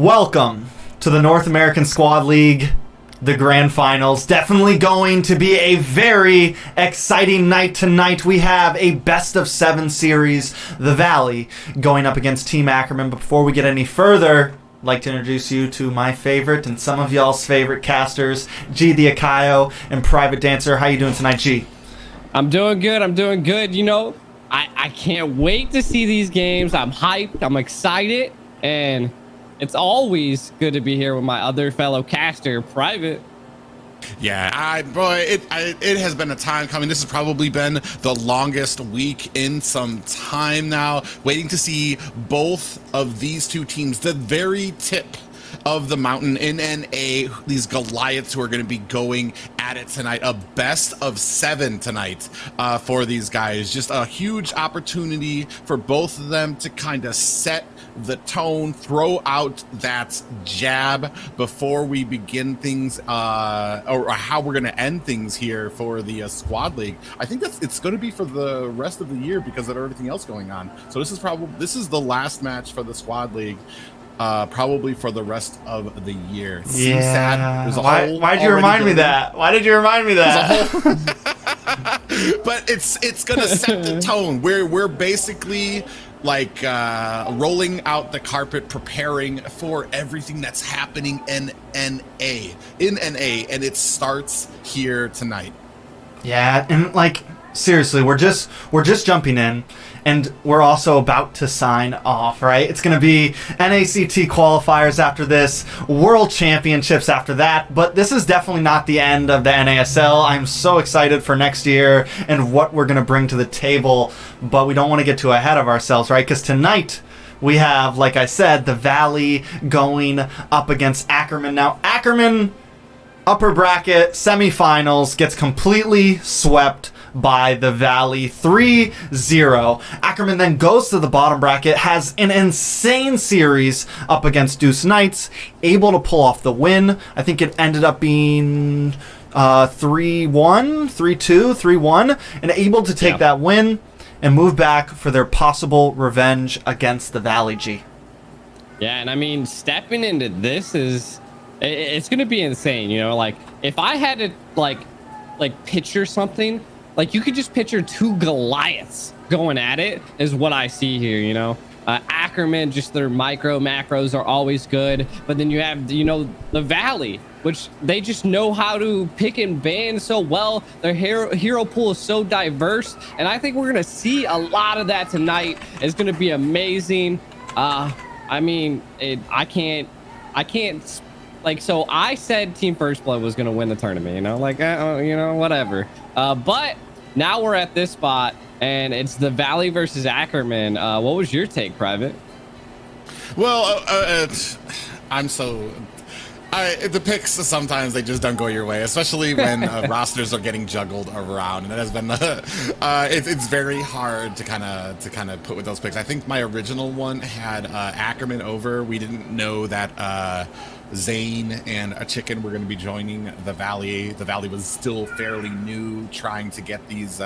Welcome to the North American Squad League, the Grand Finals. Definitely going to be a very exciting night tonight. We have a best-of-7 series, the Valley, going up against Team Ackerman. Before we get any further, I'd like to introduce you to my favorite and some of y'all's favorite casters, G the Akayo and Private Dancer. How you doing tonight, G? I'm doing good. You know, I can't wait to see these games. I'm hyped. I'm excited. And it's always good to be here with my other fellow caster, Private. Yeah, it has been a time coming. This has probably been the longest week in some time now, waiting to see both of these two teams, the very tip of the mountain in NA, these Goliaths who are going to be going at it tonight. A best of 7 tonight for these guys. Just a huge opportunity for both of them to kind of set the tone, throw out that jab before we begin things, or how we're going to end things here for the Squad League. I think it's going to be for the rest of the year because of everything else going on. So this is the last match for the Squad League. Probably for the rest of the year. Yeah. Why did you remind me that? Why did you remind me that? But it's gonna set the tone. We're basically like rolling out the carpet, preparing for everything that's happening in NA, and it starts here tonight. Yeah, and like seriously, we're just jumping in. And we're also about to sign off, right? It's going to be NACT qualifiers after this, World Championships after that, but this is definitely not the end of the NASL. I'm so excited for next year and what we're going to bring to the table, but we don't want to get too ahead of ourselves, right? Because tonight we have, like I said, the Valley going up against Ackerman. Now, Ackerman, upper bracket, semifinals, gets completely swept by the Valley 3-0. Ackerman then goes to the bottom bracket, has an insane series up against Deuce Knights, able to pull off the win. I think it ended up being 3-1, 3-2, 3-1, and able to take that win and move back for their possible revenge against the Valley, G. Yeah, and I mean, stepping into this it's going to be insane, you know? Like, if I had to, like picture something, like, you could just picture two Goliaths going at it is what I see here, you know? Ackerman, just their macros are always good. But then you have, you know, the Valley, which they just know how to pick and ban so well. Their hero pool is so diverse. And I think we're going to see a lot of that tonight. It's going to be amazing. I mean, I can't, like, so I said Team First Blood was going to win the tournament, you know, like, you know, whatever. But now we're at this spot and it's the Valley versus Ackerman. What was your take, Private? Well, the picks sometimes they just don't go your way, especially when rosters are getting juggled around, and it has been it's very hard to kind of put with those picks. I think my original one had Ackerman over. We didn't know that Zane and a Chicken were going to be joining the Valley. The Valley was still fairly new, trying to get these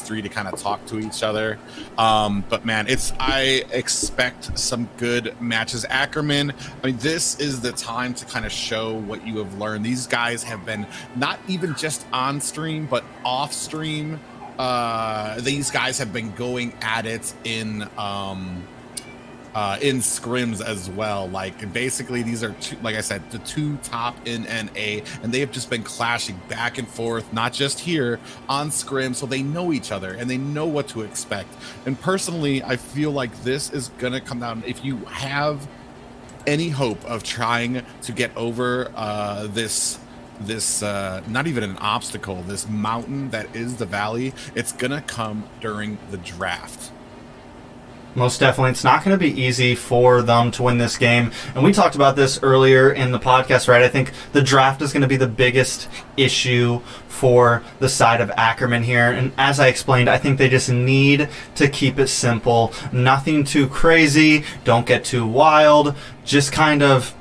three to kind of talk to each other. But man, I expect some good matches. Ackerman, I mean, this is the time to kind of show what you have learned. These guys have been not even just on stream, but off stream. These guys have been going at it in scrims as well. Like, basically these are two, like I said, the two top in NA, and they have just been clashing back and forth, not just here on scrim, so they know each other and they know what to expect. And personally, I feel like this is gonna come down, if you have any hope of trying to get over this not even an obstacle, this mountain that is the Valley, it's gonna come during the draft. Most definitely. It's not going to be easy for them to win this game. And we talked about this earlier in the podcast, right? I think the draft is going to be the biggest issue for the side of Ackerman here. And as I explained, I think they just need to keep it simple. Nothing too crazy. Don't get too wild. Just kind of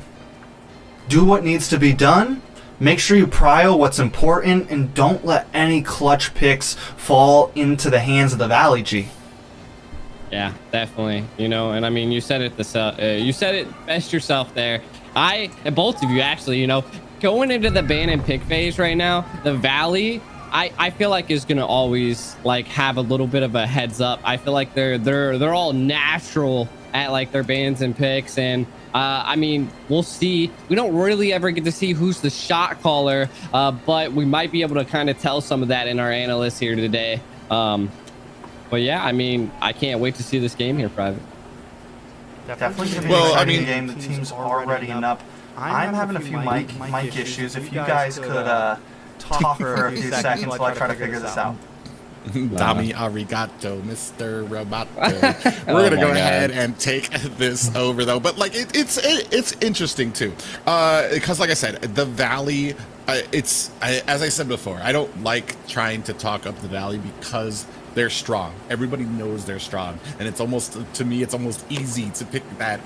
do what needs to be done. Make sure you prio what's important and don't let any clutch picks fall into the hands of the Valley, G. Yeah, definitely. You know, and I mean, you said it you said it best yourself there. And both of you actually, you know, going into the ban and pick phase right now, the Valley, I feel like is gonna always like have a little bit of a heads up. I feel like they're all natural at like their bans and picks, and I mean, we'll see. We don't really ever get to see who's the shot caller, but we might be able to kind of tell some of that in our analysts here today. But yeah, I mean, I can't wait to see this game here, Private. Definitely gonna be an exciting game. The teams are readying up. I'm having a few mic issues. If you guys could talk for a few seconds while I try to figure this out. Dami arigato, Mr. Roboto. We're gonna go ahead and take this over though, but like it's interesting too, because like I said, the Valley. As I said before, I don't like trying to talk up the Valley because they're strong. Everybody knows they're strong, and it's almost, to me, it's almost easy to pick that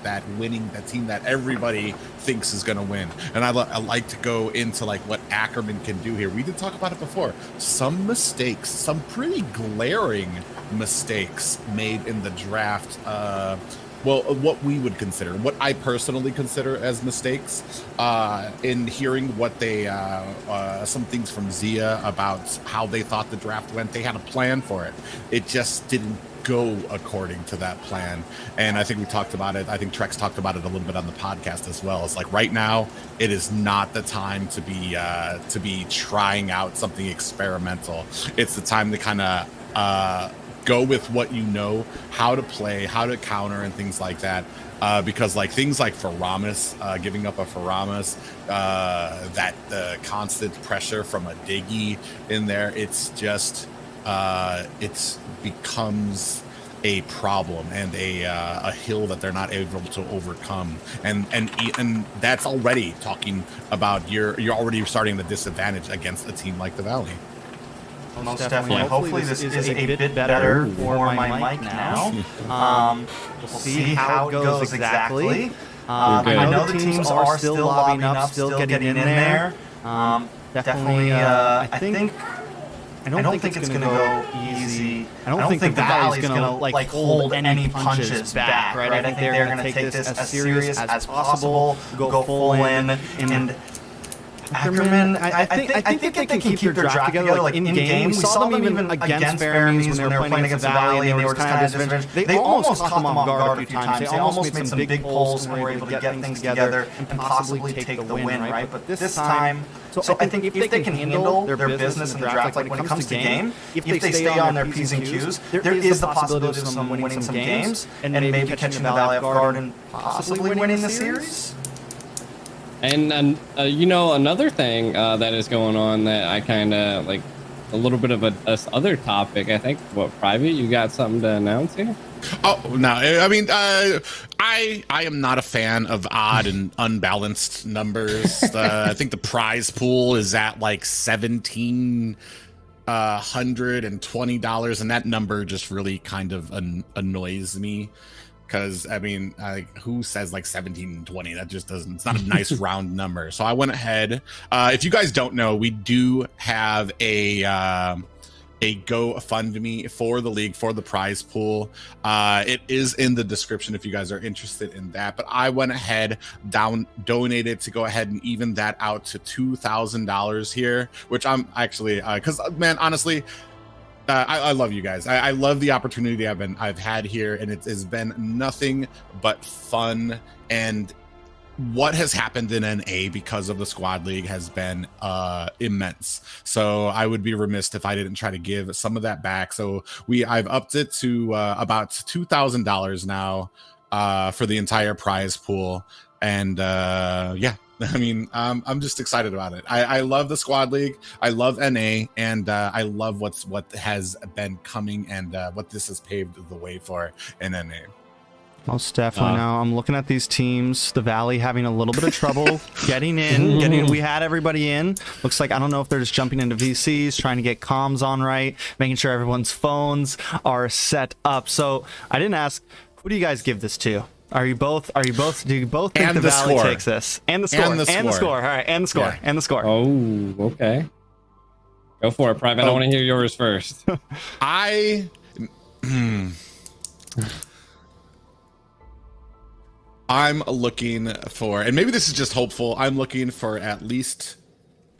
team that everybody thinks is going to win. And I like to go into like what Ackerman can do here. We did talk about it before. Some mistakes, some pretty glaring mistakes made in the draft. Well, what we would consider, what I personally consider as mistakes, in hearing what they, some things from Zia about how they thought the draft went. They had a plan for it. It just didn't go according to that plan. And I think we talked about it. I think Trex talked about it a little bit on the podcast as well. It's like right now, it is not the time to be trying out something experimental. It's the time to kind of, go with what you know, how to play, how to counter, and things like that. Because like things like Faramis, giving up a Faramis, that constant pressure from a Diggy in there, it's just it becomes a problem and a hill that they're not able to overcome, and that's already talking about you're already starting the disadvantage against a team like the Valley. Most definitely. Hopefully this is a bit better for my mic now. We'll see how it goes exactly. I know the teams are still lobbying up, still getting in there. Definitely, I don't think it's going to go easy. I don't think the Valley's going to like hold any punches back, right? I think they're going to take this as serious as possible, go full in, and Ackerman, I think they can keep their draft together. Like in game, we saw them even against Fermies when they were playing against the Valley and they were just kind of disadvantaged. They almost caught them off guard a few times. They almost made some big pulls and were able to get things together and possibly take the win, right? But this time, so I think if they can handle their business in the draft, like when it comes to game, if they stay on their P's and Q's, there is the possibility of them winning some games and maybe catching the Valley off guard and possibly winning the series. And you know, another thing that is going on that I kind of like, a little bit of a other topic. I think, what, Private, you got something to announce here? Oh no, I mean, I am not a fan of odd and unbalanced numbers. I think the prize pool is at like $1,720, and that number just really kind of annoys me. Because I mean, who says like 1720? That just doesn't. It's not a nice round number. So I went ahead. If you guys don't know, we do have a GoFundMe for the league, for the prize pool. It is in the description if you guys are interested in that. But I went ahead, donated to go ahead and even that out to $2,000 here, which I'm actually because man, honestly. I love you guys. I love the opportunity I've had here, and it has been nothing but fun. And what has happened in NA because of the squad league has been immense. So I would be remiss if I didn't try to give some of that back. So I've upped it to about $2,000 now for the entire prize pool, and yeah. I mean, I'm just excited about it. I love the squad league. I love NA, and I love what has been coming and what this has paved the way for in NA. Most definitely. Now I'm looking at these teams. The Valley having a little bit of trouble getting in. We had everybody in. Looks like, I don't know if they're just jumping into VCs, trying to get comms on right, making sure everyone's phones are set up. So I didn't ask, who do you guys give this to? Do you both think the Valley takes this? And the score. And the score. All right. And the score. Yeah. And the score. Oh, okay. Go for it, Private. I want to hear yours first. I'm looking for, and maybe this is just hopeful, I'm looking for at least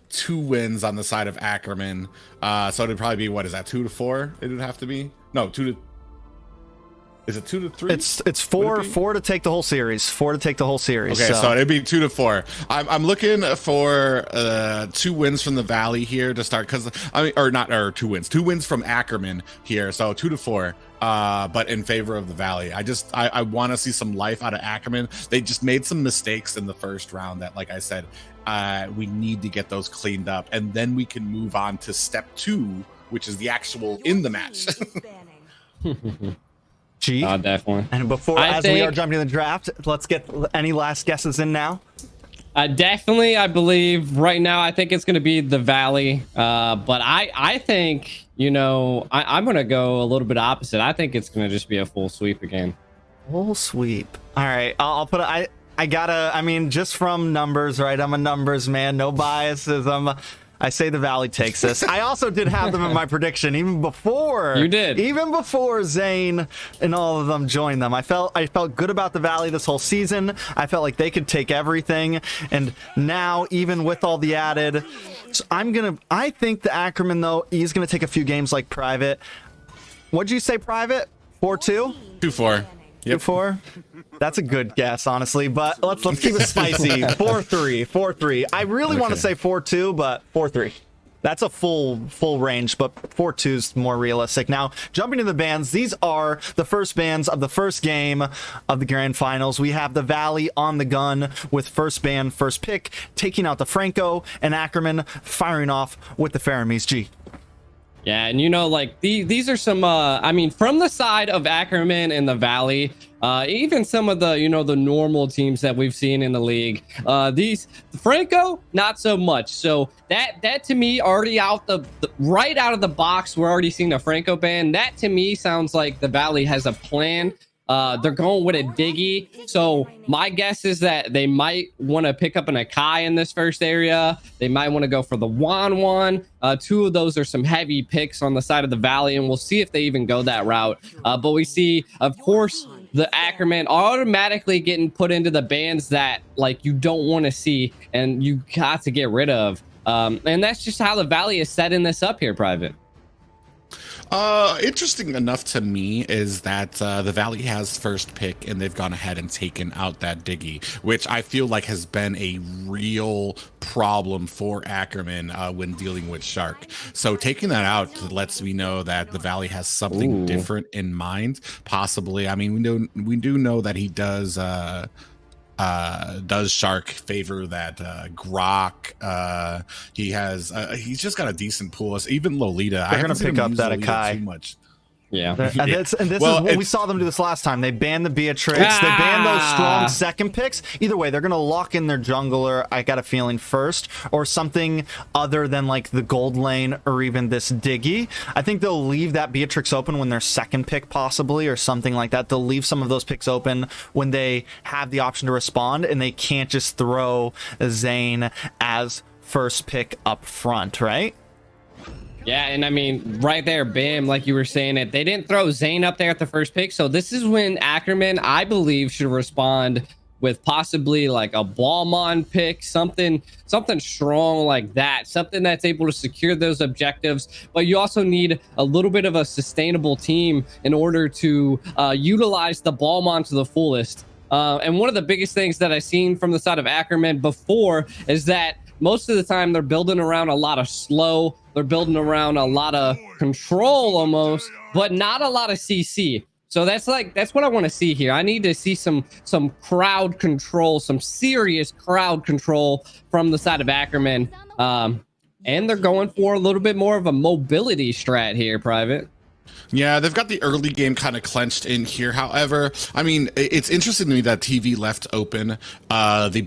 2 wins on the side of Ackerman. So it'd probably be, what is that, 2 to 4? It would have to be. No, 2 to. Is it 2 to 3? It's four to take the whole series. 4 to take the whole series. Okay, so it'd be 2 to 4. I'm looking for 2 wins from the Valley here to start, because I mean, or not, or 2 wins. 2 wins from Ackerman here, so 2 to 4. But in favor of the Valley. I want to see some life out of Ackerman. They just made some mistakes in the first round that, like I said, we need to get those cleaned up, and then we can move on to step 2, which is the actual in the match. G. Definitely. And we are jumping to the draft, let's get any last guesses in now. Definitely, I believe right now, I think it's going to be the Valley. But I think, I'm going to go a little bit opposite. I think it's going to just be a full sweep again. Full sweep. All right. I'll put it. I mean, just from numbers, right? I'm a numbers man. No biases. I say the Valley takes this. I also did have them in my prediction even before. You did. Even before Zane and all of them joined them. I felt good about the Valley this whole season. I felt like they could take everything. And now, even with all the added, so I think the Ackerman, though, he's going to take a few games like Private. What'd you say, Private? 4-2? 2-4. Yep. 2-4? That's a good guess, honestly, but let's keep it spicy. 4-3, 4-3. I really want to say 4-2, but 4-3. That's a full range, but 4-2 is more realistic. Now, jumping to the bands, these are the first bands of the first game of the grand finals. We have the Valley on the gun with first band, first pick, taking out the Franco, and Ackerman firing off with the Faramis. G. Yeah, and these are some I mean, from the side of Ackerman and the Valley, even some of the the normal teams that we've seen in the league, these Franco not so much. So that to me, already right out of the box, we're already seeing a Franco ban. That to me sounds like the Valley has a plan. They're going with a Diggy, so my guess is that they might want to pick up an Akai in this first area. They might want to go for the Wan. 2 of those are some heavy picks on the side of the Valley, and we'll see if they even go that route. But we see, of course, the Ackerman automatically getting put into the bands that you don't want to see and you got to get rid of. And that's just how the Valley is setting this up here, Private. Interesting enough to me is that the Valley has first pick, and they've gone ahead and taken out that Diggy, which I feel like has been a real problem for Ackerman when dealing with Shark. So taking that out lets me know that the Valley has something different in mind, possibly. I mean, we do know that he does Shark favor that Grok? He's just got a decent pool. Even Lolita, they're gonna pick up that Akai too much. Yeah. And this is what we saw them do this last time. They banned the Beatrix. They banned those strong second picks. Either way, they're going to lock in their jungler, I got a feeling, first, or something other than the gold lane or even this Diggy. I think they'll leave that Beatrix open when their second pick, possibly, or something like that. They'll leave some of those picks open when they have the option to respond, and they can't just throw Zane as first pick up front, right? Yeah, and I mean, right there, bam, like you were saying it, they didn't throw Zane up there at the first pick. So this is when Ackerman, I believe, should respond with possibly a Ballmon pick, something strong like that, something that's able to secure those objectives. But you also need a little bit of a sustainable team in order to utilize the Ballmon to the fullest. And one of the biggest things that I've seen from the side of Ackerman before is that most of the time they're building around a lot of slow. They're building around a lot of control almost, but not a lot of CC. So that's what I want to see here. I need to see some crowd control, some serious crowd control from the side of Ackerman. And they're going for a little bit more of a mobility strat here, Private. Yeah, they've got the early game kind of clenched in here. However, I mean, it's interesting to me that TV left open the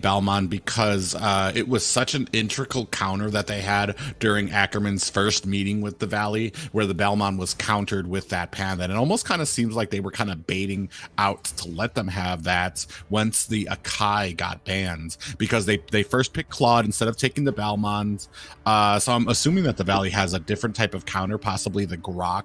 Balmon because it was such an integral counter that they had during Ackerman's first meeting with the Valley, where the Balmon was countered with that pan. That it almost kind of seems like they were kind of baiting out to let them have that once the Akai got banned, because they first picked Claude instead of taking the Balmons. So I'm assuming that the Valley has a different type of counter, possibly the Grok.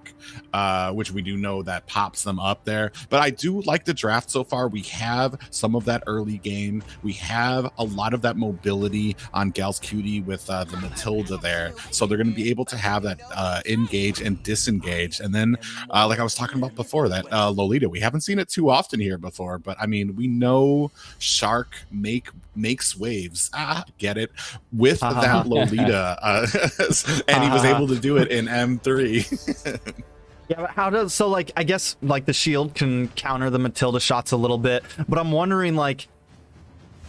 which we do know that pops them up there. But I do like the draft so far. We have some of that early game. We have a lot of that mobility on Gal's Cutie with the Matilda there. So they're going to be able to have that engage and disengage. And then, like I was talking about before, that Lolita, we haven't seen it too often here before. But I mean, we know Shark makes waves. Get it? With that Lolita. And he was able to do it in M3. Yeah, but how does, so like, I guess like the shield can counter the Matilda shots a little bit, but I'm wondering, like,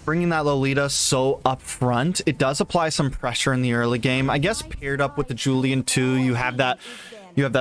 bringing that Lolita so up front, it does apply some pressure in the early game. I guess paired up with the Julian too, you have that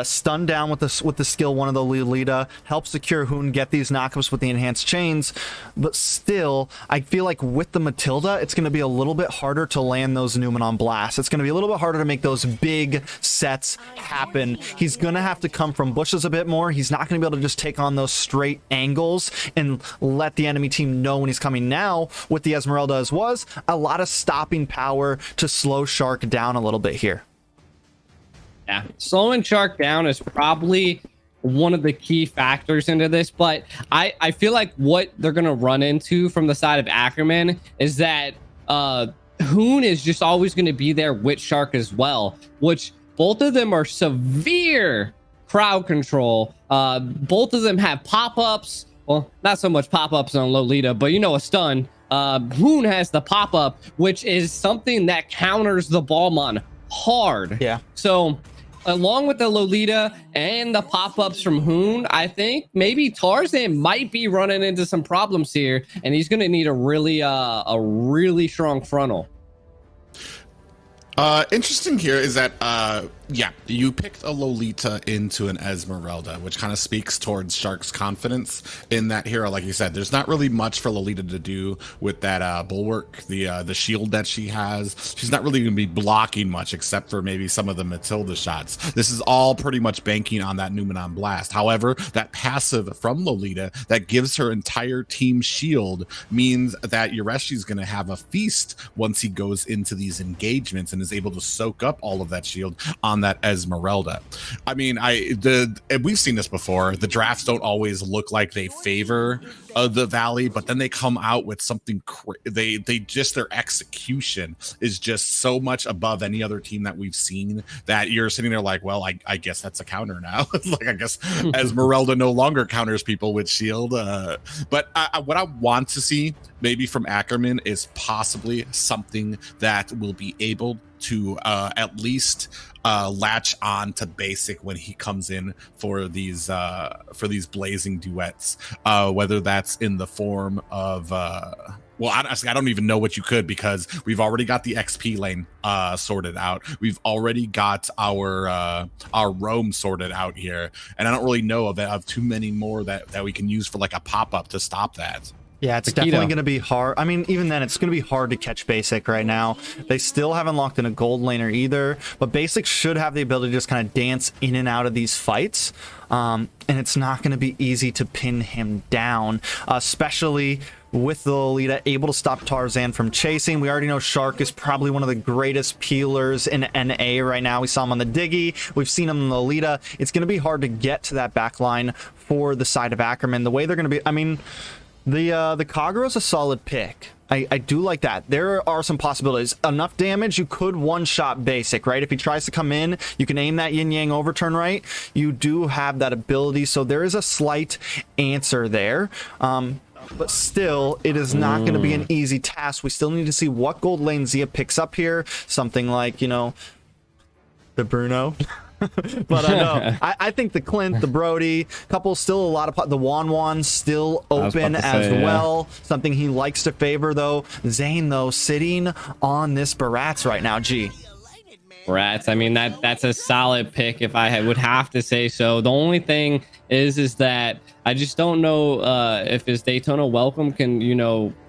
stun down with the skill one of the Lolita, help secure Hoon, get these knockups with the enhanced chains. But still, I feel like with the Matilda, it's going to be a little bit harder to land those Numenon blasts. It's going to be a little bit harder to make those big sets happen. He's going to have to come from bushes a bit more. He's not going to be able to just take on those straight angles and let the enemy team know when he's coming. Now, with the Esmeralda as was, a lot of stopping power to slow Shark down a little bit here. Yeah, slowing Shark down is probably one of the key factors into this, but I feel like what they're going to run into from the side of Ackerman is that Hoon is just always going to be there with Shark as well, which both of them are severe crowd control. Both of them have pop-ups. Well, not so much pop-ups on Lolita, but a stun. Hoon has the pop-up, which is something that counters the Ballmon hard. Yeah. So along with the Lolita and the pop-ups from Hoon, I think maybe Tarzan might be running into some problems here, and he's going to need a really strong frontal. Interesting here is that you picked a Lolita into an Esmeralda, which kind of speaks towards Shark's confidence in that hero. Like you said, there's not really much for Lolita to do with that bulwark, the shield that she has. She's not really going to be blocking much except for maybe some of the Matilda shots. This is all pretty much banking on that Numenon blast. However, that passive from Lolita that gives her entire team shield means that Yureshi's going to have a feast once he goes into these engagements and is able to soak up all of that shield on that Esmeralda. I mean, we've seen this before. The drafts don't always look like they favor the Valley, but then they come out with something. They just, their execution is just so much above any other team that we've seen that you're sitting there like, well, I guess that's a counter now. Like, I guess Esmeralda no longer counters people with shield. But what I want to see maybe from Ackerman is possibly something that will be able to at least latch on to basic when he comes in for these blazing duets, whether that's in the form of well, honestly, I don't even know what you could, because we've already got the XP lane sorted out. We've already got our roam sorted out here, and I don't really know of too many more that we can use for like a pop-up to stop that. Yeah, it's definitely going to be hard. I mean, even then, it's going to be hard to catch Basic right now. They still haven't locked in a gold laner either, but Basic should have the ability to just kind of dance in and out of these fights, and it's not going to be easy to pin him down, especially with the Lolita able to stop Tarzan from chasing. We already know Shark is probably one of the greatest peelers in NA right now. We saw him on the Diggy. We've seen him in the Lolita. It's going to be hard to get to that back line for the side of Ackerman. The way they're going to be, I mean, the Kagura is a solid pick. I do like that. There are some possibilities. Enough damage, you could one-shot Basic, right? If he tries to come in, you can aim that yin-yang overturn, right? You do have that ability, so there is a slight answer there. But still, it is not going to be an easy task. We still need to see what gold lane Zia picks up here. Something like, the Bruno. But no, I think the Clint, the Brody, couple still a lot of the Wan still open as well. Something he likes to favor though. Zane though sitting on this Barats right now. Rats. I mean, that's a solid pick if I would have to say so. The only thing is that I just don't know if his Daytona Welcome can,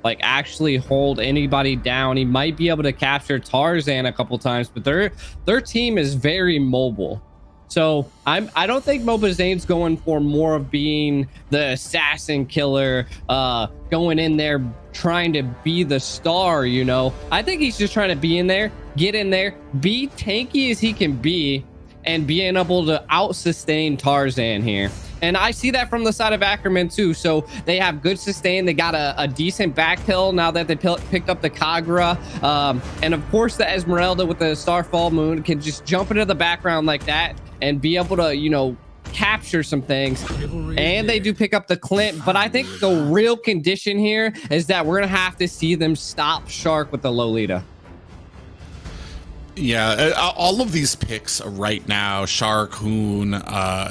like actually hold anybody down. He might be able to capture Tarzan a couple times, but their team is very mobile. So I don't think Mobazane's going for more of being the assassin killer, going in there trying to be the star, I think he's just trying to be in there, get in there, be tanky as he can be, and being able to out sustain Tarzan here. And I see that from the side of Ackerman too. So they have good sustain. They got a decent back hill now that they picked up the Kagura. And of course the Esmeralda with the Starfall Moon can just jump into the background like that and be able to, you know, capture some things. And they do pick up the Clint. But I think the real condition here is that we're going to have to see them stop Shark with the Lolita. Yeah, all of these picks right now, Shark, Hoon,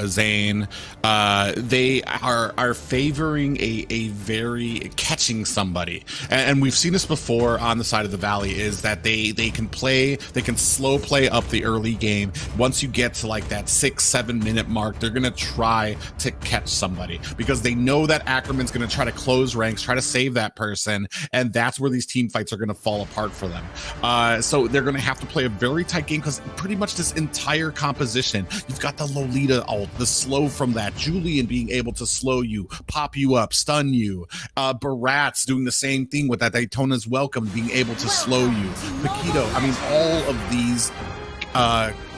Zane, they are favoring a very catching somebody, and we've seen this before on the side of the Valley, is that they can slow play up the early game. Once you get to like that 6-7 minute mark, they're gonna try to catch somebody because they know that Ackerman's gonna try to close ranks, try to save that person, and that's where these team fights are gonna fall apart for them. So they're gonna have to play a very tight game because pretty much this entire composition, you've got the Lolita ult, the slow from that, Julian being able to slow you, pop you up, stun you, Barat's doing the same thing with that Daytona's Welcome, being able to slow you, Paquito. I mean, all of these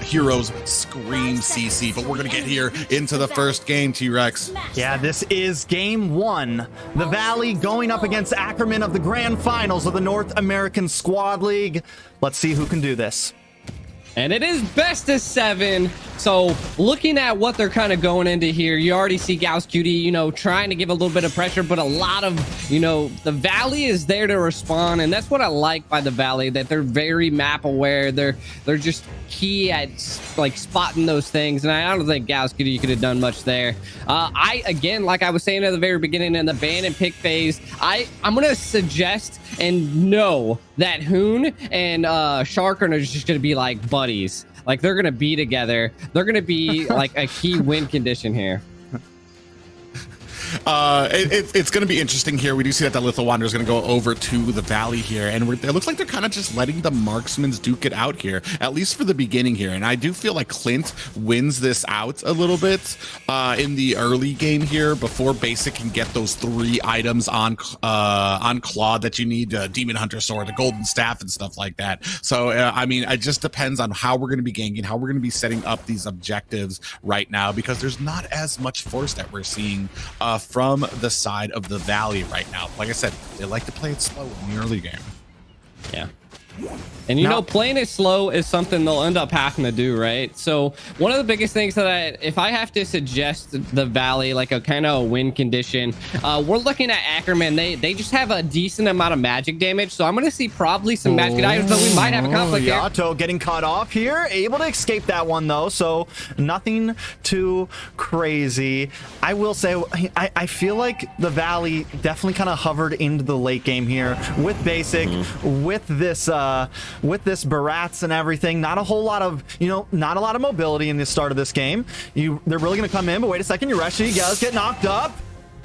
heroes scream CC, but we're gonna get here into the first game, T-Rex. Yeah, this is game one. The Valley going up against Ackerman of the grand finals of the North American Squad League. Let's see who can do this. And it is best of 7. So looking at what they're kind of going into here, you already see Gauss Cutie, you know, trying to give a little bit of pressure, but a lot of, you know, the Valley is there to respond. And that's what I like by the Valley, that they're very map aware. They're just key at like spotting those things. And I don't think Gauss Cutie could have done much there. Again, like I was saying at the very beginning in the ban and pick phase, I'm going to suggest and know that Hoon and Shark are just going to be like buddies. Like they're going to be together. They're going to be like a key win condition here. It's going to be interesting here. We do see that the Lethal Wanderer is going to go over to the Valley here, and it looks like they're kind of just letting the marksmans duke it out here, at least for the beginning here. And I do feel like Clint wins this out a little bit in the early game here before Basic can get those 3 items on Claude that you need, Demon Hunter Sword, the Golden Staff, and stuff like that. So I mean, it just depends on how we're going to be ganking, how we're going to be setting up these objectives right now, because there's not as much force that we're seeing from the side of the Valley right now. Like I said, they like to play it slow in the early game. Yeah. And you know, playing it slow is something they'll end up having to do, right? So one of the biggest things that if I have to suggest the Valley, like a kind of a win condition, we're looking at Ackerman. They just have a decent amount of magic damage. So I'm going to see probably some magic items, but we might have a conflict here. Yato getting cut off here. Able to escape that one, though. So nothing too crazy. I will say, I feel like the Valley definitely kind of hovered into the late game here with Basic, with this Barats and everything. Not a whole lot of, not a lot of mobility in the start of this game. They're really going to come in, but wait a second. Yureshi does get knocked up.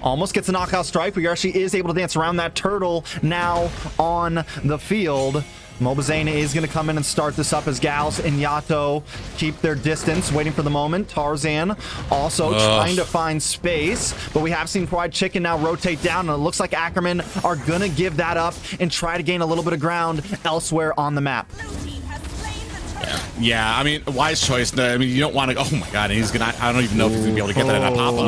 Almost gets a knockout strike, but Yureshi is able to dance around that turtle now on the field. Mobazane is going to come in and start this up as Gals and Yato keep their distance, waiting for the moment. Tarzan also trying to find space, but we have seen Fried Chicken now rotate down, and it looks like Ackerman are going to give that up and try to gain a little bit of ground elsewhere on the map. Yeah, I mean, wise choice. I mean, you don't want to go, oh my god, and he's gonna, I don't even know if he's gonna be able to get that in a pop-up.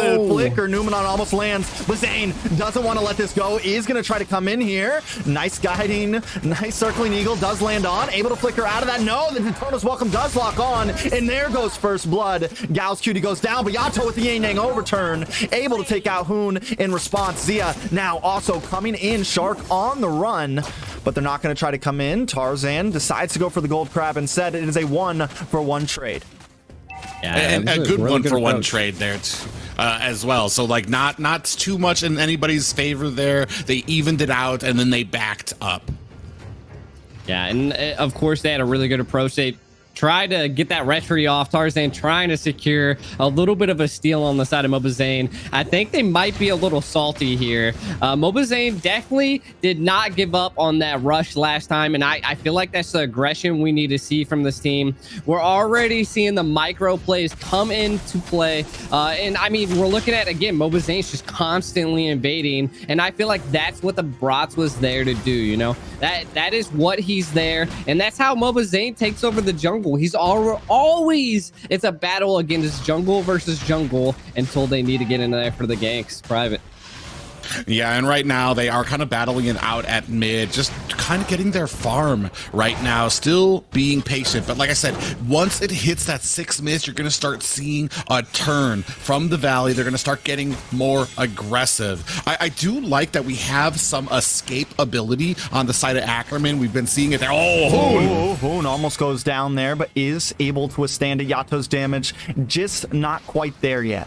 The flicker, Numenon almost lands, but Zane doesn't want to let this go, is going to try to come in here. Nice guiding, nice circling eagle, does land on, able to flicker out of that. No, the Daytona's Welcome does lock on, and there goes first blood. Gal's Cutie goes down, but Yato with the Yang overturn, able to take out Hoon in response. Zia now also coming in, Shark on the run, but they're not going to try to come in. Tarzan decides to go for the gold crab instead. It is a 1-for-1 trade. Yeah, and a good really 1-for-1 trade there as well. So like not too much in anybody's favor there. They evened it out and then they backed up. Yeah, and of course they had a really good approach. They tried to get that retry off. Tarzan trying to secure a little bit of a steal on the side of Mobazane. I think they might be a little salty here. Mobazane definitely did not give up on that rush last time, and I feel like that's the aggression we need to see from this team. We're already seeing the micro plays come into play, and I mean, we're looking at, again, Mobazane's just constantly invading, and I feel like that's what the Brats was there to do, That is what he's there, and that's how MobaZane takes over the jungle. He's always, it's a battle against jungle versus jungle until they need to get in there for the ganks. Private. Yeah, and right now they are kind of battling it out at mid, just kind of getting their farm right now, still being patient. But like I said, once it hits that 6 minutes, you're going to start seeing a turn from the Valley. They're going to start getting more aggressive. I do like that we have some escape ability on the side of Ackerman. We've been seeing it there. Oh, Hoon almost goes down there, but is able to withstand Yato's damage. Just not quite there yet.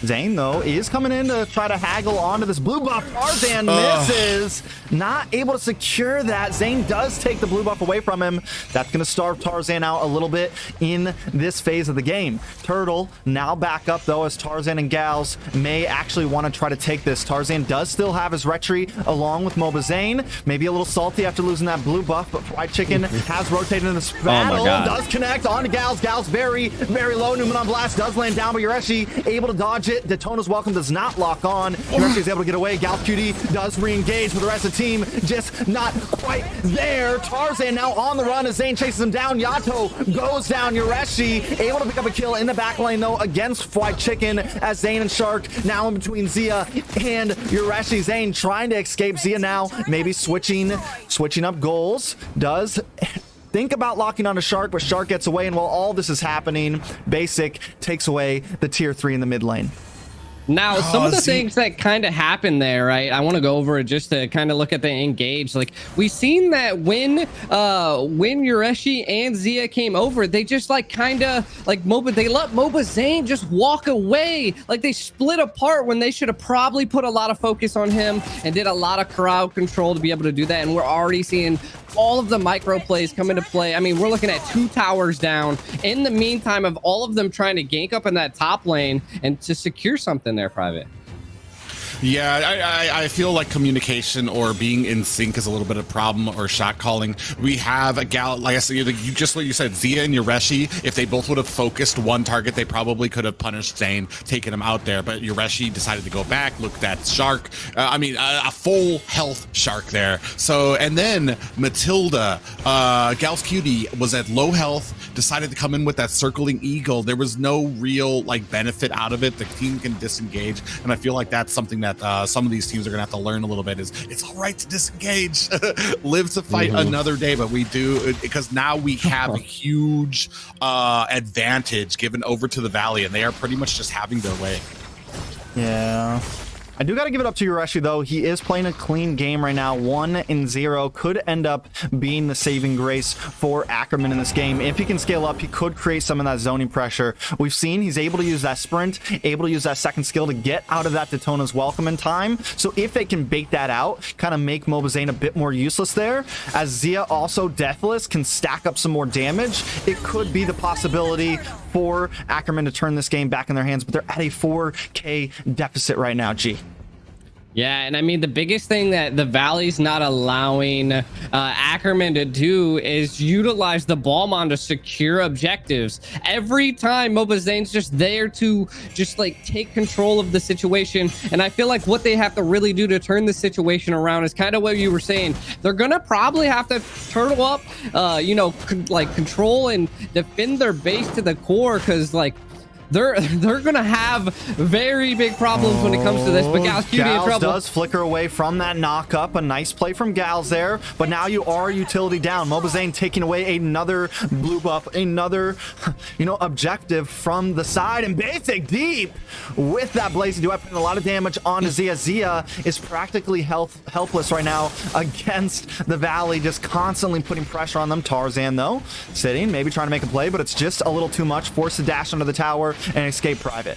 Zane, though, is coming in to try to haggle onto this blue buff. Tarzan misses. Not able to secure that. Zane does take the blue buff away from him. That's going to starve Tarzan out a little bit in this phase of the game. Turtle now back up, though, as Tarzan and Gals may actually want to try to take this. Tarzan does still have his retreat along with MobaZane. Maybe a little salty after losing that blue buff, but Fried Chicken has rotated in this battle. Does connect onto Gals. Gals very, very low. Newman on blast does land down, but Yureshi able to dodge it. Daytona's welcome does not lock on. Yureshi is able to get away. Gal QD does re-engage, but the rest of the team just not quite there. Tarzan now on the run as Zane chases him down. Yato goes down. Yureshi able to pick up a kill in the back lane, though, against Fried Chicken, as Zane and Shark now in between Zia and Yureshi. Zane trying to escape. Zia now maybe switching up goals. Does think about locking onto Shark, but Shark gets away, and while all this is happening, Basic takes away the tier 3 in the mid lane. Now, some of the things that kind of happened there, right? I want to go over it just to kind of look at the engage. Like, we've seen that when Yureshi and Zia came over, they just like kind of like they let MobaZane just walk away. Like, they split apart when they should have probably put a lot of focus on him and did a lot of crowd control to be able to do that. And we're already seeing all of the micro plays come into play. I mean, we're looking at 2 towers down in the meantime of all of them trying to gank up in that top lane and to secure something there, Private. Yeah, I feel like communication or being in sync is a little bit of a problem, or shot calling. We have a gal, like I said, you just what you said, Zia and Yureshi, if they both would have focused one target, they probably could have punished Zane, taken him out there. But Yureshi decided to go back, looked at Shark. A full health Shark there. So, and then Matilda, Gal's Cutie was at low health, decided to come in with that circling eagle. There was no real benefit out of it. The team can disengage, and I feel like that's something that some of these teams are gonna have to learn a little bit. Is it's all right to disengage, live to fight another day, but we do, because now we have a huge advantage given over to the Valley, and they are pretty much just having their way. Yeah. I do got to give it up to Yureshi, though. He is playing a clean game right now. 1-0 could end up being the saving grace for Ackerman in this game. If he can scale up, he could create some of that zoning pressure. We've seen he's able to use that sprint, able to use that second skill to get out of that Daytona's welcome in time. So if they can bait that out, kind of make MobaZane a bit more useless there, as Zia also deathless can stack up some more damage, it could be the possibility for Ackerman to turn this game back in their hands, but they're at a 4K deficit right now, G. Yeah, and I mean, the biggest thing that the Valley's not allowing Ackerman to do is utilize the Ballmon to secure objectives. Every time MobaZane's just there to just take control of the situation. And I feel like what they have to really do to turn the situation around is kind of what you were saying. They're gonna probably have to turtle up, control and defend their base to the core, because they're gonna have very big problems when it comes to this. But Gals QD in trouble. Does flicker away from that knock up. A nice play from Gals there, but now you are utility down. MobaZane taking away another blue buff, another objective from the side, and Basic deep with that blazing duet, putting a lot of damage onto Zia. Zia is practically helpless right now against the Valley, just constantly putting pressure on them. Tarzan, though, sitting, maybe trying to make a play, but it's just a little too much. Forced to dash under the tower and escape private.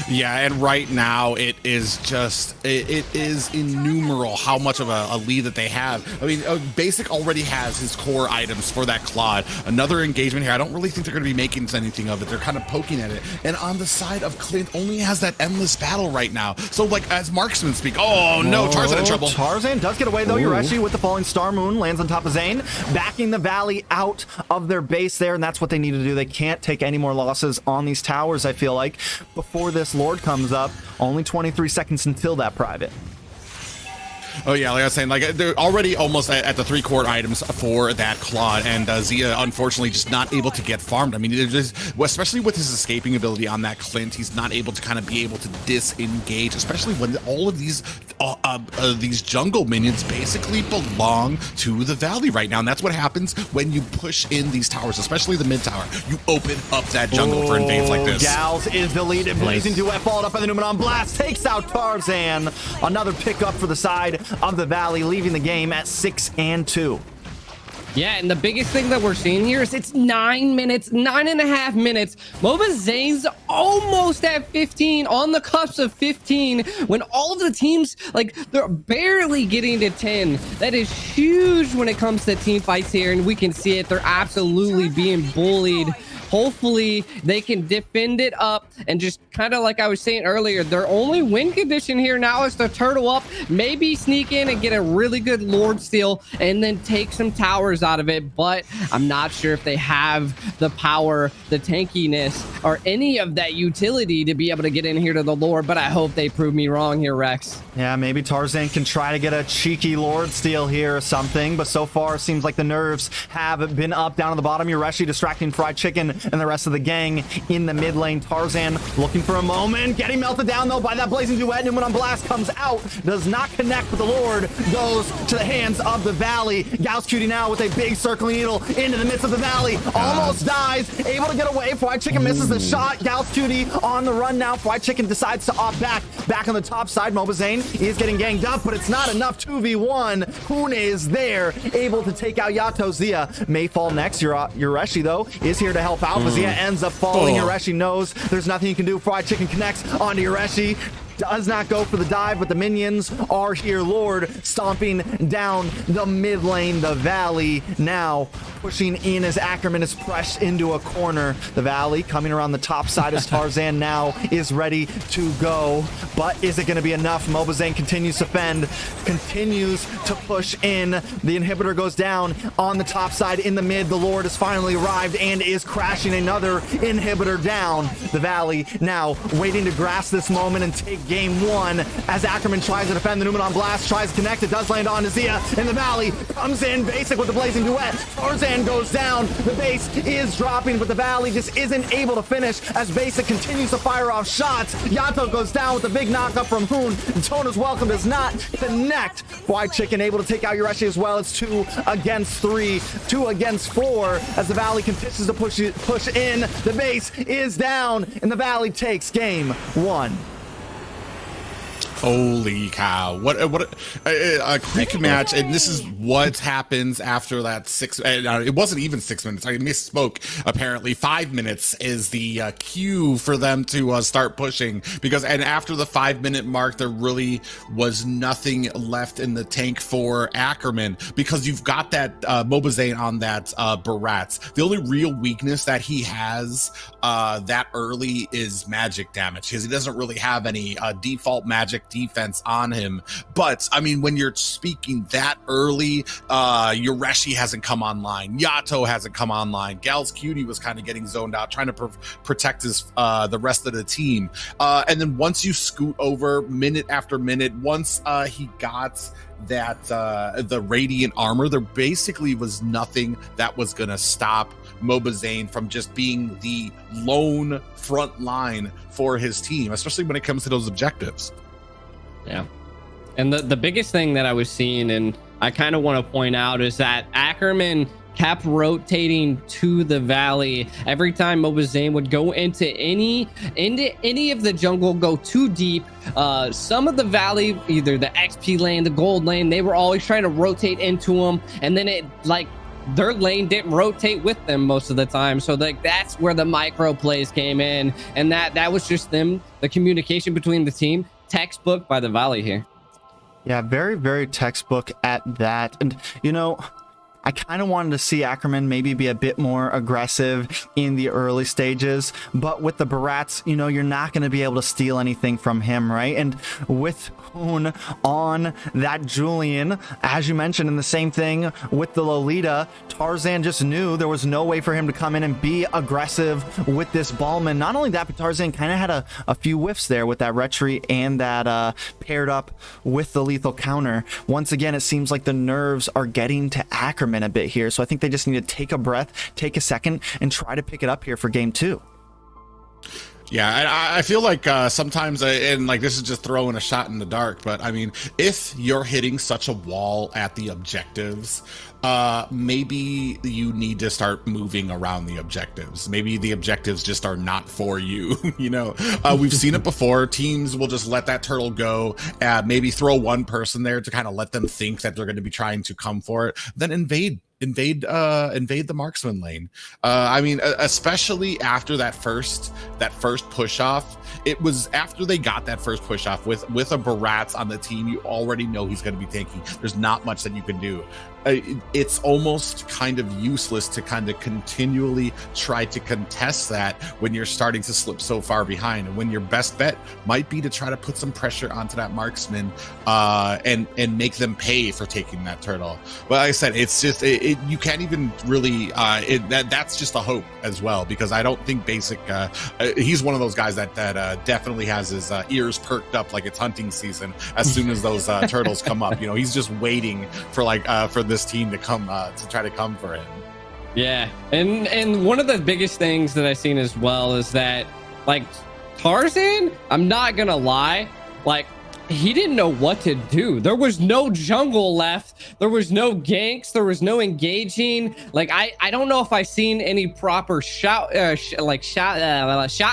Yeah, and right now it is just, it is innumerable how much of a lead that they have. I mean, Basic already has his core items for that Claude. Another engagement here. I don't really think they're going to be making anything of it. They're kind of poking at it. And on the side of Clint, only has that endless battle right now. So, as marksmen speak, oh no, Tarzan in trouble. Tarzan does get away, though. Yureshi with the falling star moon lands on top of Zane, backing the Valley out of their base there, and that's what they need to do. They can't take any more losses on these towers, I feel like, before this Lord comes up. Only 23 seconds until that private. Oh yeah, like I was saying, like they're already almost at the 3-court items for that Claude, and Zia unfortunately just not able to get farmed. I mean, they're just, especially with his escaping ability on that Clint, he's not able to kind of be able to disengage, especially when all of these jungle minions basically belong to the Valley right now, and that's what happens when you push in these towers, especially the mid tower. You open up that jungle for invades like this. Gals is deleted. Blazing Duet followed up by the Numenon Blast. Takes out Tarzan. Another pickup for the side of the Valley, leaving the game at 6-2. Yeah, and the biggest thing that we're seeing here is it's 9 minutes, 9.5 minutes. MOBA Zane's almost at 15, on the cusp of 15, when all of the teams, like, they're barely getting to 10. That is huge when it comes to team fights here, and we can see it. They're absolutely being bullied. Hopefully they can defend it up, and just kind of like I was saying earlier, their only win condition here now is to turtle up, maybe sneak in and get a really good Lord steal, and then take some towers out of it. But I'm not sure if they have the power, the tankiness, or any of that utility to be able to get in here to the Lord. But I hope they prove me wrong here, Rex. Yeah, maybe Tarzan can try to get a cheeky Lord steal here or something, but so far it seems like the nerves have been up. Down at the bottom, Yureshi distracting Fried Chicken and the rest of the gang in the mid lane. Tarzan looking for a moment, getting melted down though by that Blazing Duet. Numenon Blast comes out, does not connect with the Lord, goes to the hands of the Valley. Gauss Cutie now with a big circling needle into the midst of the Valley, almost dies, able to get away. Fried Chicken misses the shot. Gauss Cutie on the run now. Fried Chicken decides to opt back on the top side. Mobazane is getting ganged up, but it's not enough. 2v1. Hune is there, able to take out Yato. Zia may fall next. Yureshi though is here to help out. Zia ends up falling. Yureshi knows there's nothing you can do. Fried Chicken connects onto Yureshi. Does not go for the dive, but the minions are here. Lord stomping down the mid lane. The Valley now pushing in as Ackerman is pressed into a corner. The Valley coming around the top side as Tarzan now is ready to go. But is it going to be enough? Mobazane continues to fend, continues to push in. The inhibitor goes down on the top side in the mid. The Lord has finally arrived and is crashing another inhibitor down. The Valley now waiting to grasp this moment and take game one as Ackerman tries to defend. The Numenon Blast tries to connect. It does land on Zia, and the Valley comes in basic with the Blazing Duet. Tarzan goes down. The base is dropping, but the Valley just isn't able to finish as Basic continues to fire off shots. Yato goes down with a big knockup from Hoon. Tona's welcome does not connect. Fried Chicken able to take out Yureshi as well. It's 2 against 3, 2 against 4 as the Valley continues to push in. The base is down, and the Valley takes game 1. Holy cow. What a quick match. And this is what happens after that it wasn't even 6 minutes. I misspoke. Apparently 5 minutes is the cue for them to start pushing, and after the 5-minute mark, there really was nothing left in the tank for Ackerman, because you've got that Mobazane on that Barats. The only real weakness that he has that early is magic damage, because he doesn't really have any default magic defense on him. But I mean, when you're speaking that early, Yureshi hasn't come online, Yato hasn't come online, Gal's Cutie was kind of getting zoned out, trying to protect his the rest of the team, and then once you scoot over minute after minute, once he got that the radiant armor, there basically was nothing that was gonna stop Mobazane from just being the lone front line for his team, especially when it comes to those objectives. Yeah. And the biggest thing that I was seeing, and I kind of want to point out, is that Ackerman kept rotating to the Valley every time Mobazane would go into any of the jungle, go too deep. Some of the Valley, either the XP lane, the gold lane, they were always trying to rotate into them, and then it, like, their lane didn't rotate with them most of the time. So like that's where the micro plays came in, and that was just them, the communication between the team. Textbook by the Valley here. Yeah, very, very textbook at that. And, you know, I kind of wanted to see Ackerman maybe be a bit more aggressive in the early stages, but with the Barats, you know, you're not going to be able to steal anything from him, right? And with Hoon on that Julian, as you mentioned, and the same thing with the Lolita, Tarzan just knew there was no way for him to come in and be aggressive with this Ballman. Not only that, but Tarzan kind of had a few whiffs there with that retreat and that paired up with the lethal counter. Once again, it seems like the nerves are getting to Ackerman a bit here, so I think they just need to take a breath, take a second, and try to pick it up here for game 2. Yeah, I feel like sometimes, and like this is just throwing a shot in the dark, but I mean, if you're hitting such a wall at the objectives, maybe you need to start moving around the objectives. Maybe the objectives just are not for you. You know, we've seen it before. Teams will just let that turtle go, maybe throw one person there to kind of let them think that they're going to be trying to come for it, then invade the marksman lane. I mean, especially after that first push off. It was after they got that first push off with a Barats on the team. You already know he's going to be tanky. There's not much that you can do. It's almost kind of useless to kind of continually try to contest that when you're starting to slip so far behind, and when your best bet might be to try to put some pressure onto that marksman and make them pay for taking that turtle. But like I said, it's just you can't even really that's just a hope as well, because I don't think Basic he's one of those guys that definitely has his ears perked up like it's hunting season as soon as those turtles come up. You know, he's just waiting for for this team to come to try to come for him. Yeah, and one of the biggest things that I've seen as well is that, like, Tarzan, I'm not gonna lie, like, he didn't know what to do. There was no jungle left. There was no ganks. There was no engaging. Like, I don't know if I've seen any proper shot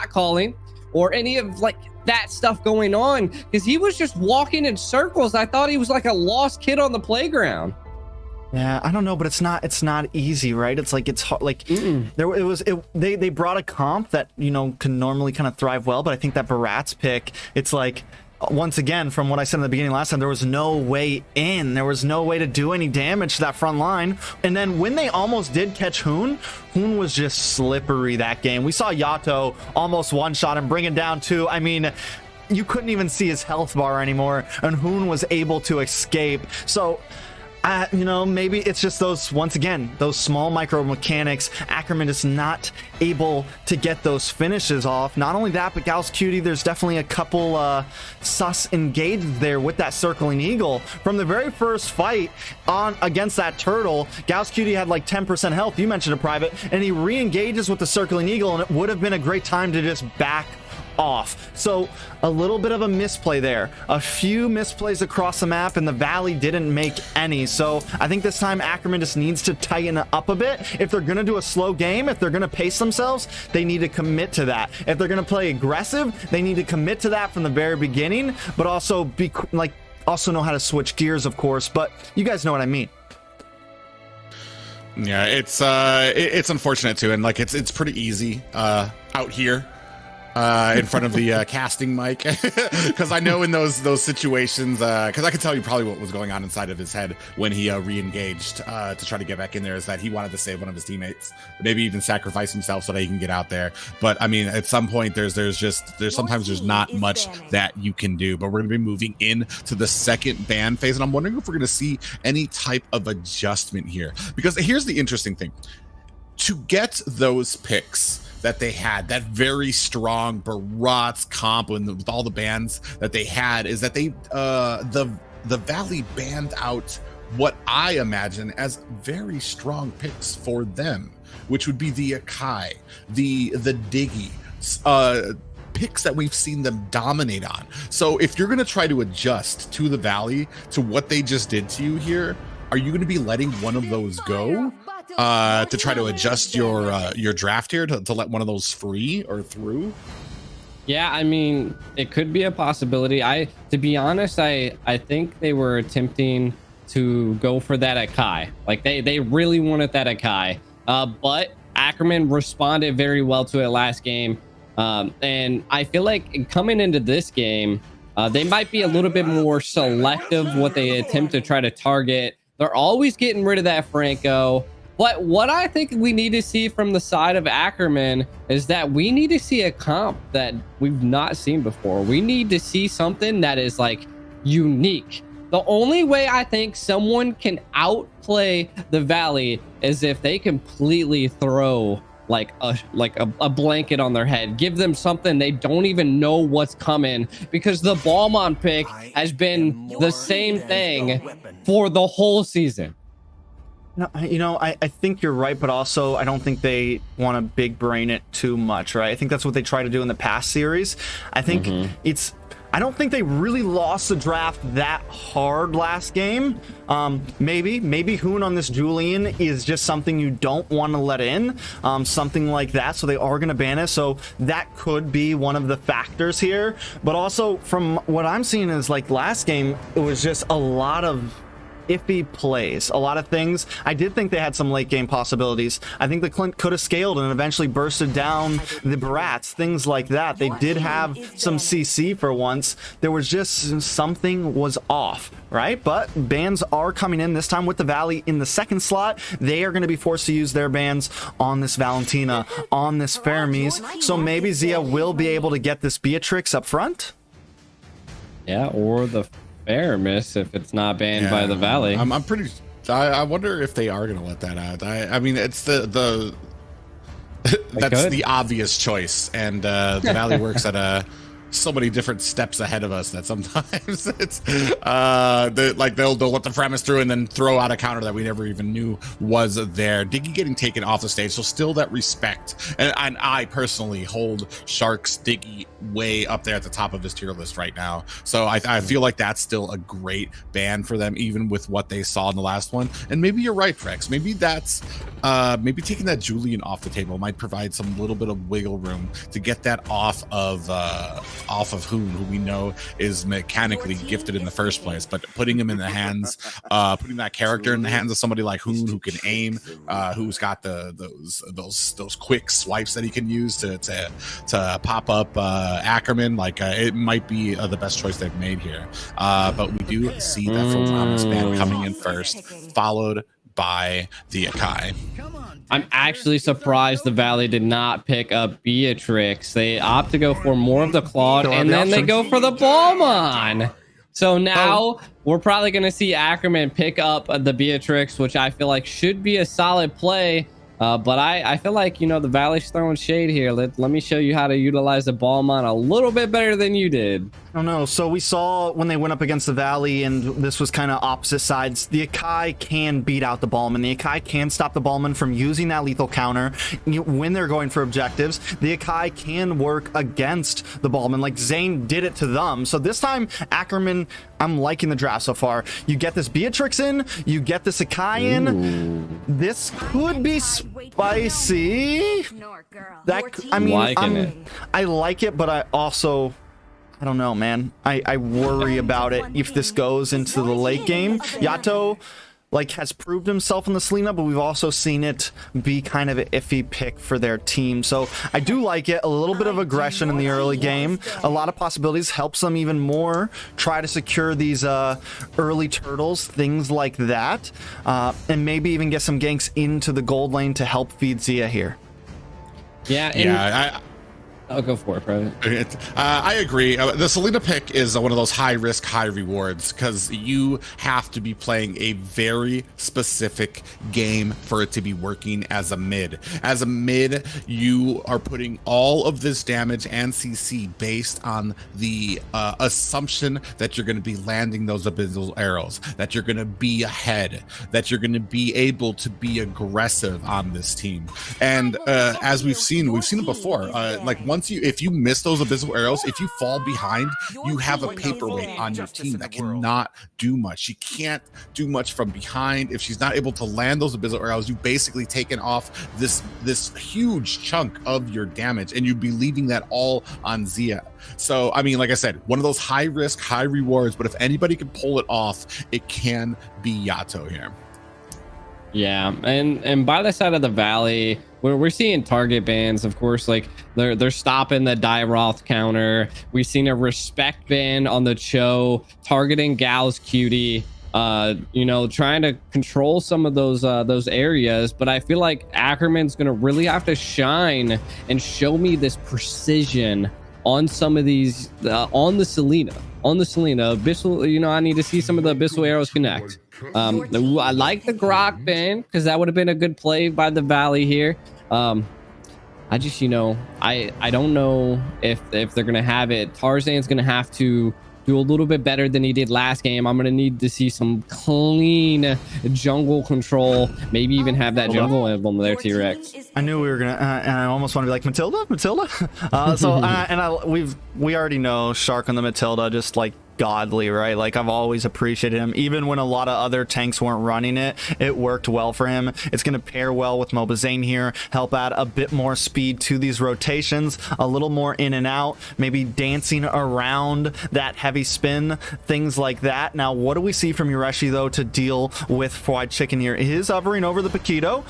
calling or any of like that stuff going on, because he was just walking in circles. I thought he was like a lost kid on the playground. Yeah, I don't know, but it's not easy, right? It's like, it's hard, like they brought a comp that, you know, can normally kind of thrive well, but I think that Barats pick, it's like, once again, from what I said in the beginning last time, there was no way in. There was no way to do any damage to that front line. And then when they almost did catch Hoon was just slippery that game. We saw Yato almost one-shot and bring it down too. I mean, you couldn't even see his health bar anymore, and Hoon was able to escape. So, you know, maybe it's just those, once again, those small micro mechanics. Ackerman is not able to get those finishes off. Not only that, but Gauss Cutie, there's definitely a couple sus engaged there with that circling eagle. From the very first fight on against that turtle, Gauss Cutie had like 10% health. You mentioned a private, and he re-engages with the circling eagle, and it would have been a great time to just back off. So a little bit of a misplay there, a few misplays across the map, and the Valley didn't make any. So I think this time Ackerman just needs to tighten up a bit. If they're going to do a slow game, if they're going to pace themselves, they need to commit to that. If they're going to play aggressive, they need to commit to that from the very beginning, but also be like, also know how to switch gears, of course. But you guys know what I mean. Yeah, it's unfortunate too, and like it's pretty easy out here in front of the casting mic, because I know in those situations, because I could tell you probably what was going on inside of his head when he re-engaged to try to get back in there, is that he wanted to save one of his teammates, maybe even sacrifice himself so that he can get out there. But I mean, at some point, there's sometimes there's not much that you can do. But we're going to be moving into the second ban phase, and I'm wondering if we're going to see any type of adjustment here, because here's the interesting thing: to get those picks that they had, that very strong Barats comp with all the bans that they had, is that they the Valley banned out what I imagine as very strong picks for them, which would be the Akai, the Diggy, picks that we've seen them dominate on. So if you're going to try to adjust to the Valley, to what they just did to you here, are you going to be letting one of those go to try to adjust your draft here to let one of those free or through? Yeah, I mean, it could be a possibility. To be honest, I think they were attempting to go for that Akai. Like they really wanted that Akai. But Ackerman responded very well to it last game. And I feel like coming into this game, they might be a little bit more selective what they attempt to try to target They're always getting rid of that Franco. But what I think we need to see from the side of Ackerman is that we need to see a comp that we've not seen before. We need to see something that is like unique. The only way I think someone can outplay the Valley is if they completely throw like a blanket on their head, give them something they don't even know what's coming, because the Ballmon pick has been the same thing for the whole season. No, I think you're right, but also I don't think they want to big brain it too much, right? I think that's what they try to do in the past series. I think I don't think they really lost the draft that hard last game. Maybe Hoon on this Julian is just something you don't want to let in, something like that. So they are going to ban it. So that could be one of the factors here. But also from what I'm seeing is like last game, it was just a lot of iffy plays, a lot of things. I did think they had some late game possibilities. I think the Clint could have scaled and eventually bursted down the Barats, things like that. They did have some CC for once. There was just something was off, right? But bans are coming in this time with the Valley in the second slot. They are going to be forced to use their bans on this Valentina, on this Fermis. So maybe Zia will be able to get this Beatrix up front. Yeah, or the Fermis if it's not banned by the Valley. I'm pretty. I wonder if they are going to let that out. I mean, it's the that's the obvious choice, and the Valley works at so many different steps ahead of us that sometimes it's like they'll let the premise through and then throw out a counter that we never even knew was there. Diggy getting taken off the stage, so still that respect, and I personally hold Sharks Diggy way up there at the top of this tier list right now. So I feel like that's still a great ban for them, even with what they saw in the last one. And maybe you're right, Frex. Maybe that's maybe taking that Julian off the table might provide some little bit of wiggle room to get that off of Hoon, who we know is mechanically gifted in the first place, but putting him in the hands, putting that character in the hands of somebody like Hoon, who can aim, who's got those quick swipes that he can use to pop up Ackerman, like it might be the best choice they've made here. But we do see that from Ramos ban coming in first, followed by the Akai. I'm actually surprised the Valley did not pick up Beatrix. They opt to go for more of the Claude, and then they go for the Ballmon. So now we're probably going to see Ackerman pick up the Beatrix, which I feel like should be a solid play. But I feel like, the Valley's throwing shade here. Let me show you how to utilize the Ballmon a little bit better than you did. Oh no, so we saw when they went up against the Valley, and this was kind of opposite sides, the Akai can beat out the Ballman. The Akai can stop the Ballman from using that lethal counter when they're going for objectives. The Akai can work against the Ballman, like Zane did it to them. So this time, Ackerman, I'm liking the draft so far. You get this Beatrix in, you get this Akai in. This could be spicy. I like it, but I also, I don't know, man. I worry about it if this goes into the late game. Yato has proved himself in the Selena, but we've also seen it be kind of an iffy pick for their team. So I do like it. A little bit of aggression in the early game, a lot of possibilities, helps them even more try to secure these early turtles, things like that, and maybe even get some ganks into the gold lane to help feed Zia here. I'll go for it, Private. I agree. The Selena pick is one of those high risk, high rewards, because you have to be playing a very specific game for it to be working as a mid. As a mid, you are putting all of this damage and CC based on the assumption that you're going to be landing those abysmal arrows, that you're going to be ahead, that you're going to be able to be aggressive on this team. And as we've seen it before. If you miss those abysmal arrows, if you fall behind, you have a paperweight on your team that cannot do much. She can't do much from behind. If she's not able to land those abysmal arrows, you've basically taken off this huge chunk of your damage, and you'd be leaving that all on Zia. So, I mean, like I said, one of those high risk, high rewards, but if anybody can pull it off, it can be Yato here. Yeah, and by the side of the Valley, we're seeing target bans, of course, like they're stopping the Dairoth counter. We've seen a respect ban on the Cho, targeting Gal's Cutie. you know, trying to control some of those areas. But I feel like Ackerman's gonna really have to shine and show me this precision on some of these on the Selena abyssal. You know, I need to see some of the abyssal arrows connect. I like the Grok bin because that would have been a good play by the Valley here. I just, you know, I don't know if they're gonna have it. Tarzan's gonna have to do a little bit better than he did last game. I'm gonna need to see some clean jungle control, maybe even have that jungle emblem there, T-Rex. I knew we were gonna, and I almost want to be like Matilda. We already know Shark on the Matilda, just like godly, right? Like, I've always appreciated him, even when a lot of other tanks weren't running it. It worked well for him. It's going to pair well with Mobazane here, help add a bit more speed to these rotations, a little more in and out, maybe dancing around that heavy spin, things like that. Now, what do we see from Ureshi though to deal with Fried Chicken here? He is hovering over the Paquito.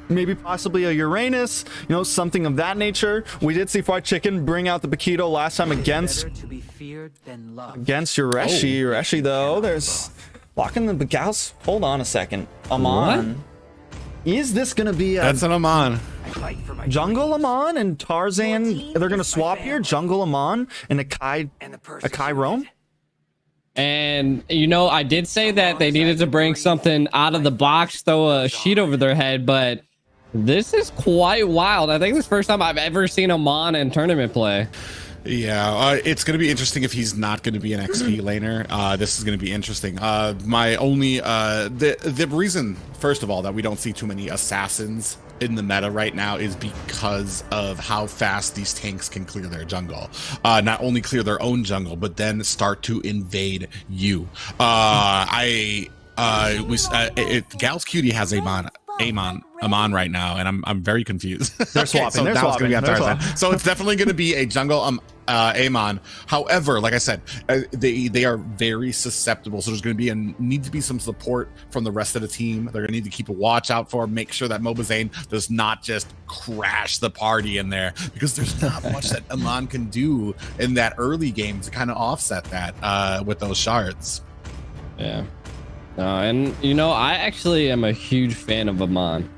Maybe possibly a Uranus, you know, something of that nature. We did see Fried Chicken bring out the Paquito last time against Ureshi. Ureshi though, there's blocking the Gauss. Hold on a second. Amon. What? Is this gonna be that's an Amon? Jungle Amon and Tarzan, they're gonna swap here. Jungle Amon and a Kai roam. And, you know, I did say that they needed to bring something out of the box, throw a sheet over their head, but this is quite wild. I think this is the first time I've ever seen Amon in tournament play. Yeah, it's going to be interesting if he's not going to be an XP laner. This is going to be interesting. My only the reason, first of all, that we don't see too many assassins in the meta right now is because of how fast these tanks can clear their jungle. Not only clear their own jungle, but then start to invade you. Gal's Cutie has Amon right now, and I'm very confused. They're swapping. So they're swapping. So it's definitely going to be a jungle Amon. However, like I said, they are very susceptible. So there's going to need to be some support from the rest of the team. They're going to need to keep a watch out for, make sure that Mobazane does not just crash the party in there, because there's not much that Amon can do in that early game to kind of offset that with those shards. Yeah. And you know, I actually am a huge fan of Amon.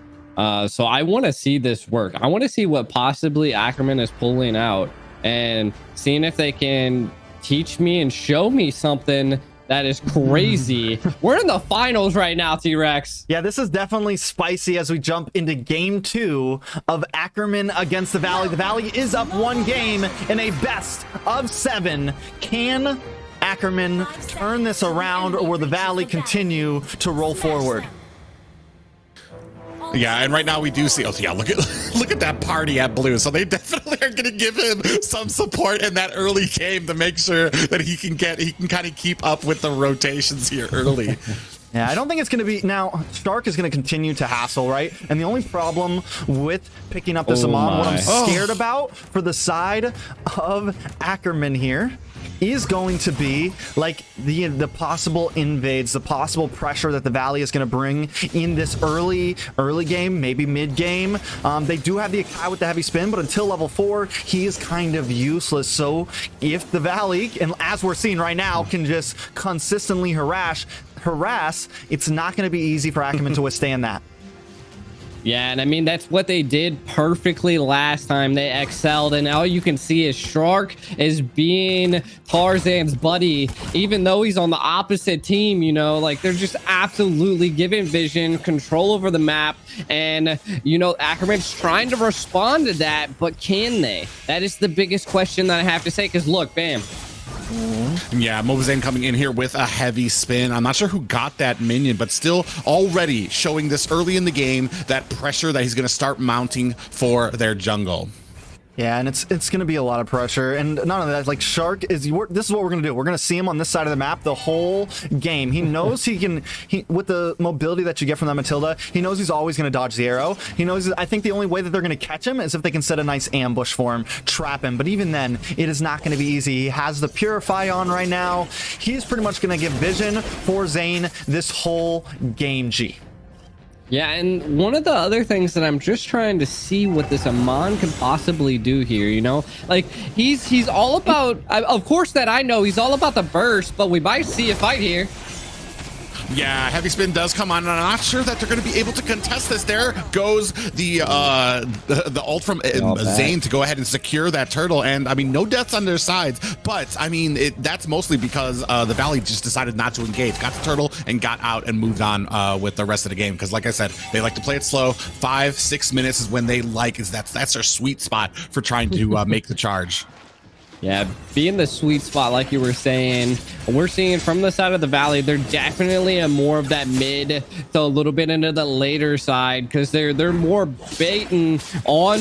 So I want to see this work. I want to see what possibly Ackerman is pulling out and seeing if they can teach me and show me something that is crazy. We're in the finals right now, T-Rex. Yeah, this is definitely spicy as we jump into game 2 of Ackerman against the Valley. The Valley is up 1 game in a best of 7. Can Ackerman turn this around, or will the Valley continue to roll forward? Yeah, and right now we do see. Oh, yeah, look at that party at Blue. So they definitely are going to give him some support in that early game to make sure that he can kind of keep up with the rotations here early. Yeah, I don't think it's going to be... Now, Stark is going to continue to hassle, right? And the only problem with picking up this Amon, what I'm scared about for the side of Ackerman here, is going to be like the possible invades, the possible pressure that the Valley is going to bring in this early game, maybe mid game. They do have the Akai with the heavy spin, but until level 4, he is kind of useless. So if the Valley, and as we're seeing right now, can just consistently harass, it's not going to be easy for Ackerman to withstand that. Yeah, and I mean, that's what they did perfectly last time. They excelled, and all you can see is Shark is being Tarzan's buddy, even though he's on the opposite team, you know, like they're just absolutely giving vision, control over the map, and, you know, Ackerman's trying to respond to that, but can they? That is the biggest question that I have to say, because look, bam. Yeah, Mobazane coming in here with a heavy spin. I'm not sure who got that minion, but still already showing this early in the game, that pressure that he's going to start mounting for their jungle. Yeah, and it's going to be a lot of pressure, and none of that. Like, Shark is... This is what we're going to do. We're going to see him on this side of the map the whole game. He knows he can... with the mobility that you get from that Matilda, he knows he's always going to dodge the arrow. He knows... I think the only way that they're going to catch him is if they can set a nice ambush for him, trap him. But even then, it is not going to be easy. He has the Purify on right now. He's pretty much going to give vision for Zane this whole game, G. Yeah, and one of the other things that I'm just trying to see what this Amon can possibly do here, you know? Like, he's all about... Of course that I know he's all about the burst, but we might see a fight here. Yeah, heavy spin does come on, and I'm not sure that they're going to be able to contest this. There goes the ult from Zane to go ahead and secure that turtle, and I mean, no deaths on their sides, but I mean, that's mostly because the Valley just decided not to engage, got the turtle and got out and moved on with the rest of the game, because like I said, they like to play it slow. 5-6 minutes is when they like, that's their sweet spot for trying to make the charge. Yeah, being the sweet spot, like you were saying, we're seeing from the side of the Valley, they're definitely a more of that mid to a little bit into the later side, because they're more betting on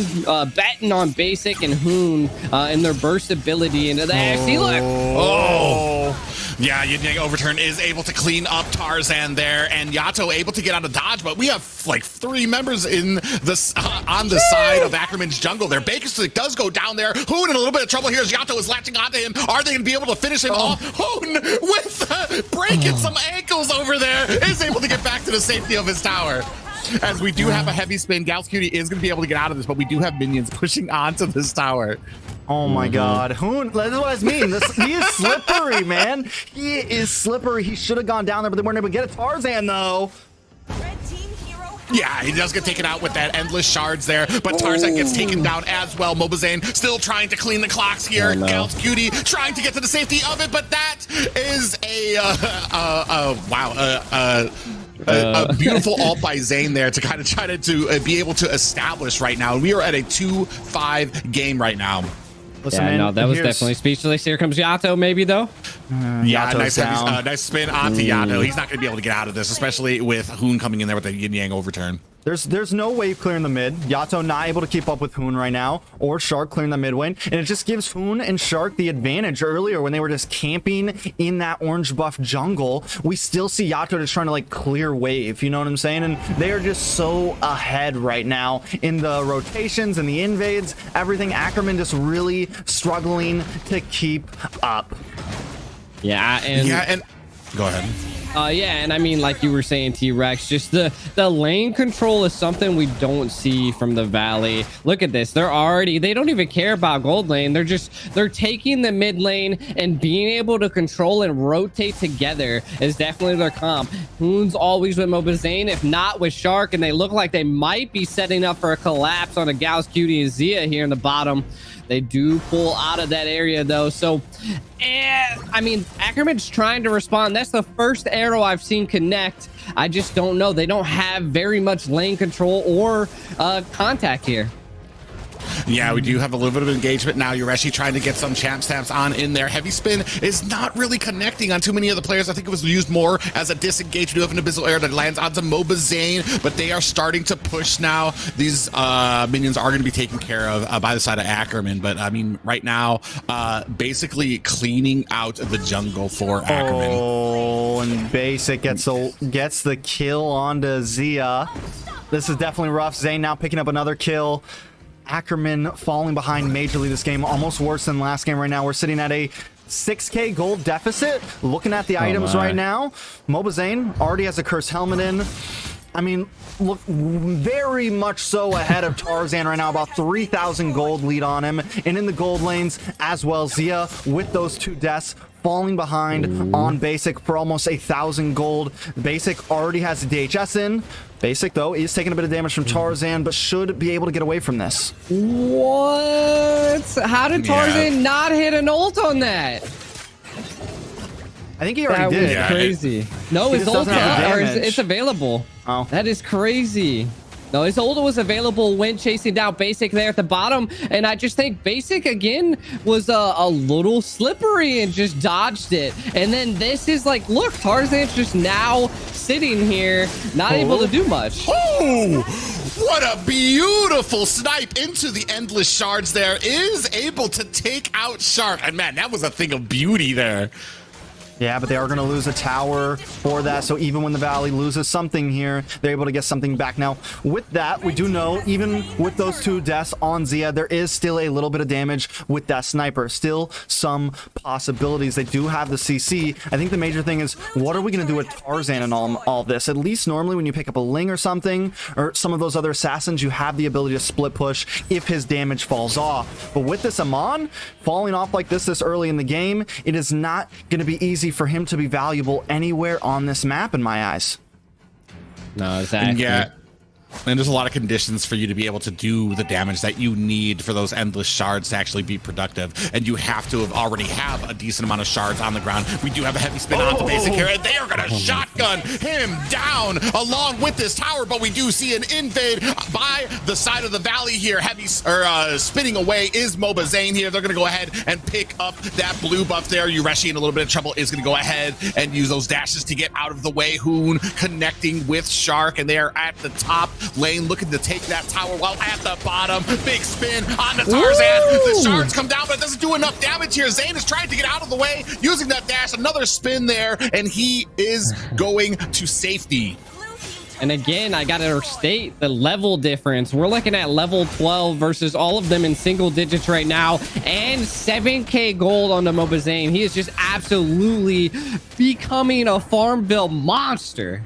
Basic and Hoon and their burst ability into the XC. Look. Oh. Yeah, Yin Overturn is able to clean up Tarzan there, and Yato able to get out of dodge, but we have like 3 members in this on the side of Ackerman's jungle there. Bakerstick does go down there. Hoon in a little bit of trouble here as Yato is latching onto him. Are they going to be able to finish him off? Hoon with breaking some ankles over there is able to get back to the safety of his tower. As we do have a heavy spin, Gals Cutie is going to be able to get out of this, but we do have minions pushing onto this tower. Oh my God, Hoon, that's what I mean. He is slippery, man. He is slippery. He should have gone down there, but they weren't able to get a Tarzan, though. Yeah, he does get taken out with that endless shards there, but Tarzan gets taken down as well. Mobazane still trying to clean the clocks here. Oh, no. Gals Cutie trying to get to the safety of it, but that is a beautiful ult by Zane there to kind of try to be able to establish right now. We are at a 2-5 game right now. Listen, yeah, man, no, that was definitely speechless. Here comes Yato, maybe, though. Yeah, Yato's nice spin onto Yato. He's not going to be able to get out of this, especially with Hoon coming in there with the Yin Yang overturn. There's no wave clear in the mid. Yato not able to keep up with Hoon right now, or Shark clearing the mid lane, and it just gives Hoon and Shark the advantage earlier when they were just camping in that orange buff jungle. We still see Yato just trying to like clear wave, you know what I'm saying? And they are just so ahead right now in the rotations and the invades, everything. Ackerman just really struggling to keep up. Yeah, and go ahead. Yeah, and I mean, like you were saying, T-Rex, just the lane control is something we don't see from the Valley. Look at this. They don't even care about gold lane. They're taking the mid lane and being able to control and rotate together is definitely their comp. Hoon's always with Mobazane, if not with Shark, and they look like they might be setting up for a collapse on a Gals Cutie and Zia here in the bottom. They do pull out of that area, though. So, I mean, Ackerman's trying to respond. That's the first arrow I've seen connect. I just don't know. They don't have very much lane control or contact here. Yeah, we do have a little bit of engagement now. Yureshi trying to get some champ stamps on in there. Heavy spin is not really connecting on too many of the players. I think it was used more as a disengage. We do have an abyssal air that lands onto Mobazane, but they are starting to push now. These minions are going to be taken care of by the side of Ackerman, but I mean, right now, basically cleaning out the jungle for Ackerman. Oh, and Basic gets the kill onto Zia. This is definitely rough. Zane now picking up another kill. Ackerman falling behind majorly this game, almost worse than last game right now. We're sitting at a 6k gold deficit. Looking at the items right now, Mobazane already has a cursed helmet in. I mean, look, very much so ahead of Tarzan right now, about 3,000 gold lead on him. And in the gold lanes as well, Zia with those 2 deaths falling behind on Basic for almost 1,000 gold. Basic already has the DHS in. Basic, though, is taking a bit of damage from Tarzan, but should be able to get away from this. What? How did Tarzan not hit an ult on that? I think he already did. That was crazy. No, his ult it's available. Oh. That is crazy. No, his ult was available when chasing down Basic there at the bottom, and I just think Basic again was a little slippery and just dodged it. And then this is like, look, Tarzan's just now sitting here, not able to do much. Oh, what a beautiful snipe into the endless shards there. Is able to take out Shark, and man, that was a thing of beauty there. Yeah, but they are going to lose a tower for that. So even when the Valley loses something here, they're able to get something back. Now, with that, we do know, even with those 2 deaths on Zia, there is still a little bit of damage with that sniper. Still some possibilities. They do have the CC. I think the major thing is, what are we going to do with Tarzan and all this? At least normally when you pick up a Ling or something, or some of those other assassins, you have the ability to split push if his damage falls off. But with this Amon falling off like this early in the game, it is not going to be easy easy for him to be valuable anywhere on this map in my eyes. No, exactly. Yeah. And there's a lot of conditions for you to be able to do the damage that you need for those endless shards to actually be productive. And you have to already have a decent amount of shards on the ground. We do have a heavy spin onto basic here, and they are going to shotgun him down along with this tower. But we do see an invade by the side of the valley here. Spinning away is MLBB here. They're going to go ahead and pick up that blue buff there. Yureshi in a little bit of trouble is going to go ahead and use those dashes to get out of the way. Hoon connecting with Shark, and they are at the top lane looking to take that tower while at the bottom. Big spin on the Tarzan. The shards come down, but it doesn't do enough damage here. Zane is trying to get out of the way using that dash. Another spin there, and he is going to safety. And again, I gotta state the level difference. We're looking at level 12 versus all of them in single digits right now, and 7k gold on the MLBB. He is just absolutely becoming a Farmville monster.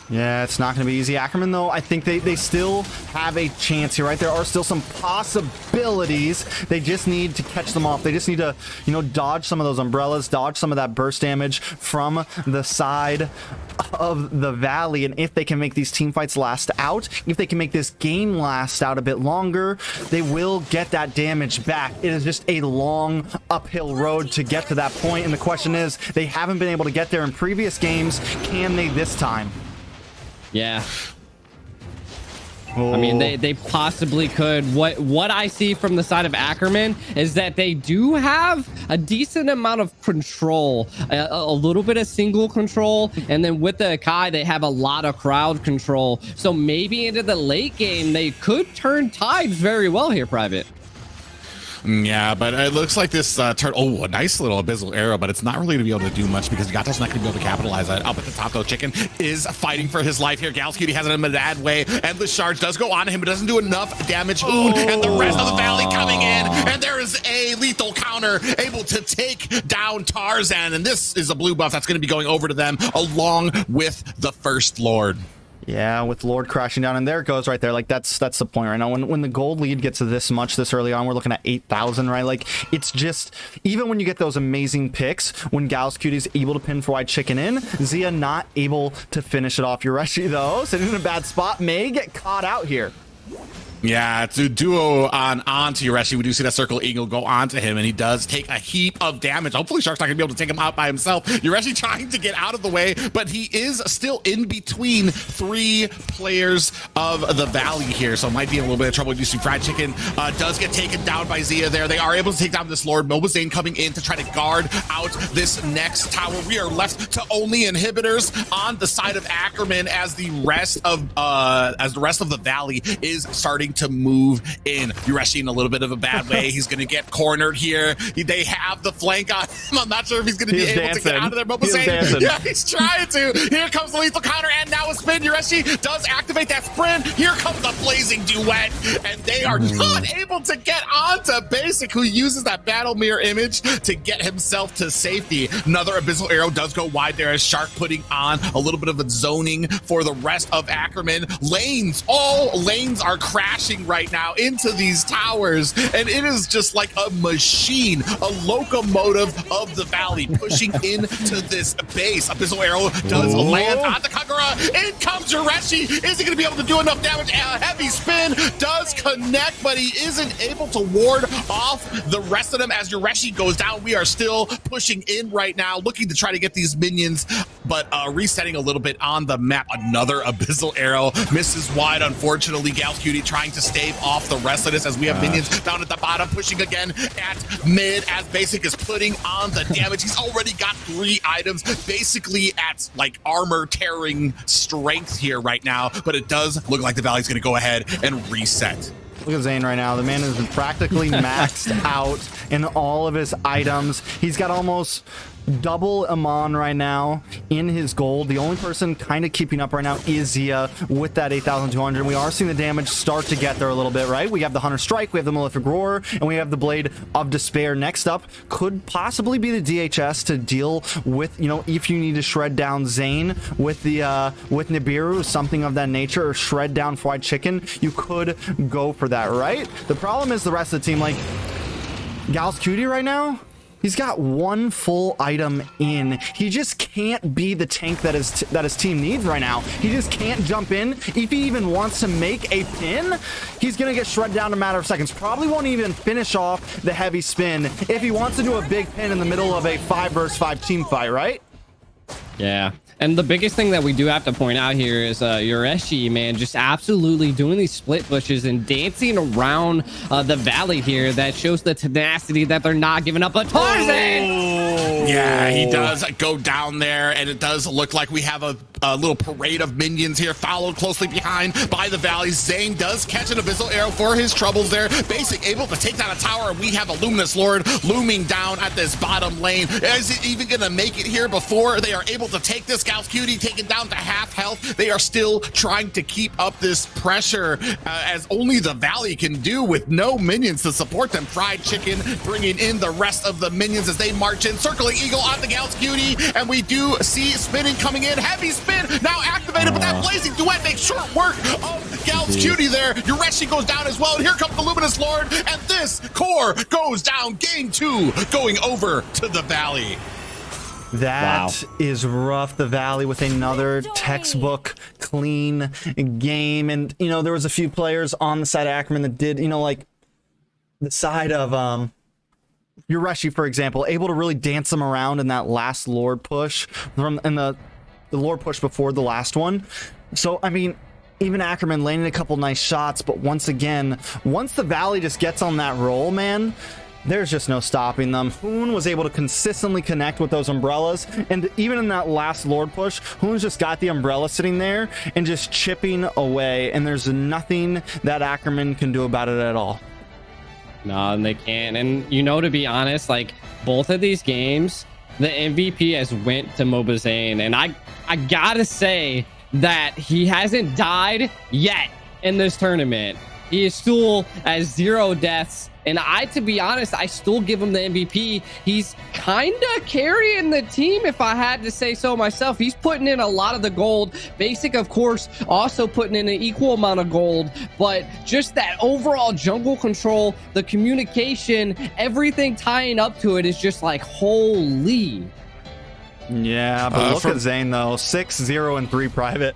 Yeah, it's not going to be easy. Ackerman, though, I think they still have a chance here, right? There are still some possibilities. They just need to catch them off. They just need to, you know, dodge some of those umbrellas, dodge some of that burst damage from the side of the valley. And if they can make these team fights last out, if they can make this game last out a bit longer, they will get that damage back. It is just a long uphill road to get to that point. And the question is, they haven't been able to get there in previous games. Can they this time? Yeah. I mean, they possibly could. What I see from the side of Ackerman is that they do have a decent amount of control, a little bit of single control, and then with the Akai, they have a lot of crowd control. So maybe into the late game, they could turn tides very well here, Private. Yeah, but it looks like this turn. Oh, a nice little abyssal arrow, but it's not really going to be able to do much because Gato's not going to be able to capitalize on it. Up at the top, though, Chicken is fighting for his life here. Galscutie has it in a bad way, and the charge does go on him, but doesn't do enough damage. Ooh, and the rest of the valley coming in, and there is a lethal counter able to take down Tarzan, and this is a blue buff that's going to be going over to them along with the First Lord. Yeah, with Lord crashing down, and there it goes right there. Like that's the point right now. When the gold lead gets to this much this early on, we're looking at 8,000, right? Like it's just, even when you get those amazing picks, when Galscutie is able to pin for White Chicken in, Zia not able to finish it off. Yureshi though, sitting in a bad spot, may get caught out here. Yeah, it's a duo onto Yureshi. We do see that Circle Eagle go onto him, and he does take a heap of damage. Hopefully, Shark's not going to be able to take him out by himself. Yureshi trying to get out of the way, but he is still in between three players of the valley here, so might be in a little bit of trouble. You see Fried Chicken does get taken down by Zia there. They are able to take down this Lord. MLBB coming in to try to guard out this next tower. We are left to only inhibitors on the side of Ackerman as the rest of the valley is starting to move in. Yureshi in a little bit of a bad way. He's going to get cornered here. They have the flank on him. I'm not sure if he's going to be able to get out of there. But yeah, he's trying to. Here comes the lethal counter, and now a spin. Yureshi does activate that sprint. Here comes the blazing duet, and they are not able to get onto Basic, who uses that battle mirror image to get himself to safety. Another abyssal arrow does go wide there as Shark putting on a little bit of a zoning for the rest of Ackerman. All lanes are crashing right now into these towers, and it is just like a machine, a locomotive of the valley pushing into this base. Abyssal arrow does land on the Kagura. In comes Yureshi. Is he going to be able to do enough damage? A heavy spin does connect, but he isn't able to ward off the rest of them as Yureshi goes down. We are still pushing in right now, looking to try to get these minions, but resetting a little bit on the map. Another abyssal arrow misses wide, unfortunately. Galscutie trying to stave off the rest of this as we have minions down at the bottom, pushing again at mid as Basic is putting on the damage. He's already got 3 items, basically at like armor tearing strength here right now, but it does look like the valley's going to go ahead and reset. Look at Zane right now. The man has been practically maxed out in all of his items. He's got almost double Amon right now in his gold. The only person kind of keeping up right now is Zia with that 8,200. We are seeing the damage start to get there a little bit, right? We have the Hunter Strike, we have the Malefic Roar, and we have the Blade of Despair. Next up could possibly be the DHS to deal with, you know, if you need to shred down Zane with the with Nibiru, something of that nature, or shred down Fried Chicken. You could go for that, right? The problem is the rest of the team, like Galscutie right now, He's got one full item in. He just can't be the tank that his team needs right now. He just can't jump in. If he even wants to make a pin, he's gonna get shredded down in a matter of seconds. Probably won't even finish off the heavy spin if he wants to do a big pin in the middle of a 5 versus 5 team fight, right? Yeah. And the biggest thing that we do have to point out here is Yureshi, man, just absolutely doing these split pushes and dancing around the valley here. That shows the tenacity that they're not giving up. But Tarzan! Yeah, he does go down there, and it does look like we have a little parade of minions here, followed closely behind by the Valley. Zane does catch an Abyssal Arrow for his troubles there. Basic able to take down a tower, and we have a Luminous Lord looming down at this bottom lane. Is it even going to make it here before they are able to take this? Scout's Cutie taken down to half health. They are still trying to keep up this pressure as only the Valley can do with no minions to support them. Fried Chicken bringing in the rest of the minions as they march in. Circling Eagle on the Scout's Cutie, and we do see spinning coming in. Heavy spin now activated, but that Blazing Duet makes short work of Scout's Cutie there. Yureshi goes down as well, and here comes the Luminous Lord, and this core goes down. Game 2 going over to the Valley. That is rough. The Valley with another textbook clean game. And, you know, there was a few players on the side of Ackerman that did, you know, like the side of Yureshi, for example, able to really dance them around in that last Lord push and the Lord push before the last one. So, I mean, even Ackerman landing a couple nice shots. But once again, once the Valley just gets on that roll, man, there's just no stopping them. Hoon was able to consistently connect with those umbrellas, and even in that last Lord push, Hoon's just got the umbrella sitting there and just chipping away, and there's nothing that Ackerman can do about it at all. No, and they can't. And, you know, to be honest, like, both of these games, the MVP has went to Mobazane, and I gotta say that he hasn't died yet in this tournament. He is still at 0 deaths. And to be honest, I still give him the MVP. He's kind of carrying the team, if I had to say so myself. He's putting in a lot of the gold. Basic, of course, also putting in an equal amount of gold. But just that overall jungle control, the communication, everything tying up to it is just like, holy. Yeah, but look at Zane, though. 6-0-3 private.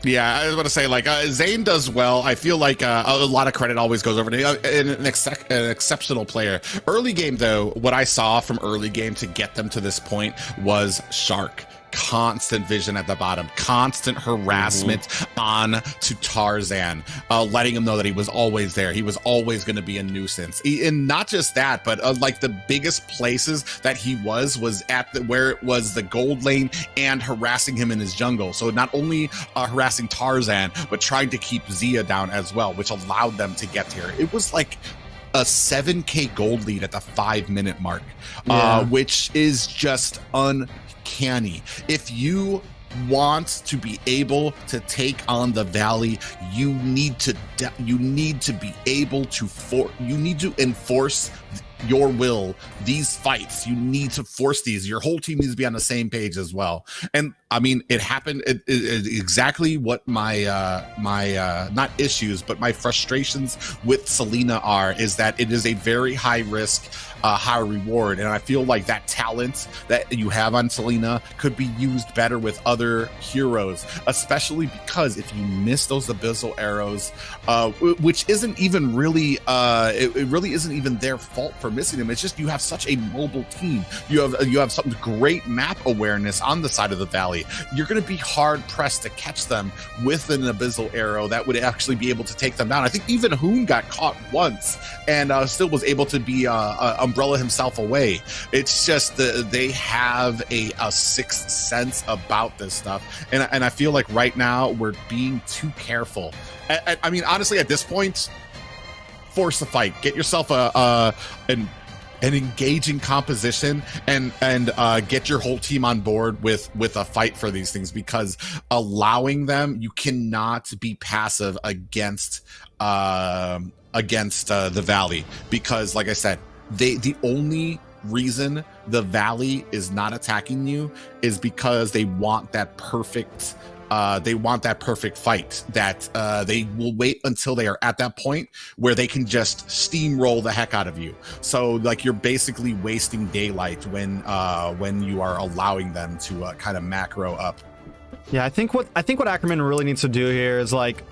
Yeah, I was about to say, like, Zane does well. I feel like a lot of credit always goes over to an exceptional player. Early game, though, what I saw from early game to get them to this point was Shark. Constant vision at the bottom, constant harassment on to Tarzan, letting him know that he was always there. He was always going to be a nuisance. And not just that, but like the biggest places that he was at where it was the gold lane and harassing him in his jungle. So not only harassing Tarzan, but trying to keep Zia down as well, which allowed them to get here. It was like a 7K gold lead at the 5-minute mark, which is just uncanny. If you want to be able to take on the Valley, you need to be able to you need to enforce your will, these fights. You need to force these. Your whole team needs to be on the same page as well. And I mean, it happened exactly what my not issues, but my frustrations with Selena are, is that it is a very high risk, high reward. And I feel like that talent that you have on Selena could be used better with other heroes, especially because if you miss those Abyssal Arrows, which isn't even really, it really isn't even their fault for missing them. It's just you have such a mobile team. You have some great map awareness on the side of the Valley. You're going to be hard pressed to catch them with an Abyssal Arrow that would actually be able to take them down. I think even Hoon got caught once and still was able to be umbrella himself away. It's just they have a sixth sense about this stuff, and I feel like right now we're being too careful. I mean, honestly, at this point, force the fight. Get yourself an engaging composition and get your whole team on board with a fight for these things, because allowing them, you cannot be passive against the Valley, because like I said, the only reason the Valley is not attacking you is because they want that perfect They want that perfect fight that they will wait until they are at that point where they can just steamroll the heck out of you. So like you're basically wasting daylight when you are allowing them to kind of macro up. Yeah, I think what Ackerman really needs to do here is like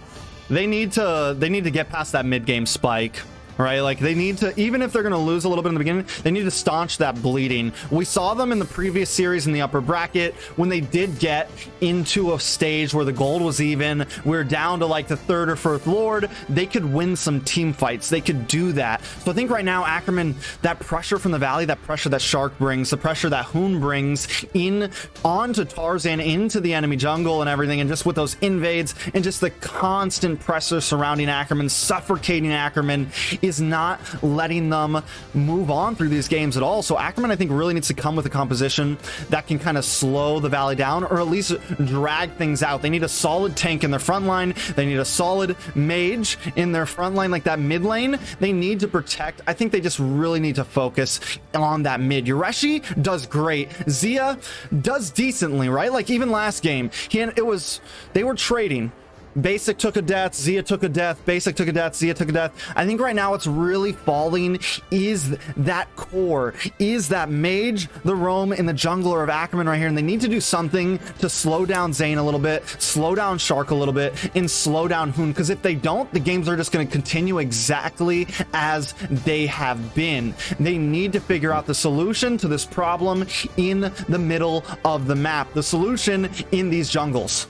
they need to get past that mid game spike. Right, like they need to, even if they're going to lose a little bit in the beginning, they need to staunch that bleeding. We saw them in the previous series in the upper bracket when they did get into a stage where the gold was even. We're down to like the third or fourth lord. They could win some team fights. They could do that. So I think right now Ackerman, that pressure from the Valley, that pressure that Shark brings, the pressure that Hoon brings in onto Tarzan, into the enemy jungle and everything, and just with those invades and just the constant pressure surrounding Ackerman, suffocating Ackerman, is not letting them move on through these games at all. So Ackerman, I think, really needs to come with a composition that can kind of slow the Valley down, or at least drag things out. They need a solid tank in their front line. They need a solid mage in their front line, like that mid lane. They need to protect. I think they just really need to focus on that mid. Yureshi does great. Zia does decently, right? Like even last game, they were trading. Basic took a death, Zia took a death, Basic took a death, Zia took a death. I think right now it's really falling is that core, is that mage, the roam, and the jungler of Ackerman right here. And they need to do something to slow down Zane a little bit, slow down Shark a little bit, and slow down Hoon. Because if they don't, the games are just going to continue exactly as they have been. They need to figure out the solution to this problem in the middle of the map. The solution in these jungles.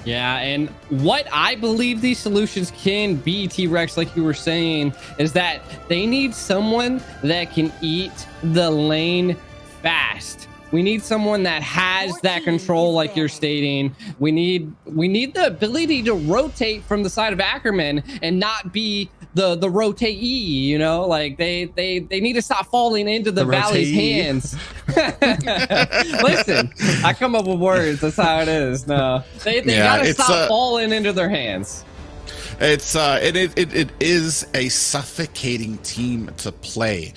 Yeah, and what I believe these solutions can be, T-Rex, like you were saying, is that they need someone that can eat the lane fast. We need someone that has that control, like you're stating. We need the ability to rotate from the side of Ackerman and not be the rotate-y, you know? Like they need to stop falling into the Valley's hands. Listen, I come up with words. That's how it is. No, they gotta stop falling into their hands. It is a suffocating team to play.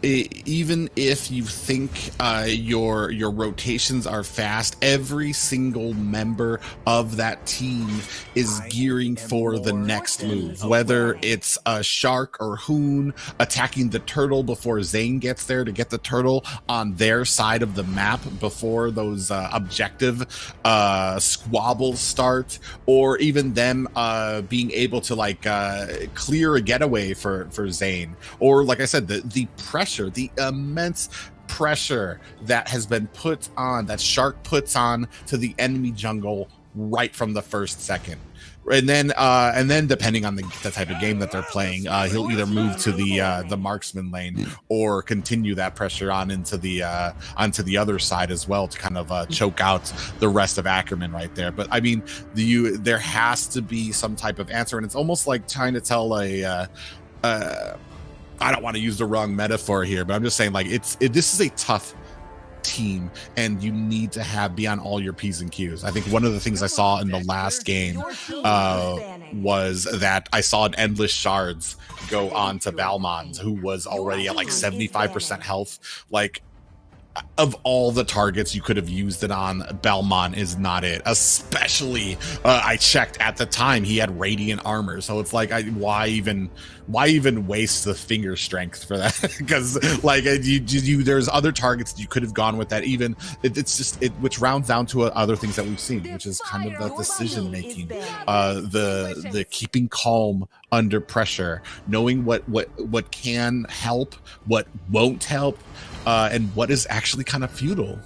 Even if you think your rotations are fast, every single member of that team is gearing for the next move. Whether it's a Shark or Hoon attacking the turtle before Zane gets there to get the turtle on their side of the map before those objective squabbles start, or even them being able to like clear a getaway for Zane, or like I said, the pressure, the immense pressure that has been put on, that Shark puts on to the enemy jungle right from the first second. And then depending on the type of game that they're playing, he'll either move to the marksman lane or continue that pressure on into the onto the other side as well to kind of choke out the rest of Ackerman right there. But I mean, there has to be some type of answer, and it's almost like trying to tell I don't want to use the wrong metaphor here, but I'm just saying, like, this is a tough team, and you need to be on all your P's and Q's. I think one of the things I saw in the last game was that I saw an Endless Shards go on to Balmond, who was already at like 75% health. Like, of all the targets you could have used it on, Balmond is not it. Especially, I checked at the time, he had radiant armor, so it's like, why even waste the finger strength for that? Because like there's other targets that you could have gone with that. Even which rounds down to other things that we've seen, which is kind of the decision making, the keeping calm under pressure, knowing what can help, what won't help, and what is actually kind of futile.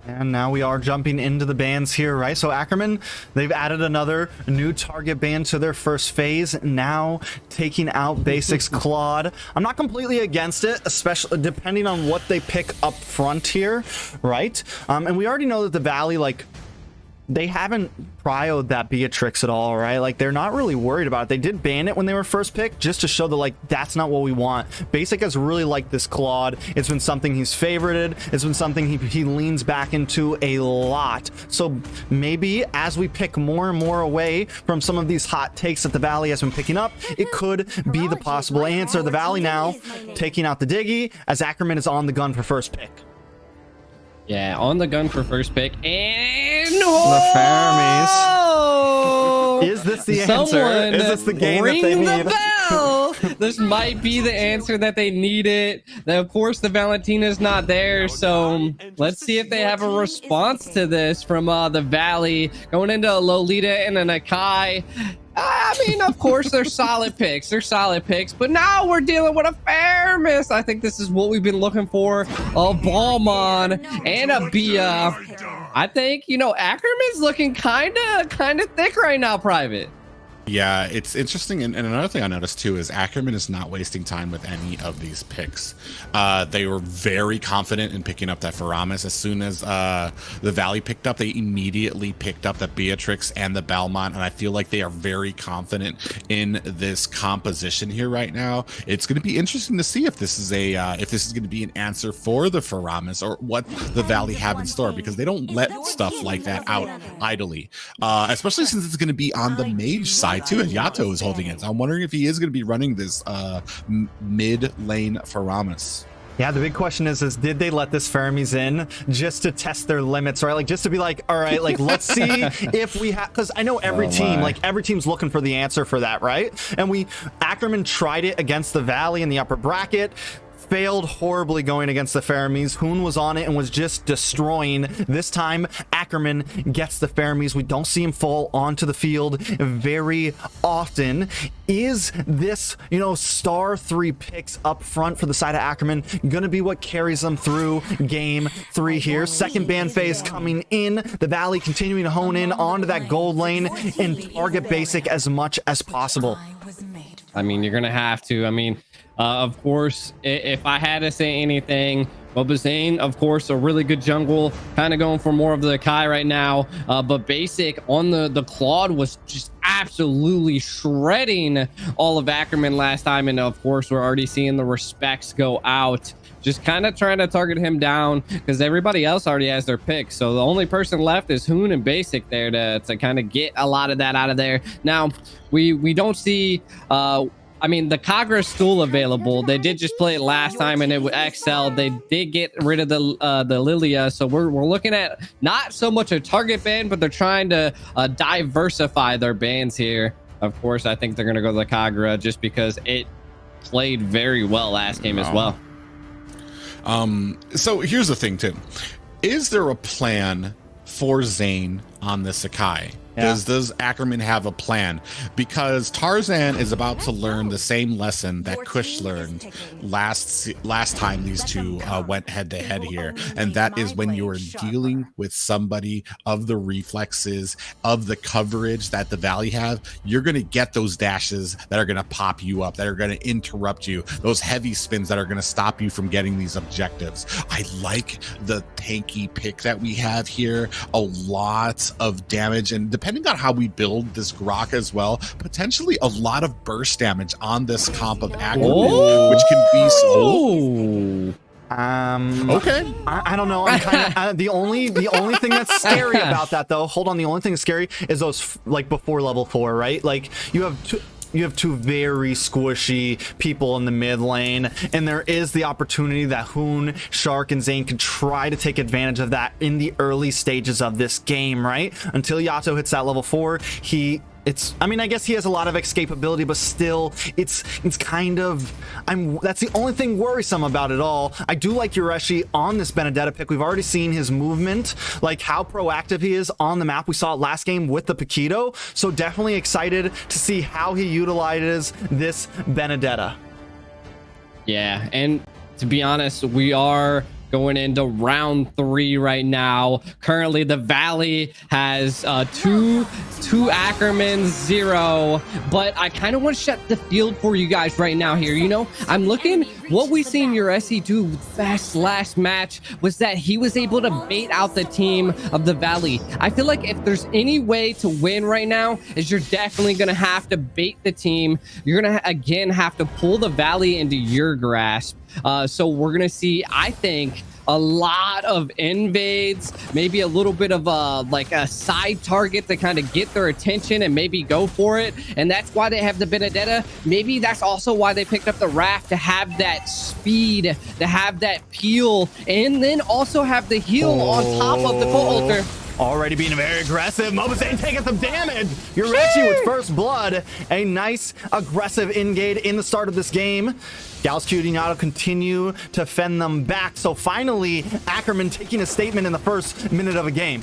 And now we are jumping into the bans here, right? So Ackerman, they've added another new target ban to their first phase, now taking out Basics Claude. I'm not completely against it, especially depending on what they pick up front here, right? And we already know that the Valley, like, they haven't prioed that Beatrix at all, right? Like, they're not really worried about it. They did ban it when they were first picked, just to show that, like, that's not what we want. Basic has really liked this Claude. It's been something he's favorited. It's been something he leans back into a lot. So maybe as we pick more and more away from some of these hot takes that the Valley has been picking up, it could be the possible answer. The Valley now taking out the Diggy as Ackerman is on the gun for first pick. Yeah, on the gun for first pick. And The oh! Is this the Someone answer? Is this the game that they ring the need? bell. This might be the answer that they needed. Now, of course, the Valentina's not there, so let's see if they have a response to this from the Valley going into a Lolita and an Akai. I mean, of course, they're solid picks. They're solid picks, but now we're dealing with a fair miss. I think this is what we've been looking for. A Ballmon and a Bia. I think, you know, Ackerman's looking kind of thick right now, Private. Yeah, it's interesting. And another thing I noticed too is Ackerman is not wasting time with any of these picks. They were very confident in picking up that Faramis. As soon as the Valley picked up, they immediately picked up the Beatrix and the Belmont. And I feel like they are very confident in this composition here right now. It's going to be interesting to see if this is going to be an answer for the Faramis or what the Valley have in store, because they don't let stuff like that out idly, especially since it's going to be on the mage side too, and Yato is holding it. So I'm wondering if he is going to be running this mid lane Faramis. Yeah, the big question is did they let this Fermis in just to test their limits, right? Like just to be like, all right, like let's see if we have, because I know every every team's looking for the answer for that, right? And Ackerman tried it against the Valley in the upper bracket. Failed horribly going against the Fermis. Hoon was on it and was just destroying. This time, Ackerman gets the Fermis. We don't see him fall onto the field very often. Is this, you know, star 3 picks up front for the side of Ackerman gonna be what carries them through game 3 here? Second ban phase coming in. The Valley continuing to hone in onto that gold lane and target basic as much as possible. I mean, you're gonna have to. I mean, of course, if I had to say anything, Bobazane, of course, a really good jungle, kind of going for more of the Kai right now. But basic on the Claude was just absolutely shredding all of Ackerman last time. And of course, we're already seeing the respects go out. Just kind of trying to target him down because everybody else already has their pick. So the only person left is Hoon and Basic there to kind of get a lot of that out of there. Now, we don't see... I mean, the Kagra is still available. They did just play it last time and it excelled. They did get rid of the Lilia. So we're looking at not so much a target ban, but they're trying to diversify their bans here. Of course, I think they're going to go to the Kagra just because it played very well last game as well. So here's the thing too. Is there a plan for Zane on the Sakai? Yeah. Does Ackerman have a plan? Because Tarzan is about to learn the same lesson that Kush learned last time these two went head to head here, and that is when you are dealing with somebody of the reflexes, of the coverage that the Valley have, you're going to get those dashes that are going to pop you up, that are going to interrupt you, those heavy spins that are going to stop you from getting these objectives. I like the tanky pick that we have here, a lot of damage, and depending on how we build this Grok as well, potentially a lot of burst damage on this comp of Ackerman, which can be so... Okay. I don't know. I'm kind of the only thing that's scary about that, though. Hold on. The only thing that's scary is those like before level 4, right? Like you have two very squishy people in the mid lane, and there is the opportunity that Hoon, Shark, and Zane can try to take advantage of that in the early stages of this game, right? Until Yato hits that level 4, I mean, I guess he has a lot of escapability, but still, it's kind of, that's the only thing worrisome about it all. I do like Yureshi on this Benedetta pick. We've already seen his movement, like how proactive he is on the map. We saw it last game with the Paquito, so definitely excited to see how he utilizes this Benedetta. Yeah, and to be honest, we are going into round 3 right now. Currently, the Valley has two Ackermans, 0. But I kind of want to shut the field for you guys right now here. You know, I'm looking what we seen Uresi do best last match was that he was able to bait out the team of the Valley. I feel like if there's any way to win right now, is you're definitely gonna have to bait the team. You're gonna again have to pull the Valley into your grasp. So we're gonna see, I think, a lot of invades, maybe a little bit of like a side target to kind of get their attention and maybe go for it. And that's why they have the Benedetta. Maybe that's also why they picked up the Raft, to have that speed, to have that peel, and then also have the heal on top of the Cold Altar. Already being very aggressive. Mobazane taking some damage. Yureshi with first blood. A nice aggressive engage in the start of this game. Gals Cutinado continue to fend them back. So finally, Ackerman taking a statement in the first minute of a game.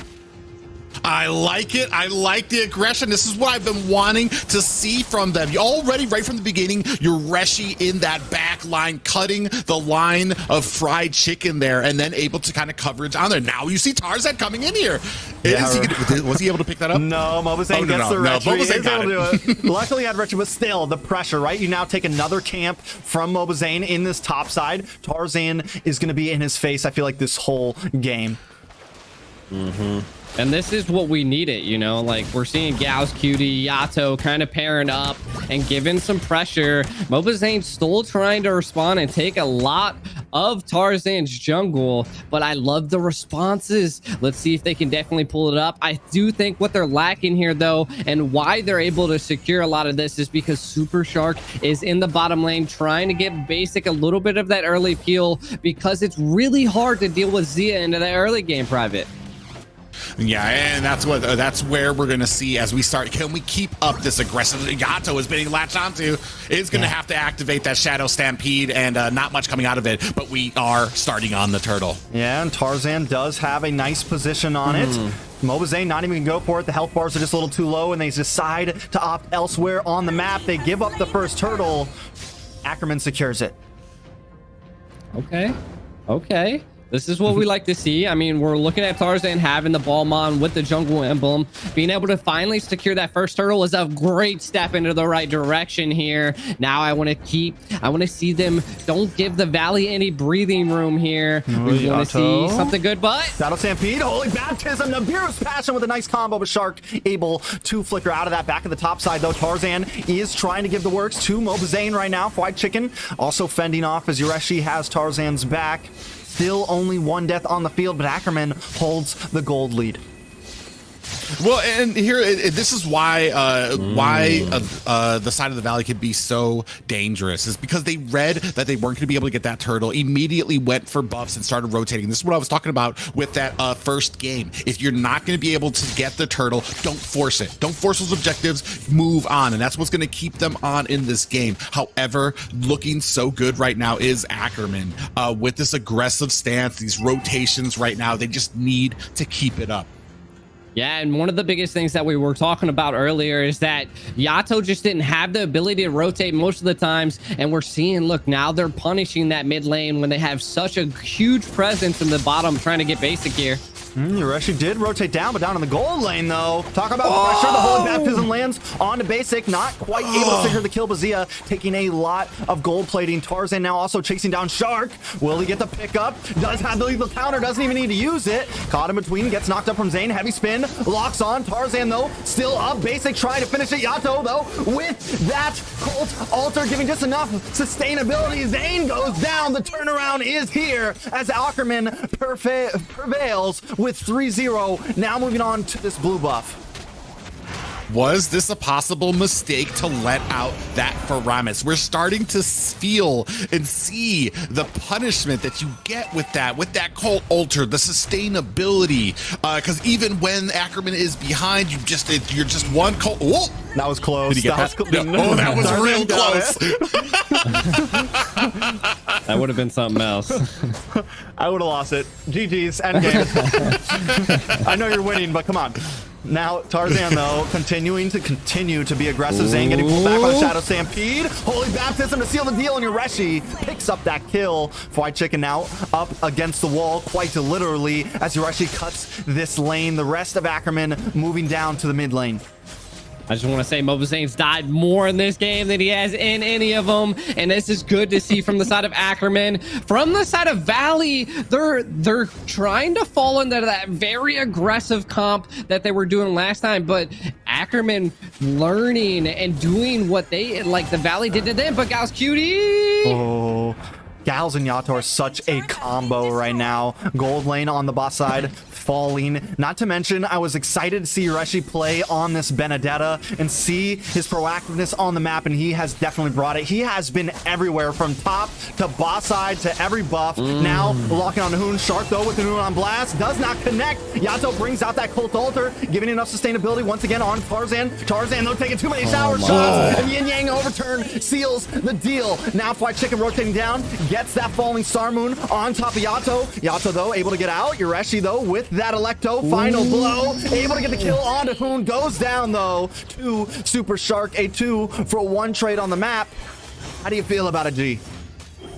I like it. I like the aggression. This is what I've been wanting to see from them. You already, right from the beginning, Yureshi in that back line, cutting the line of fried chicken there, and then able to kind of coverage on there. Now you see Tarzan coming in here. Yeah, Was he able to pick that up? No, Mobazane gets the Retri. Mobazane got able to do it. Luckily, he had Retri, but still, the pressure, right? You now take another camp from Mobazane in this top side. Tarzan is going to be in his face, I feel like, this whole game. And this is what we needed, you know, like we're seeing Gauss, Cutie, Yato kind of pairing up and giving some pressure. Mobazane still trying to respond and take a lot of Tarzan's jungle, but I love the responses. Let's see if they can definitely pull it up. I do think what they're lacking here, though, and why they're able to secure a lot of this is because Super Shark is in the bottom lane trying to give Basic a little bit of that early peel, because it's really hard to deal with Zia into the early game, Private. Yeah, and that's where we're gonna see as we start. Can we keep up this aggressive? Yato is being latched onto. Is gonna have to activate that Shadow Stampede, and not much coming out of it. But we are starting on the turtle. Yeah, and Tarzan does have a nice position on it. Mobazane not even gonna go for it. The health bars are just a little too low, and they decide to opt elsewhere on the map. They give up the first turtle. Ackerman secures it. Okay. This is what we like to see. I mean, we're looking at Tarzan having the Balmon with the jungle emblem. Being able to finally secure that first turtle is a great step into the right direction here. Now I want to see them. Don't give the Valley any breathing room here. We want to see something good, but Shadow Stampede, Holy Baptism, Nibiru's Passion with a nice combo, but Shark able to flicker out of that. Back of the top side, though, Tarzan is trying to give the works to Mobazane right now. Fried Chicken also fending off as Yureshi has Tarzan's back. Still only one death on the field, but Ackerman holds the gold lead. Well, and here, this is why the side of the Valley could be so dangerous, is because they read that they weren't going to be able to get that turtle, immediately went for buffs and started rotating. This is what I was talking about with that first game. If you're not going to be able to get the turtle, don't force it. Don't force those objectives, move on. And that's what's going to keep them on in this game. However, looking so good right now is Ackerman with this aggressive stance, these rotations right now. They just need to keep it up. Yeah, and one of the biggest things that we were talking about earlier is that Yato just didn't have the ability to rotate most of the times, and we're seeing, look, now they're punishing that mid lane when they have such a huge presence in the bottom trying to get basic here. Yureshi did rotate down, but down in the gold lane, though. Talk about the pressure. The Holy Baptism lands onto Basic. Not quite able to secure the kill. Bazia taking a lot of gold plating. Tarzan now also chasing down Shark. Will he get the pickup? Does have the lethal counter. Doesn't even need to use it. Caught in between. Gets knocked up from Zane. Heavy spin. Locks on. Tarzan, though, still up. Basic trying to finish it. Yato, though, with that Cult Altar giving just enough sustainability. Zane goes down. The turnaround is here as Ackerman prevails with 3-0. Now moving on to this blue buff. Was this a possible mistake to let out that Faramis? We're starting to feel and see the punishment that you get with that Cult Altar, the sustainability. Because even when Ackerman is behind, you're just one Cult. Whoa! That was close. Did he get that? Oh, that was real close. That would have been something else. I would have lost it. GG's, end game. I know you're winning, but come on. Now, Tarzan, though, continuing to be aggressive. Zane getting pulled back by the Shadow Stampede. Holy Baptism to seal the deal, and Yureshi picks up that kill. Fried Chicken now up against the wall, quite literally, as Yureshi cuts this lane. The rest of Ackerman moving down to the mid lane. I just want to say Mobazane's died more in this game than he has in any of them, and this is good to see from the side of Ackerman. From the side of Valley, they're trying to fall into that very aggressive comp that they were doing last time, but Ackerman learning and doing what they like the Valley did to them. But Gauss Cutie, Gals and Yato are such a combo right now. Gold lane on the bot side, falling. Not to mention, I was excited to see Yureshi play on this Benedetta and see his proactiveness on the map, and he has definitely brought it. He has been everywhere from top to bot side to every buff. Now locking on Hoon. Shark though with the Hoon on blast. Does not connect. Yato brings out that Cult Altar, giving enough sustainability once again on Tarzan. Tarzan though taking too many shower shots. And Yin Yang overturn seals the deal. Now Fried Chicken rotating down. Gets that falling Star Moon on top of Yato. Yato, though, able to get out. Yureshi, though, with that Electo. Final blow. Able to get the kill onto Hoon. Goes down, though, to Super Shark. A 2 for 1 trade on the map. How do you feel about it, G?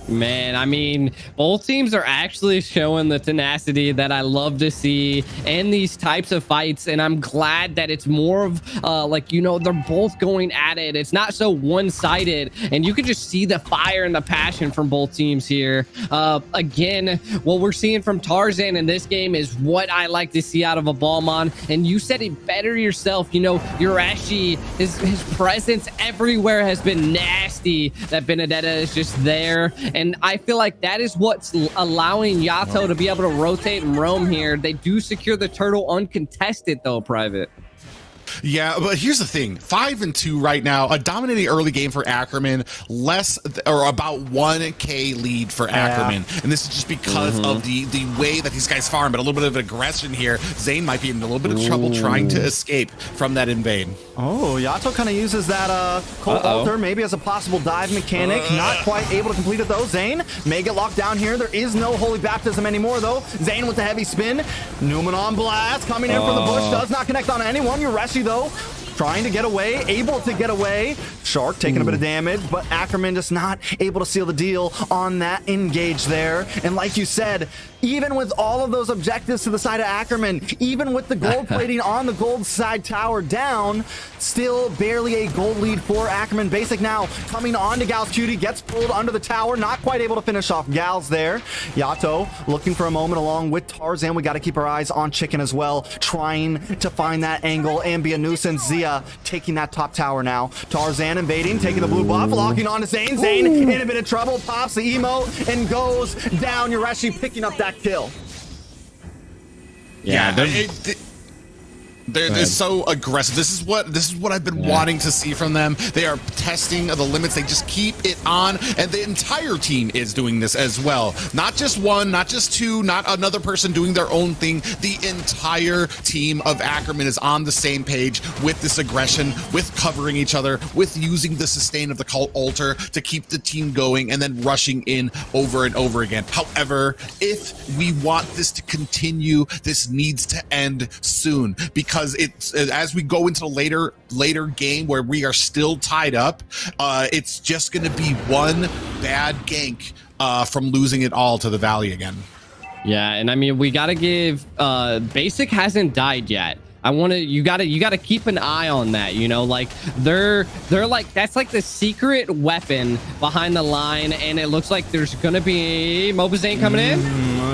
Man, I mean, both teams are actually showing the tenacity that I love to see in these types of fights, and I'm glad that it's more of like, you know, they're both going at it. It's not so one-sided, and you can just see the fire and the passion from both teams here. Again, what we're seeing from Tarzan in this game is what I like to see out of a Balmon, and you said it better yourself. You know, Yureshi, his presence everywhere has been nasty. That Benedetta is just there. And I feel like that is what's allowing Yato to be able to rotate and roam here. They do secure the turtle uncontested, though, Private. Yeah, but here's the thing. 5-2 right now. A dominating early game for Ackerman. Less or about 1K lead for Ackerman. And this is just because of the way that these guys farm. But a little bit of aggression here. Zane might be in a little bit of trouble trying to escape from that invade. Oh, Yato kind of uses that Cult Altar maybe as a possible dive mechanic. Not quite able to complete it, though. Zane may get locked down here. There is no Holy Baptism anymore, though. Zane with the heavy spin. Newman on blast. Coming in from the bush. Does not connect on anyone. Yureshi, though, trying to get away, able to get away. Shark taking a bit of damage, but Ackerman just not able to seal the deal on that engage there. And like you said, even with all of those objectives to the side of Ackerman, even with the gold plating on the gold side tower down, still barely a gold lead for Ackerman. Basic now coming on to Gal's Cutie, gets pulled under the tower, not quite able to finish off Gal's there. Yato looking for a moment along with Tarzan. We got to keep our eyes on Chicken as well, trying to find that angle and be a nuisance. Zia taking that top tower now. Tarzan invading, taking the blue buff, locking on to Zane. Zane in a bit of trouble, pops the emo and goes down. Yureshi picking up that kill. Yeah, they're so aggressive. This is what I've been wanting to see from them. They are testing the limits. They just keep it on, and the entire team is doing this as well. Not just one, not just two, not another person doing their own thing. The entire team of Ackerman is on the same page with this aggression, with covering each other, with using the sustain of the Cult Altar to keep the team going, and then rushing in over and over again. However, if we want this to continue, this needs to end soon, because it's, as we go into the later game where we are still tied up, it's just going to be one bad gank from losing it all to the Valley again. Yeah, and I mean, we got to give Basic hasn't died yet. You gotta keep an eye on that, you know, like they're like, that's like the secret weapon behind the line, and it looks like there's gonna be MLBB Zane coming in.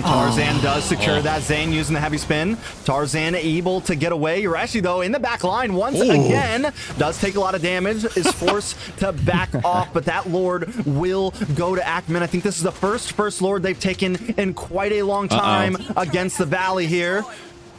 Tarzan does secure that. Zane using the heavy spin. Tarzan able to get away. Yureshi, though, in the back line once again, does take a lot of damage, is forced to back off, but that Lord will go to Ackerman. I think this is the first Lord they've taken in quite a long time against the Valley here.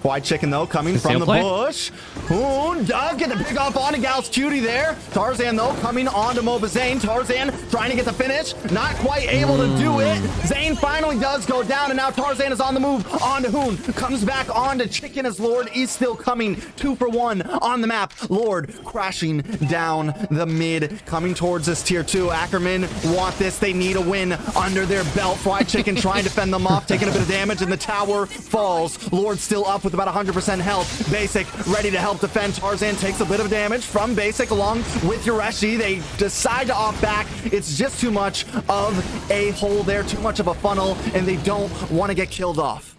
White Chicken, though, coming from the bush. Hoon does get the pick off onto Gal's Cutie there. Tarzan, though, coming onto MLBB Zane. Tarzan trying to get the finish. Not quite able to do it. Zane finally does go down, and now Tarzan is on the move onto Hoon. Comes back onto Chicken as Lord is still coming. 2 for 1 on the map. Lord crashing down the mid, coming towards this tier 2. Ackerman want this. They need a win under their belt. Fried Chicken trying to fend them off, taking a bit of damage, and the tower falls. Lord still up with about 100% health. Basic ready to help defend. Tarzan takes a bit of damage from Basic along with Yureshi. They decide to off back. It's just too much of a hole there, too much of a funnel, and they don't want to get killed off.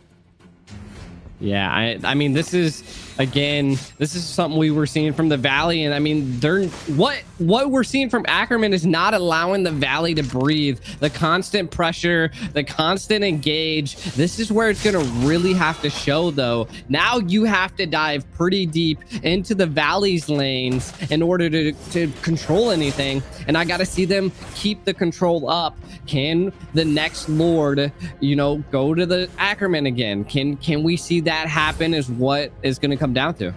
Yeah, I mean, this is something we were seeing from the Valley, and I mean, what we're seeing from Ackerman is not allowing the Valley to breathe. The constant pressure, the constant engage. This is where it's gonna really have to show, though. Now you have to dive pretty deep into the Valley's lanes in order to control anything, and I gotta see them keep the control up. Can the next Lord, you know, go to the Ackerman again? Can we see that happen? Is what is going to come down to.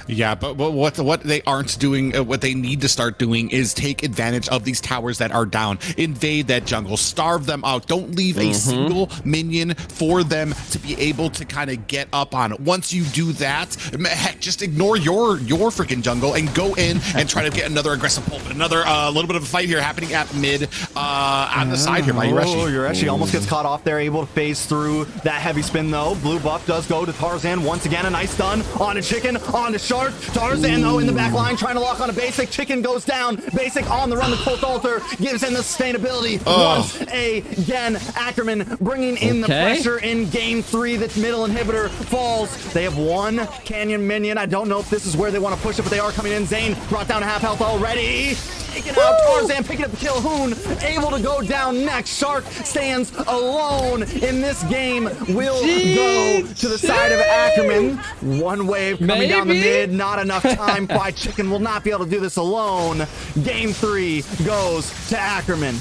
Yeah, but what they aren't doing, what they need to start doing is take advantage of these towers that are down, invade that jungle, starve them out. Don't leave a single minion for them to be able to kind of get up on. Once you do that, heck, just ignore your freaking jungle and go in and try to get another aggressive pull. But another little bit of a fight here happening at mid on the side here by Yureshi. Oh, Yureshi almost gets caught off there, able to phase through that heavy spin though. Blue buff does go to Tarzan once again. A nice stun on a chicken, on a shark. Tarzan though in the back line trying to lock on a basic. Chicken goes down. Basic on the run. The Cult Altar gives him the sustainability once again. Ackerman bringing in the pressure in game 3. The middle inhibitor falls. They have one Canyon minion. I don't know if this is where they want to push it, but they are coming in. Zane brought down a half health already. Taking out Tarzan, picking up the kill. Hoon able to go down next. Shark stands alone in this game. Will go to the side of Ackerman. One wave coming down the mid. Not enough time. Why Chicken will not be able to do this alone. Game 3 goes to Ackerman.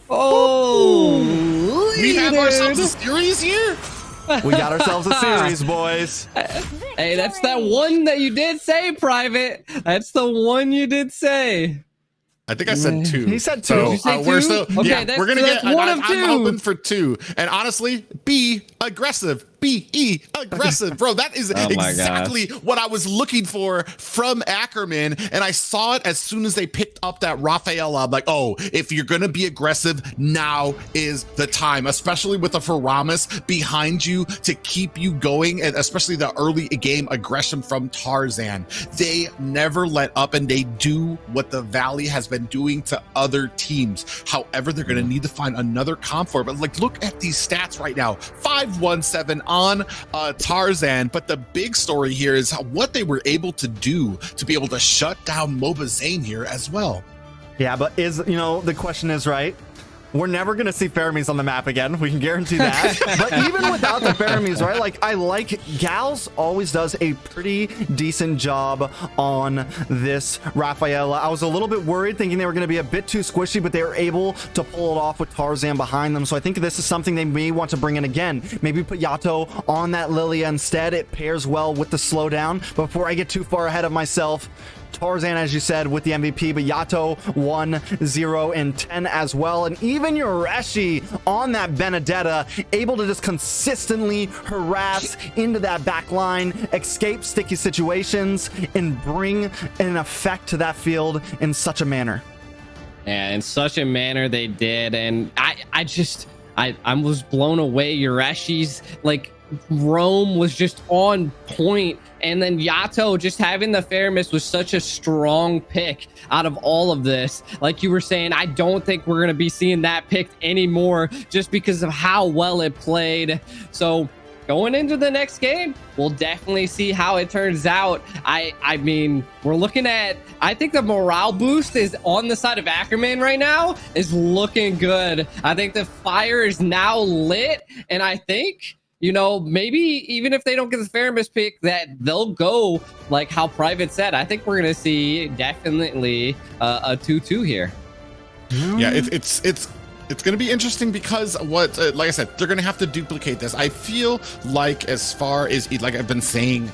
Oh, we have ourselves a series here. We got ourselves a series, boys. Hey, that's that one that you did say, Private. That's the one you did say. I think I said 2. He said 2. So, Did you say we're 2? still, Okay, yeah, we're gonna get. one of 2. I'm hoping for 2. And honestly, be aggressive. Be aggressive, bro. That is exactly what I was looking for from Ackerman, and I saw it as soon as they picked up that Rafaela. I'm like, oh, if you're gonna be aggressive, now is the time, especially with the Faramis behind you to keep you going, and especially the early game aggression from Tarzan. They never let up, and they do what the Valley has been doing to other teams. However, they're gonna need to find another comp for it. But like, look at these stats right now: 517 on Tarzan. But the big story here is what they were able to do to be able to shut down MLBB here as well. Yeah, but the question is, right? We're never going to see Faramis on the map again. We can guarantee that. But even without the Faramis, right? Like, I like Gals always does a pretty decent job on this Rafaela. I was a little bit worried thinking they were going to be a bit too squishy, but they were able to pull it off with Tarzan behind them. So I think this is something they may want to bring in again. Maybe put Yato on that Lilia instead. It pairs well with the slowdown. But before I get too far ahead of myself, Tarzan, as you said, with the MVP, but Yato 1, 0, and 10 as well. And even Yureshi on that Benedetta, able to just consistently harass into that back line, escape sticky situations, and bring an effect to that field in such a manner. Yeah, in such a manner they did. And I was blown away. Yureshi's like roam was just on point, and then Yato just having the Faramis was such a strong pick out of all of this. Like you were saying, I don't think we're going to be seeing that picked anymore just because of how well it played. So going into the next game, we'll definitely see how it turns out. I mean, we're looking at, I think the morale boost is on the side of Ackerman right now is looking good. I think the fire is now lit, and I think, you know, maybe even if they don't get the Faramis pick, that they'll go like how Private said. I think we're going to see definitely a 2-2 here. Yeah, it's going to be interesting because like I said, they're going to have to duplicate this. I feel like, as far as, like I've been saying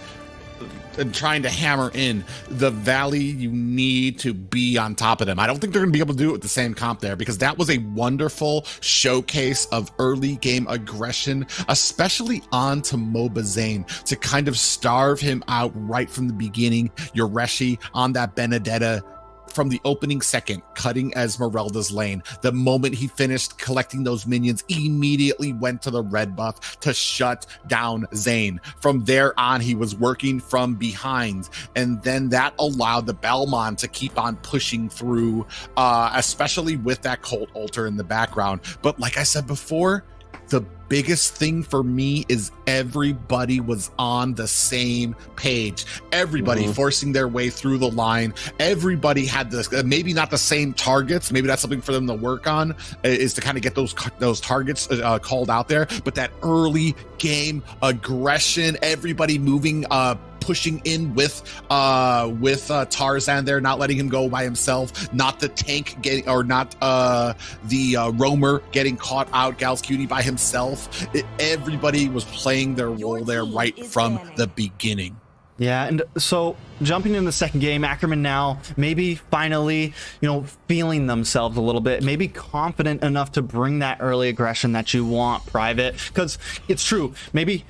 and trying to hammer in, the Valley, you need to be on top of them. I don't think they're going to be able to do it with the same comp there, because that was a wonderful showcase of early game aggression, especially onto MLBB, to kind of starve him out right from the beginning. Yureshi on that Benedetta from the opening second, cutting Esmeralda's lane. The moment he finished collecting those minions, immediately went to the red buff to shut down Zane. From there on, he was working from behind, and then that allowed the Belmont to keep on pushing through, especially with that Cult Altar in the background. But like I said before, The biggest thing for me is everybody was on the same page. Everybody forcing their way through the line. Everybody had this, maybe not the same targets. Maybe that's something for them to work on, is to kind of get those targets called out there. But that early game aggression, everybody moving, pushing in with Tarzan there, not letting him go by himself, not the tank getting, or not the roamer getting caught out, Gal's Cutie by himself. Everybody was playing their role there right from the beginning. Yeah, and so jumping in the second game, Ackerman now maybe finally, feeling themselves a little bit, maybe confident enough to bring that early aggression that you want, Private, because it's true. Maybe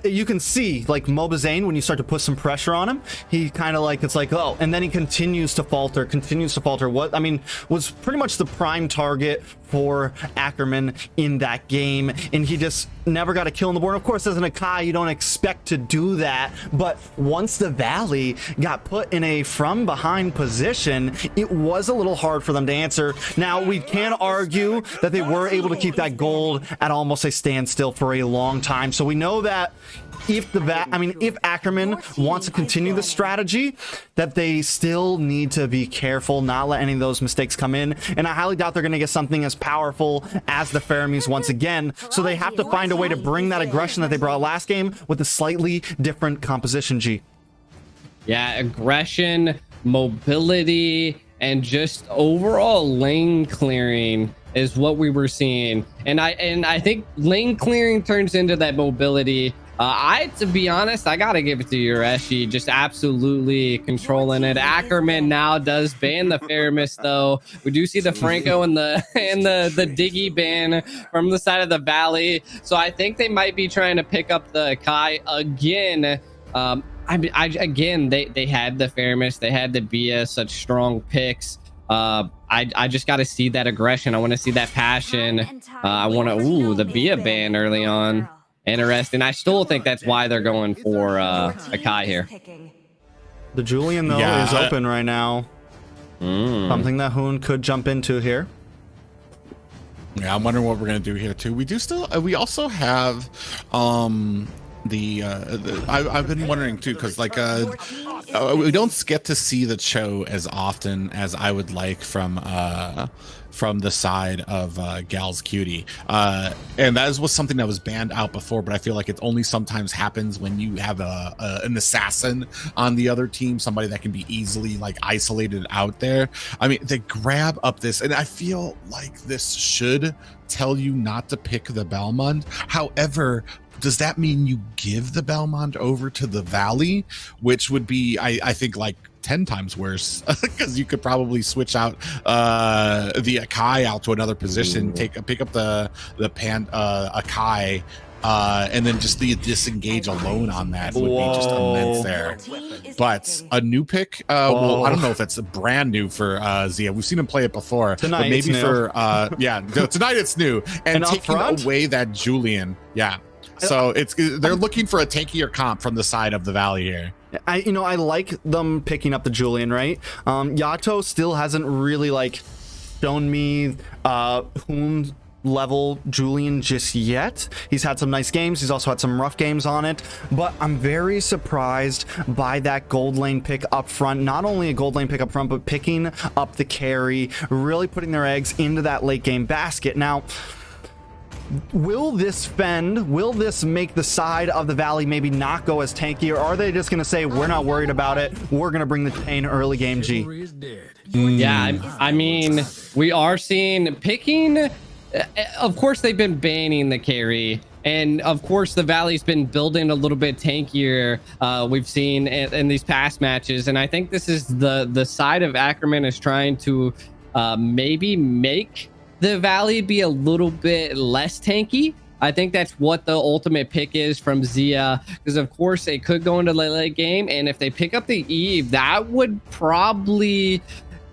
you can see like Mobazane, when you start to put some pressure on him, he kind of like, it's like, oh, and then he continues to falter. What I mean was pretty much the prime target for Ackerman in that game, and he just never got a kill on the board. Of course, as an Akai, you don't expect to do that, but once the Valley got put in a from behind position, it was a little hard for them to answer. Now, we can argue that they were able to keep that gold at almost a standstill for a long time, so we know that if Ackerman wants to continue the strategy, that they still need to be careful, not let any of those mistakes come in. And I highly doubt they're going to get something as powerful as the Fermis once again. So they have to find a way to bring that aggression that they brought last game with a slightly different composition, G. Yeah, aggression, mobility, and just overall lane clearing is what we were seeing. And I think lane clearing turns into that mobility. To be honest, I gotta give it to Ureshi, just absolutely controlling it. Ackerman now does ban the Faramis, though. We do see the Franco and the Diggy ban from the side of the Valley, so I think they might be trying to pick up the Kai again. Again, they had the Faramis, they had the Bia, such strong picks. I just got to see that aggression. I want to see that passion. I want to, the Bia ban early on. Interesting. I still think that's why they're going for Akai here. The Julian, though, is open right now. Something that Hoon could jump into here. Yeah, I'm wondering what we're going to do here, too. We also have I've been wondering, too, because, like, we don't get to see the Cho as often as I would like from the side of Gal's Cutie, and that was something that was banned out before, but I feel like it only sometimes happens when you have an assassin on the other team, somebody that can be easily like isolated out there. I mean, they grab up this, and I feel like this should tell you not to pick the Belmont. However, does that mean you give the Belmont over to the Valley, which would be, I think, like 10 times worse, because you could probably switch out the Akai out to another position, pick up the Akai, and then just the disengage alone on that would be just immense there. But a new pick, well, I don't know if it's brand new for Zia. We've seen him play it before, tonight, but maybe for tonight it's new, and taking away that Julian, So they're looking for a tankier comp from the side of the Valley here. I like them picking up the Julian, right? Yato still hasn't really like shown me Hoon level Julian just yet. He's had some nice games. He's also had some rough games on it, but I'm very surprised by that gold lane pick up front. Not only a gold lane pick up front, but picking up the carry, really putting their eggs into that late game basket. Now, will this fend? Will this make the side of the Valley maybe not go as tanky, or are they just going to say, we're not worried about it, we're going to bring the pain early game, G? Yeah, I mean, we are seeing picking. Of course, they've been banning the carry, and of course, the Valley's been building a little bit tankier. We've seen in these past matches, and I think this is the side of Ackerman is trying to maybe make the Valley be a little bit less tanky. I think that's what the ultimate pick is from Zia, because of course they could go into the late game, and if they pick up the Eve, that would probably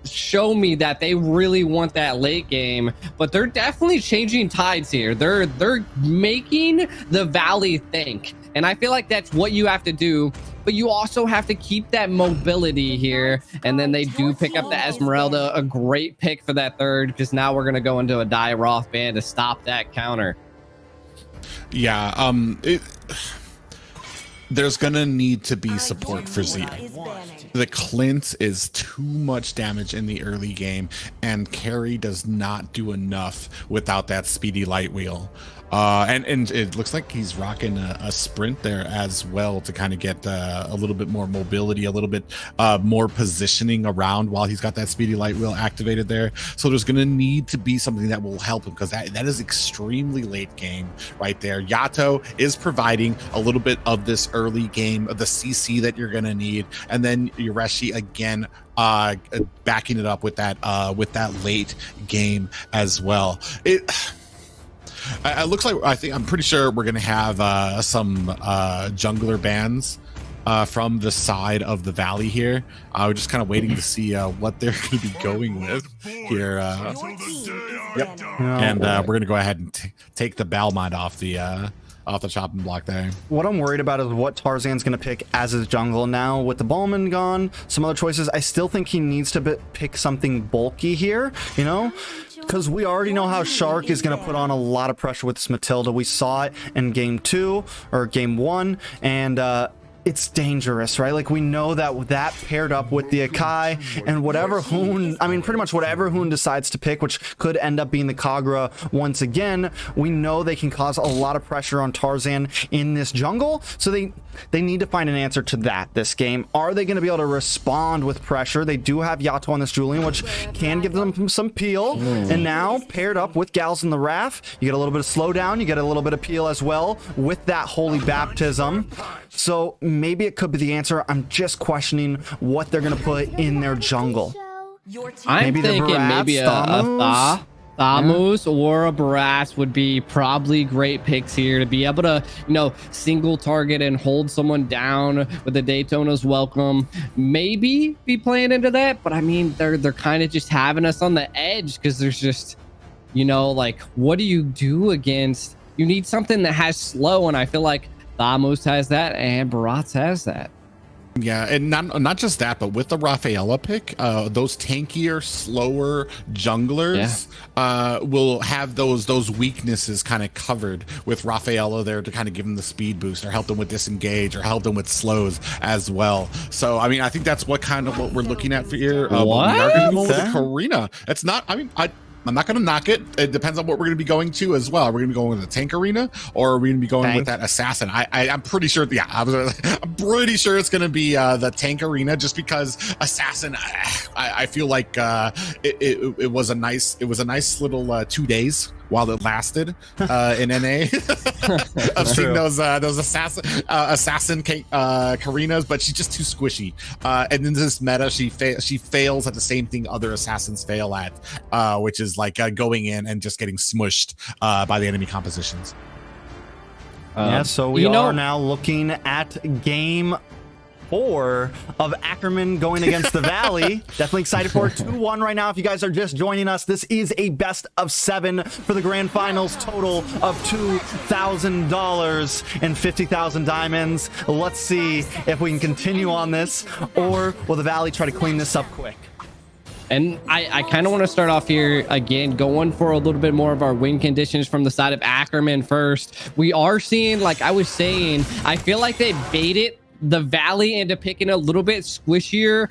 show me that they really want that late game. But they're definitely changing tides here. They're making the Valley think, and I feel like that's what you have to do. But you also have to keep that mobility here. And then they do pick up the Esmeralda, a great pick for that third, because now we're going to go into a Die Roth ban to stop that counter. Yeah, there's gonna need to be support for Zia. The Clint is too much damage in the early game, and Carry does not do enough without that speedy light wheel. And it looks like he's rocking a sprint there as well to kind of get a little bit more mobility, a little bit more positioning around while he's got that speedy light wheel activated there. So there's going to need to be something that will help him, because that is extremely late game right there. Yato is providing a little bit of this early game, of the CC that you're going to need, and then Yureshi again backing it up with that late game as well. It looks like, I'm pretty sure we're gonna have some jungler bans from the side of the valley here. We're just kind of waiting to see what they're going to be going with here. Yep, and we're gonna go ahead and take the Balmond off the chopping block there. What I'm worried about is what Tarzan's going to pick as his jungle now. With the Balmond gone, some other choices, I still think he needs to pick something bulky here, you know? Because we already know how Shark is going to put on a lot of pressure with this Matilda. We saw it in game 2 or game 1, and it's dangerous, right? Like, we know that paired up with the Akai and whatever Hoon, I mean, pretty much whatever Hoon decides to pick, which could end up being the Kagura once again, we know they can cause a lot of pressure on Tarzan in this jungle. So they need to find an answer to that this game. Are they going to be able to respond with pressure? They do have Yato on this Julian, which can give them some peel. And now, paired up with Gals in the Wrath, you get a little bit of slowdown, you get a little bit of peel as well with that Holy Baptism. So maybe it could be the answer. I'm just questioning what they're going to put in their jungle. I'm thinking maybe a Thamus or a Barras would be probably great picks here to be able to, you know, single target and hold someone down with the Daytona's welcome. Maybe be playing into that, but I mean, they're kind of just having us on the edge, because there's just, you know, like, what do you do against? You need something that has slow, and I feel like Thamus has that and Barats has that. Yeah, and not just that, but with the Rafaela pick, those tankier, slower junglers will have those weaknesses kind of covered with Rafaela there to kind of give them the speed boost, or help them with disengage, or help them with slows as well. So I mean, I think that's what we're looking at for here. We are going to go with the Karina. It's not, I mean, I'm not going to knock it. It depends on what we're going to be going to as well. We're going to be going with the tank arena, or are we going to be going with that assassin? I'm pretty sure. Yeah, I'm pretty sure it's going to be the tank arena, just because assassin. I feel like it was a nice little 2 days while it lasted in NA of seeing those assassin Karinas, but she's just too squishy. And in this meta, she fails at the same thing other assassins fail at, which is like going in and just getting smushed by the enemy compositions. Yeah, so we are now looking at game 4 of Ackerman going against the Valley. Definitely excited for it. 2-1 right now. If you guys are just joining us, this is a best of 7 for the grand finals, total of $2,000 and 50,000 diamonds. Let's see if we can continue on this, or will the Valley try to clean this up quick? And I kind of want to start off here again, going for a little bit more of our win conditions from the side of Ackerman first. We are seeing, like I was saying, I feel like they baited the Valley into picking a little bit squishier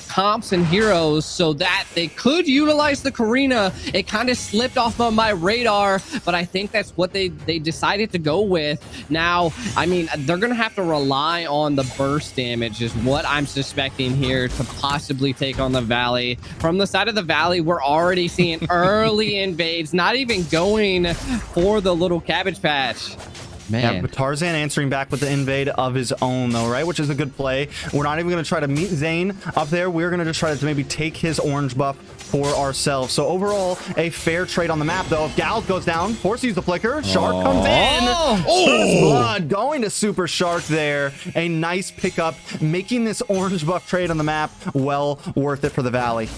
comps and heroes so that they could utilize the Karina. It kind of slipped off of my radar, but I think that's what they decided to go with. Now, I mean, they're going to have to rely on the burst damage is what I'm suspecting here to possibly take on the Valley. From the side of the Valley, we're already seeing early invades, not even going for the little cabbage patch. Man. Yeah, but Tarzan answering back with the invade of his own, though, right? Which is a good play. We're not even going to try to meet Zane up there. We're going to just try to maybe take his orange buff for ourselves. So overall, a fair trade on the map, though. If Gals goes down, force use the flicker. Shark comes in. First blood going to Super Shark there. A nice pickup, making this orange buff trade on the map well worth it for the Valley.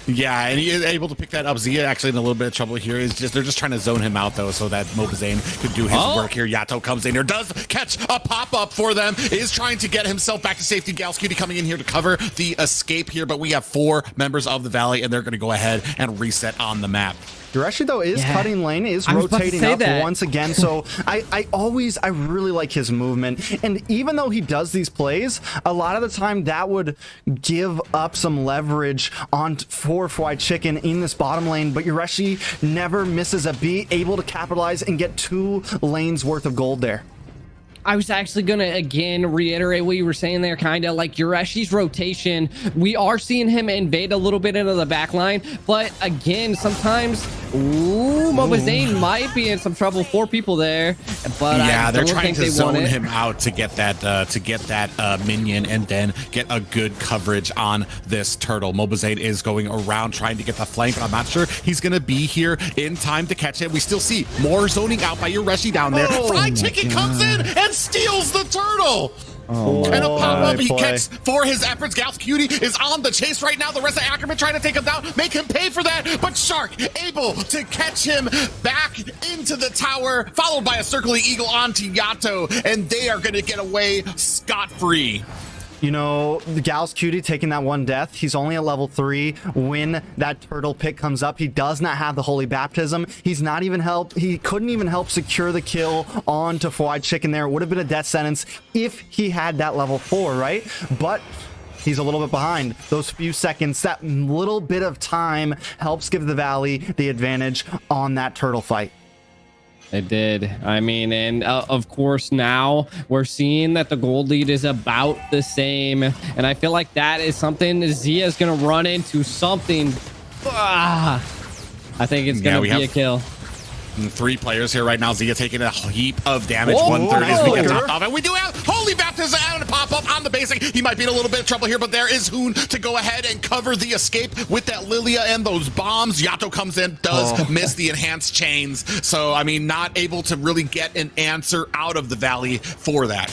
Yeah, and he is able to pick that up. Zia actually in a little bit of trouble here. They're just trying to zone him out, though, so that Mobazane could do his work here. Yato comes in here, does catch a pop-up for them, is trying to get himself back to safety. Galscutie coming in here to cover the escape here, but we have 4 members of the Valley, and they're going to go ahead and reset on the map. Yureshi, though, is Yeah. cutting lane, is I was about to rotating say up that. once again. So I really like his movement. And even though he does these plays, a lot of the time that would give up some leverage for Fried Chicken in this bottom lane. But Yureshi never misses a beat, able to capitalize and get 2 lanes worth of gold there. I was actually going to, again, reiterate what you were saying there, kind of like Yureshi's rotation. We are seeing him invade a little bit into the back line, but again, sometimes, MLBB might be in some trouble. 4 people there, but yeah, I they're don't trying think to they want zone it. him out to get that minion and then get a good coverage on this turtle. MLBB is going around trying to get the flank, but I'm not sure he's going to be here in time to catch it. We still see more zoning out by Yureshi down there. Fried Chicken comes in and steals the turtle. And a pop-up he gets for his efforts. Gals Cutie is on the chase right now. The rest of Ackerman trying to take him down, make him pay for that. But Shark able to catch him back into the tower, followed by a circling eagle onto Yato, and they are going to get away scot-free. You know, the Gals Cutie taking that 1 death. He's only at level 3 when that turtle pick comes up. He does not have the Holy Baptism. He's not even helped. He couldn't even help secure the kill onto Fried Chicken there. It would have been a death sentence if he had that level 4, right? But he's a little bit behind. Those few seconds, that little bit of time helps give the Valley the advantage on that turtle fight. It did. I mean, and of course, now we're seeing that the gold lead is about the same. And I feel like that is something Zia is going to run into something. I think it's going to be a kill. 3 players here right now. Zia taking a heap of damage. Oh, 1/3 as we get nice. top off. And we do have Holy Baptism and a pop-up on the basic. He might be in a little bit of trouble here, but there is Hoon to go ahead and cover the escape with that Lilia and those bombs. Yato comes in, does miss the enhanced chains. So, I mean, not able to really get an answer out of the Valley for that.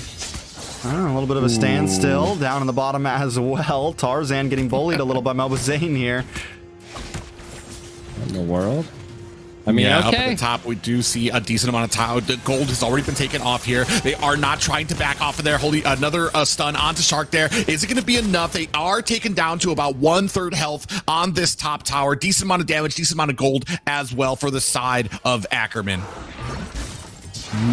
A little bit of a standstill down in the bottom as well. Tarzan getting bullied a little by MLBB here. In the world? I mean, yeah, okay. up at the top, we do see a decent amount of time. The gold has already been taken off here. They are not trying to back off of there. Holy, another stun onto Shark there. Is it going to be enough? They are taken down to about 1/3 health on this top tower. Decent amount of damage, decent amount of gold as well for the side of Ackerman.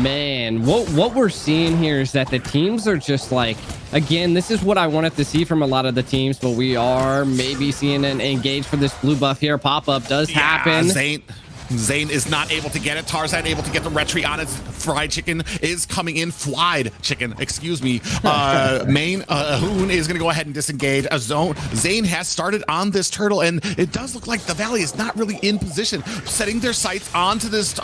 Man, what we're seeing here is that the teams are just like, again, this is what I wanted to see from a lot of the teams, but we are maybe seeing an engage for this blue buff here. Pop-up does happen. Zane is not able to get it. Tarzan able to get the retry on it. Fried Chicken is coming in. Fried Chicken, excuse me. Hoon is going to go ahead and disengage. Zane has started on this turtle, and it does look like the Valley is not really in position. Setting their sights onto this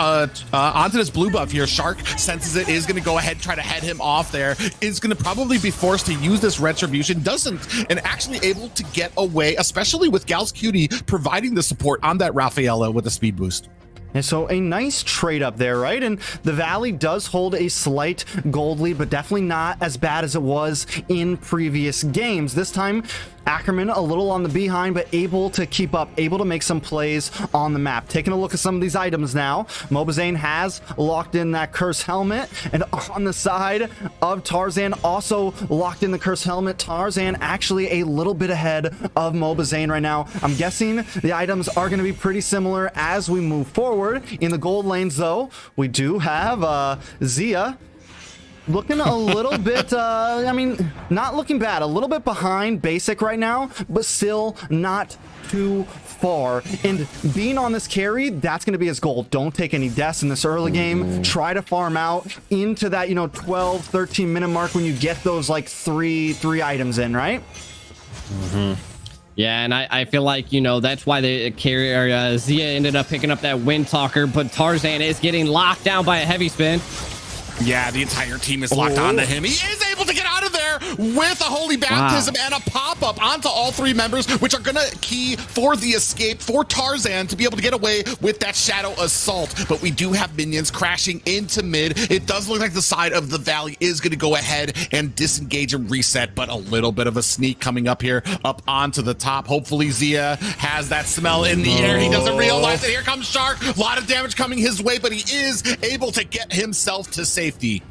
blue buff here. Shark senses it, is going to go ahead and try to head him off there. Is going to probably be forced to use this retribution. Doesn't, and actually able to get away, especially with Gals Cutie providing the support on that Rafaela with a speed boost. And so a nice trade up there, right? And the Valley does hold a slight gold lead, but definitely not as bad as it was in previous games. This time, Ackerman a little on the behind, but able to keep up, able to make some plays on the map. Taking a look at some of these items now. MLBB has locked in that curse helmet, and on the side of Tarzan also locked in the curse helmet. Tarzan actually a little bit ahead of MLBB right now. I'm guessing the items are going to be pretty similar as we move forward. In the gold lanes though, we do have Zia looking a little bit, I mean, not looking bad. A little bit behind basic right now, but still not too far. And being on this carry, that's going to be his goal. Don't take any deaths in this early game. Try to farm out into that, 12, 13 minute mark when you get those like three items in, right? Yeah, and I feel like, that's why the carrier Zia ended up picking up that Wind Talker, but Tarzan is getting locked down by a heavy spin. Yeah, the entire team is locked onto him. He is able to get out of there with a Holy Baptism and a pop-up onto all 3 members, which are going to key for the escape for Tarzan to be able to get away with that Shadow Assault. But we do have minions crashing into mid. It does look like the side of the Valley is going to go ahead and disengage and reset, but a little bit of a sneak coming up here, up onto the top. Hopefully Zia has that smell in the air. He doesn't realize it. Here comes Shark. A lot of damage coming his way, but he is able to get himself to safety.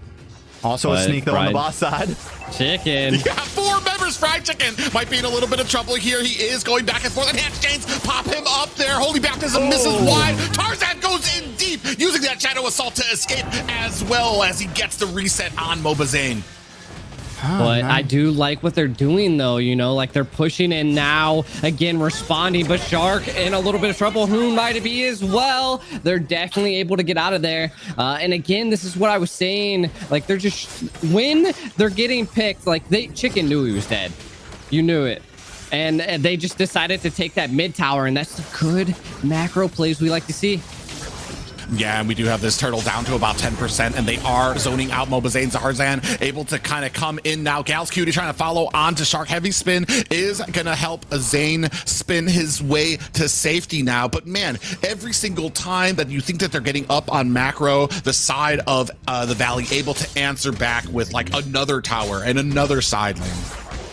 Also a But sneak though on the fried boss side. chicken. Yeah, 4 members. Fried Chicken might be in a little bit of trouble here. He is going back and forth. Enhanced Chains pop him up there. Holy Baptism misses wide. Tarzan goes in deep, using that Shadow Assault to escape as well as he gets the reset on Mobazane. But I do like what they're doing, though, you know, like they're pushing and now again responding. But Shark in a little bit of trouble. Who might be as well? They're definitely able to get out of there. And again, this is what I was saying. Like they're just when they're getting picked, like Chicken knew he was dead. You knew it. And they just decided to take that mid tower. And that's the good macro plays we like to see. Yeah, and we do have this turtle down to about 10%, and they are zoning out Mobazane. Tarzan able to kind of come in now. Gal's Cutie trying to follow on to Shark. Heavy spin is going to help Zane spin his way to safety now. But man, every single time that you think that they're getting up on macro, the side of the Valley able to answer back with like another tower and another side lane.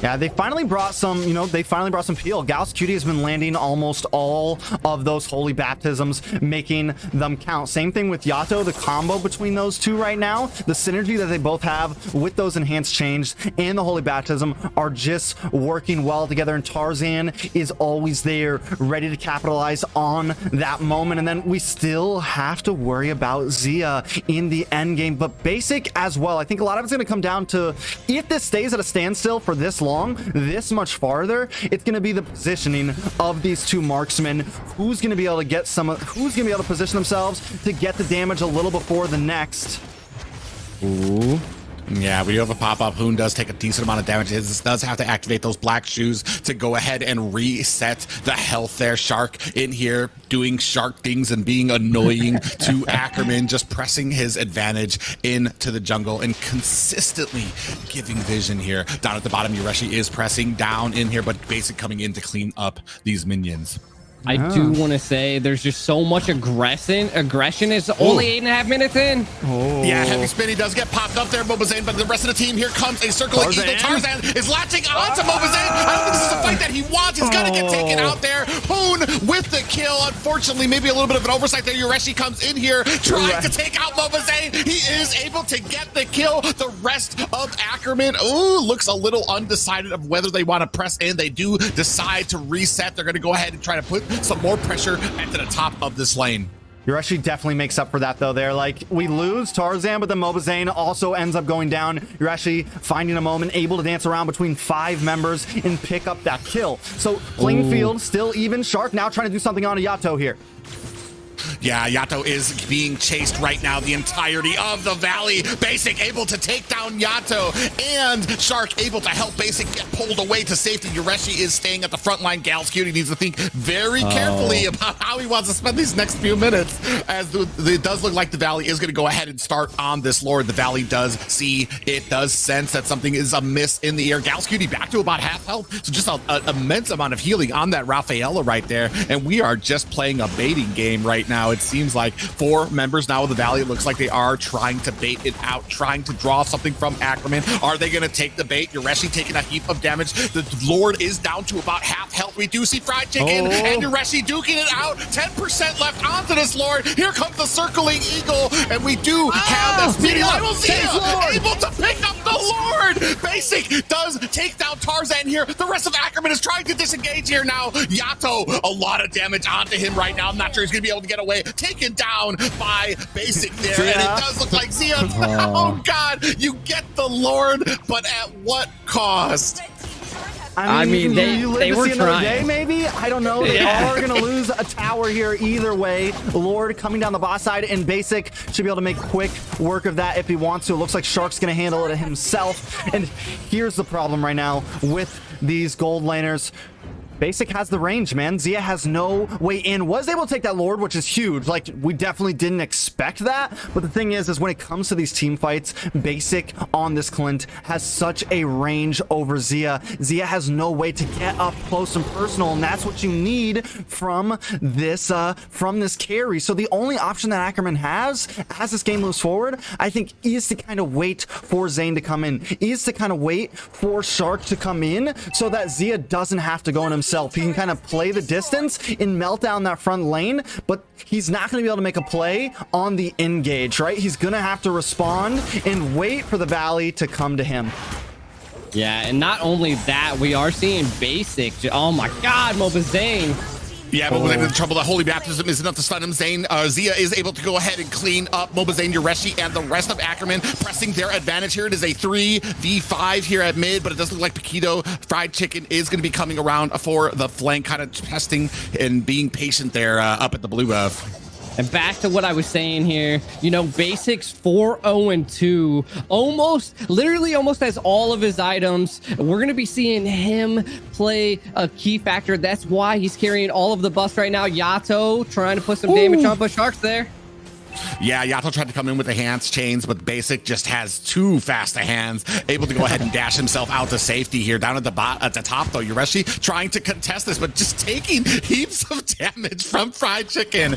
Yeah, they finally brought some, peel. Gauss Cutie has been landing almost all of those holy baptisms, making them count. Same thing with Yato, the combo between those two right now, the synergy that they both have with those enhanced chains and the holy baptism are just working well together. And Tarzan is always there, ready to capitalize on that moment. And then we still have to worry about Zia in the end game, but Basic as well. I think a lot of it's going to come down to if this stays at a standstill for this long, this much farther, it's going to be the positioning of these two marksmen. Who's going to be able to get who's going to be able to position themselves to get the damage a little before the next. Ooh. Yeah, we do have a pop-up. Hoon does take a decent amount of damage. This does have to activate those black shoes to go ahead and reset the health there. Shark in here doing shark things and being annoying to Ackerman, just pressing his advantage into the jungle and consistently giving vision here. Down at the bottom, Yureshi is pressing down in here, but Basic coming in to clean up these minions. I do want to say there's just so much aggression. It's only 8.5 minutes in. Yeah, heavy spin. He does get popped up there, Mobazane, but the rest of the team, here comes a circling eagle. Tarzan is latching onto Mobazane. I don't think this is the fight that he wants. He's gonna get taken out there. Hoon with the kill. Unfortunately, maybe a little bit of an oversight there. Yureshi comes in here, trying to take out Mobazane. He is able to get the kill. The rest of Ackerman, looks a little undecided of whether they want to press in. They do decide to reset. They're gonna go ahead and try to put some more pressure at the top of this lane. Yureshi definitely makes up for that though there. Like, we lose Tarzan, but then Mobazane also ends up going down. Yureshi finding a moment, able to dance around between 5 members and pick up that kill. So playing field still even. Shark now trying to do something on a Yato here. Yeah, Yato is being chased right now, the entirety of the Valley. Basic able to take down Yato, and Shark able to help Basic get pulled away to safety. Yureshi is staying at the front line. Gal's Cutie needs to think very carefully about how he wants to spend these next few minutes, as it does look like the Valley is going to go ahead and start on this Lord. The Valley does see, it does sense that something is amiss in the air. Gal's Cutie back to about half health, so just an immense amount of healing on that Rafaela right there, and we are just playing a baiting game right now. It seems like 4 members now of the Valley. It looks like they are trying to bait it out, trying to draw something from Ackerman. Are they going to take the bait? Yureshi taking a heap of damage. The Lord is down to about half health. We do see Fried Chicken and Yureshi duking it out. 10% left onto this Lord. Here comes the circling eagle, and we do have that speedy level. Zia able to pick up the Lord. Basic does take down Tarzan here. The rest of Ackerman is trying to disengage here now. Yato, a lot of damage onto him right now. I'm not sure he's going to be able to get away. Taken down by Basic there, and it does look like Zia. Oh God, you get the Lord, but at what cost? I mean, they were trying. Day, maybe? I don't know. They are going to lose a tower here either way. Lord coming down the boss side, and Basic should be able to make quick work of that if he wants to. It looks like Shark's going to handle it himself. And here's the problem right now with these gold laners. Basic has the range, man. Zia has no way in. Was able to take that Lord, which is huge. Like, we definitely didn't expect that. But the thing is when it comes to these team fights, Basic on this Clint has such a range over Zia. Zia has no way to get up close and personal, and that's what you need from this carry. So the only option that Ackerman has, as this game moves forward, I think, is to kind of wait for Zane to come in, is to kind of wait for Shark to come in, so that Zia doesn't have to go in himself. himself. He can kind of play the distance and melt down that front lane, but he's not going to be able to make a play on the engage, right? He's going to have to respond and wait for the Valley to come to him. Yeah, and not only that, we are seeing basic. Oh my God, Mobazane. Yeah, but when in trouble, the Holy Baptism is enough to stun him. Zia is able to go ahead and clean up Mobazane, Yureshi, and the rest of Ackerman, pressing their advantage here. It is a 3v5 here at mid, but it does look like Paquito Fried Chicken is going to be coming around for the flank, kind of testing and being patient there up at the blue buff. And back to what I was saying here, you know, Basics 4-0-2, literally almost has all of his items. We're going to be seeing him play a key factor. That's why he's carrying all of the buffs right now. Yato trying to put some damage on, but Shark's there. Yeah, Yato tried to come in with the hands chains, but Basic just has too fast a hands, able to go ahead and dash himself out to safety here. Down at the top, though, Yureshi trying to contest this, but just taking heaps of damage from Fried Chicken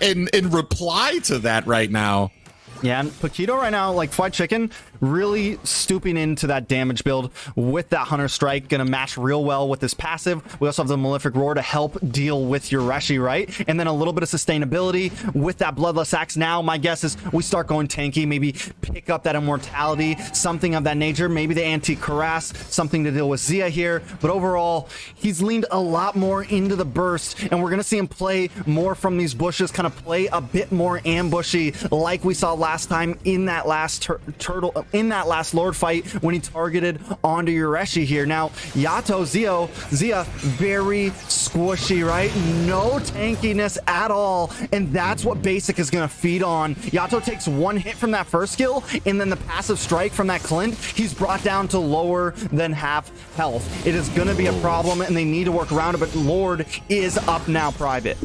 in reply to that right now. Yeah, and Paquito right now, like Fried Chicken, really stooping into that damage build with that Hunter Strike. Gonna match real well with his passive. We also have the Malefic Roar to help deal with Yureshi, right? And then a little bit of sustainability with that Bloodless Axe. Now, my guess is we start going tanky, maybe pick up that Immortality, something of that nature. Maybe the Anti-Cuirass, something to deal with Zia here. But overall, he's leaned a lot more into the burst, and we're gonna see him play more from these bushes, kind of play a bit more ambushy, like we saw last time in that last Lord fight when he targeted onto Yureshi here. Now, Yato, Zia, very squishy, right? No tankiness at all, and that's what Basic is going to feed on. Yato takes one hit from that first skill, and then the passive strike from that Clint, he's brought down to lower than half health. It is going to be a problem, and they need to work around it, but Lord is up now, Private.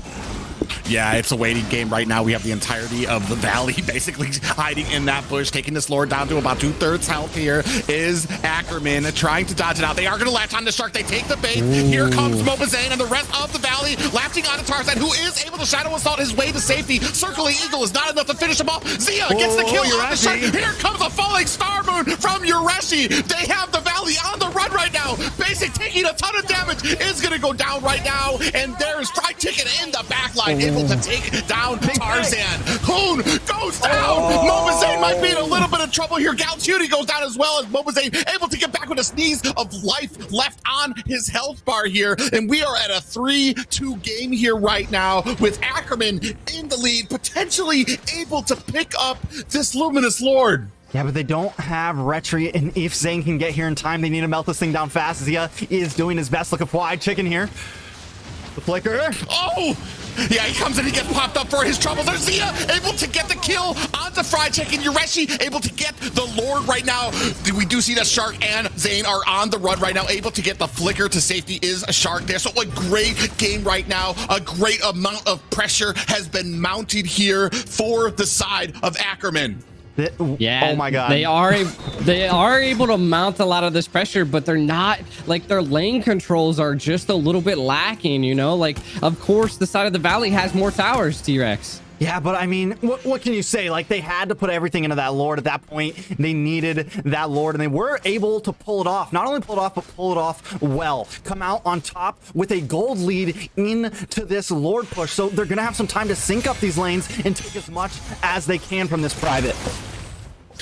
Yeah, it's a waiting game right now. We have the entirety of the Valley basically hiding in that bush, taking this Lord down to about 2/3 health here is Ackerman trying to dodge it out. They are going to latch on the Shark. They take the bait. Here comes Mobazane and the rest of the Valley latching on to Tarzan, who is able to Shadow Assault his way to safety. Circling Eagle is not enough to finish him off. Zia gets the kill on the Shark. Here comes a falling Star Moon from Yureshi. They have the Valley on the run right now. Basic taking a ton of damage is going to go down right now, and there's Fried Chicken in the backline, able to take down Tarzan. Hoon goes down. Mobazane might be in a little bit of trouble here. Galcuti goes down as well, as Mobazane able to get back with a sneeze of life left on his health bar here. And we are at a 3-2 game here right now, with Ackerman in the lead, potentially able to pick up this Luminous Lord. Yeah, but they don't have Retri, and if Zane can get here in time, they need to melt this thing down fast. Zia is doing his best. Look at Fried Chicken here. The flicker. Oh! Yeah, he comes in, he gets popped up for his trouble. There's Zia able to get the kill onto Fried Chicken. Yureshi able to get the Lord right now. We do see that Shark and Zane are on the run right now, able to get the flicker to safety. Is a Shark there. So a great game right now. A great amount of pressure has been mounted here for the side of Ackerman. Yeah, oh my God. They are able to mount a lot of this pressure, but they're not, like, their lane controls are just a little bit lacking, you know? Like, of course, the side of the Valley has more towers, T-Rex. Yeah, but I mean, what can you say? Like, they had to put everything into that Lord at that point. They needed that Lord, and they were able to pull it off. Not only pull it off, but pull it off well. Come out on top with a gold lead into this Lord push. So they're going to have some time to sync up these lanes and take as much as they can from this Private.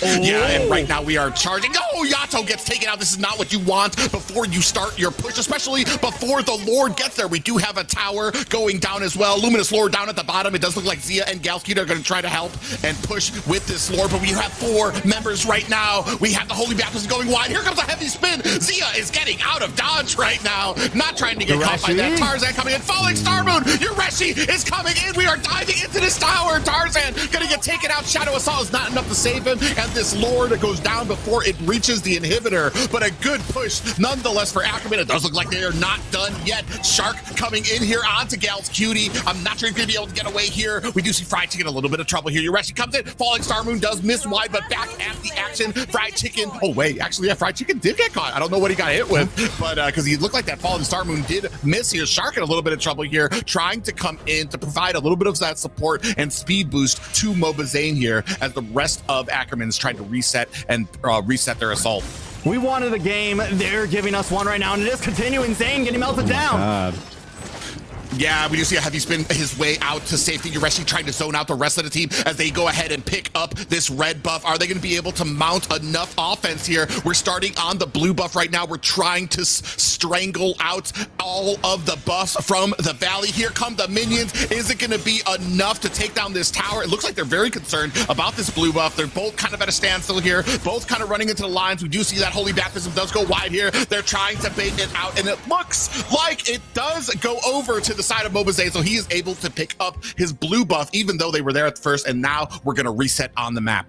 Yeah, and right now we are charging. Oh, Yato gets taken out. This is not what you want before you start your push, especially before the Lord gets there. We do have a tower going down as well. Luminous Lord down at the bottom. It does look like Zia and Galsky are going to try to help and push with this Lord, but we have 4 members right now. We have the Holy Baptism going wide. Here comes a heavy spin. Zia is getting out of dodge right now. Not trying to get caught by that. Tarzan coming in. Falling Star Moon. Yureshi is coming in. We are diving into this tower. Tarzan going to get taken out. Shadow Assault is not enough to save him. And this Lord goes down before it reaches the inhibitor, but a good push nonetheless for Ackerman. It does look like they are not done yet. Shark coming in here onto Gal's Cutie. I'm not sure he's going to be able to get away here. We do see Fried Chicken a little bit of trouble here. Yureshi comes in. Falling Star Moon does miss wide, but back at the action. Fried Chicken. Oh, wait. Actually, yeah, Fried Chicken did get caught. I don't know what he got hit with, but because he looked like that Falling Star Moon did miss here. Shark in a little bit of trouble here, trying to come in to provide a little bit of that support and speed boost to Mobazane here, as the rest of Ackerman's trying to reset and reset their assault. We wanted a game. They're giving us one right now, and it is continuing. Zane getting melted down. God. Yeah, we do see a heavy spin his way out to safety. Yureshi trying to zone out the rest of the team as they go ahead and pick up this red buff. Are they going to be able to mount enough offense here? We're starting on the blue buff right now. We're trying to strangle out all of the buffs from the Valley. Here come the minions. Is it going to be enough to take down this tower? It looks like they're very concerned about this blue buff. They're both kind of at a standstill here, both kind of running into the lines. We do see that Holy Baptism does go wide here. They're trying to bait it out, and it looks like it does go over to the side of Mobazay, so he is able to pick up his blue buff, even though they were there at first, and now we're going to reset on the map.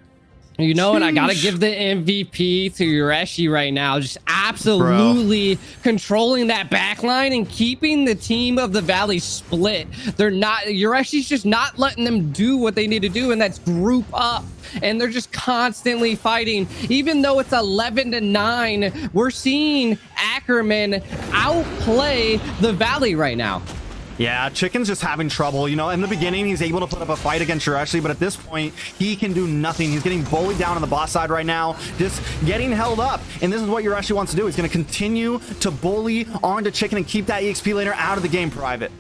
You know, and I gotta give the MVP to Yureshi right now. Just absolutely controlling that backline and keeping the team of the Valley split. Yureshi's just not letting them do what they need to do, and that's group up. And they're just constantly fighting. Even though it's 11-9, we're seeing Ackerman outplay the Valley right now. Yeah, Chicken's just having trouble. You know, in the beginning, he's able to put up a fight against Yureshi, but at this point, he can do nothing. He's getting bullied down on the boss side right now, just getting held up. And this is what Yureshi wants to do. He's going to continue to bully onto Chicken and keep that EXP laner out of the game private.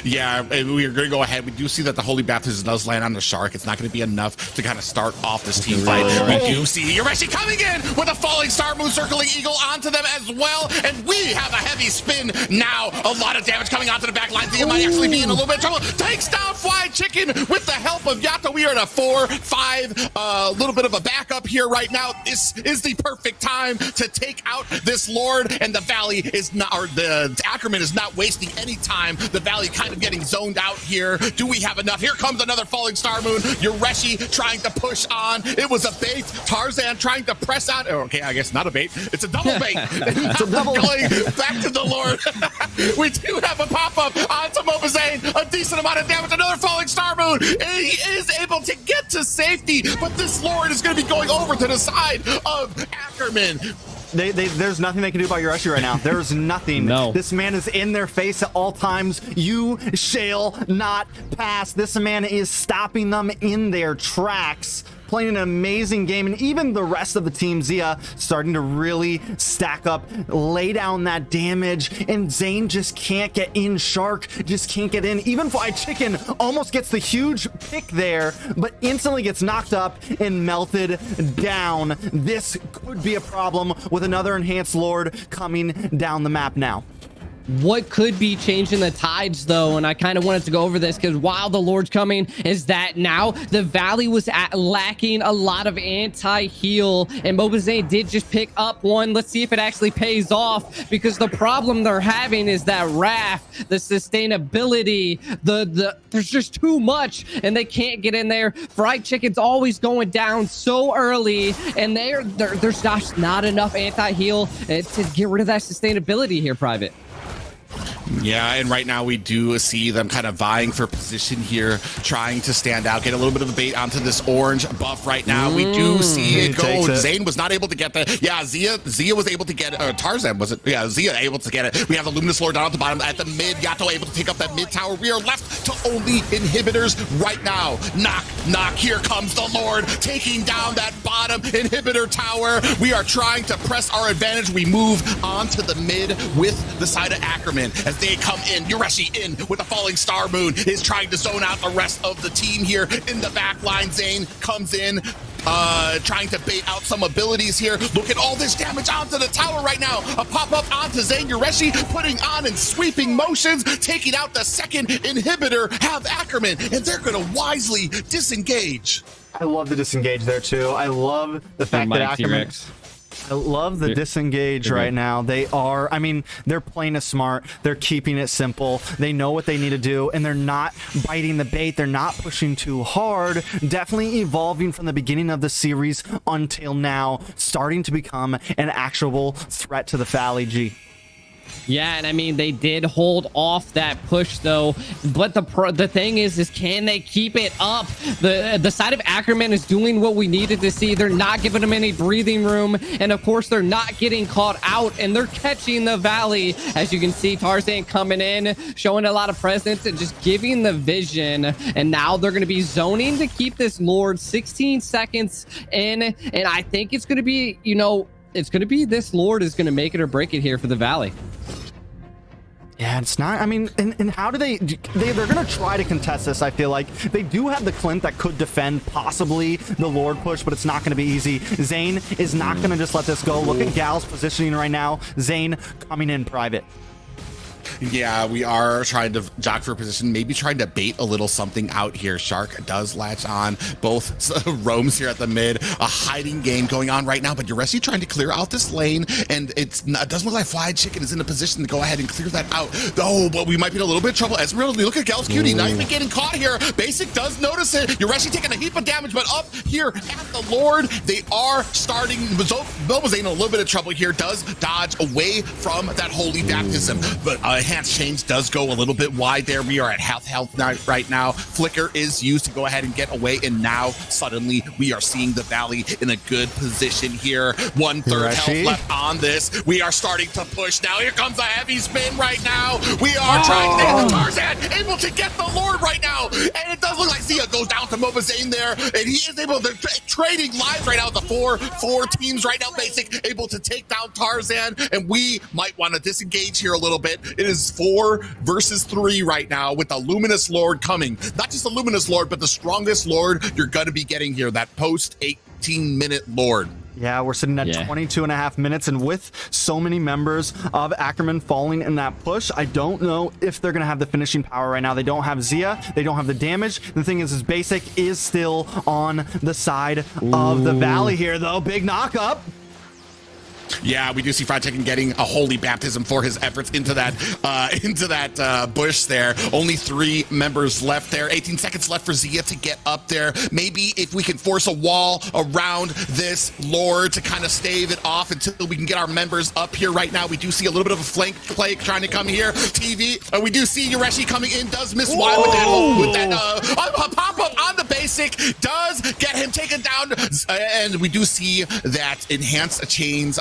Yeah, we are going to go ahead. We do see that the Holy Baptism does land on the Shark. It's not going to be enough to kind of start off this team fight. We do see Yureshi coming in with a falling star, moon circling eagle onto them as well. And we have a heavy spin now. A lot of damage coming onto the back line. Zia might actually be in a little bit of trouble. Takes down Fly Chicken with the help of Yato. We are at a 4-5, a little bit of a backup here right now. This is the perfect time to take out this Lord, and the Valley is not, or the Ackerman is not wasting any time. The Valley kind of getting zoned out here. Do we have enough? Here comes another falling star moon. Yureshi trying to push on. It was a bait. Tarzan trying to press on. Okay, I guess not a bait. It's a double bait. It's a double going back to the Lord. We do have a pop-up onto Mobazane. A decent amount of damage. Another falling star moon. He is able to get to safety, but this Lord is going to be going over to the side of Ackerman. There's nothing they can do about Yureshi right now. There's nothing. No. This man is in their face at all times. You shall not pass. This man is stopping them in their tracks. Playing an amazing game, and even the rest of the team, Zia, starting to really stack up, lay down that damage, and Zane just can't get in. Shark just can't get in. Even Fly Chicken almost gets the huge pick there, but instantly gets knocked up and melted down. This could be a problem with another Enhanced Lord coming down the map now. What could be changing the tides, though, and I kind of wanted to go over this because while the Lord's coming, is that now the Valley was lacking a lot of anti-heal, and Mobazane did just pick up one. Let's see if it actually pays off, because the problem they're having is that Wrath, the sustainability, there's just too much, and they can't get in there. Fried Chicken's always going down so early, and there's just not enough anti-heal to get rid of that sustainability here, Private. Yeah, and right now we do see them kind of vying for position here, trying to stand out, get a little bit of a bait onto this orange buff right now. We do see it go. Zane was not able to get that. Yeah, Zia was able to get it. Or Tarzan was it? Yeah, Zia able to get it. We have the Luminous Lord down at the bottom. At the mid, Yato able to take up that mid tower. We are left to only inhibitors right now. Knock, knock. Here comes the Lord taking down that bottom inhibitor tower. We are trying to press our advantage. We move on to the mid with the side of Ackerman as they come in. Yureshi in with a falling star moon is trying to zone out the rest of the team here in the back line. Zane comes in, trying to bait out some abilities here. Look at all this damage onto the tower right now. A pop-up onto Zane. Yureshi putting on and sweeping motions, taking out the second inhibitor, have Ackerman, and they're going to wisely disengage. I love the disengage there, too. I love the fact that Ackerman... I love the disengage right now. They're playing it smart. They're keeping it simple. They know what they need to do, and they're not biting the bait. They're not pushing too hard. Definitely evolving from the beginning of the series until now, starting to become an actual threat to the Valley, G. Yeah, and I mean, they did hold off that push, though. But the thing is can they keep it up? The side of Ackerman is doing what we needed to see. They're not giving them any breathing room. And, of course, they're not getting caught out. And they're catching the Valley. As you can see, Tarzan coming in, showing a lot of presence and just giving the vision. And now they're going to be zoning to keep this Lord 16 seconds in. And I think it's going to be, it's going to be this Lord is going to make it or break it here for the Valley. Yeah, it's not. I mean, and how do they're going to try to contest this? I feel like they do have the Clint that could defend possibly the Lord push, but it's not going to be easy. Zane is not going to just let this go. Look at Gal's positioning right now. Zane coming in private. Yeah, we are trying to jock for a position, maybe trying to bait a little something out here. Shark does latch on. Both roams here at the mid. A hiding game going on right now, but Yureshi trying to clear out this lane, and it doesn't look like Fly Chicken is in a position to go ahead and clear that out. Oh, but we might be in a little bit of trouble. Ezreal, look at Gal's Cutie, not even getting caught here. Basic does notice it. Yureshi taking a heap of damage, but up here at the Lord, they are starting. Mobazain in a little bit of trouble here, does dodge away from that holy baptism, but enhanced change does go a little bit wide there. We are at health right now. Flicker is used to go ahead and get away, and now suddenly we are seeing the Valley in a good position here. 1/3 health left on this. We are starting to push now. Here comes a heavy spin right now. We are trying to get the Tarzan, able to get the Lord right now, and it does look like Zia goes down to Mobazain there, and he is able to trading lives right now. The four teams right now, Basic able to take down Tarzan, and we might want to disengage here a little bit. It is 4 versus 3 right now with the Luminous Lord coming. Not just the Luminous Lord, but the strongest Lord you're going to be getting here, that post 18-minute Lord. Yeah, we're sitting at 22 and a half minutes, and with so many members of Ackerman falling in that push, I don't know if they're going to have the finishing power right now. They don't have Zia. They don't have the damage. The thing is Basic is still on the side of the Valley here, though. Big knock up. Yeah, we do see Fried Chicken getting a holy baptism for his efforts into that bush there. Only 3 members left there. 18 seconds left for Zia to get up there. Maybe if we can force a wall around this Lord to kind of stave it off until we can get our members up here right now. We do see a little bit of a flank play trying to come here. TV, we do see Yureshi coming in, does miss wide with that pop-up on the Basic, does get him taken down, and we do see that enhanced chains.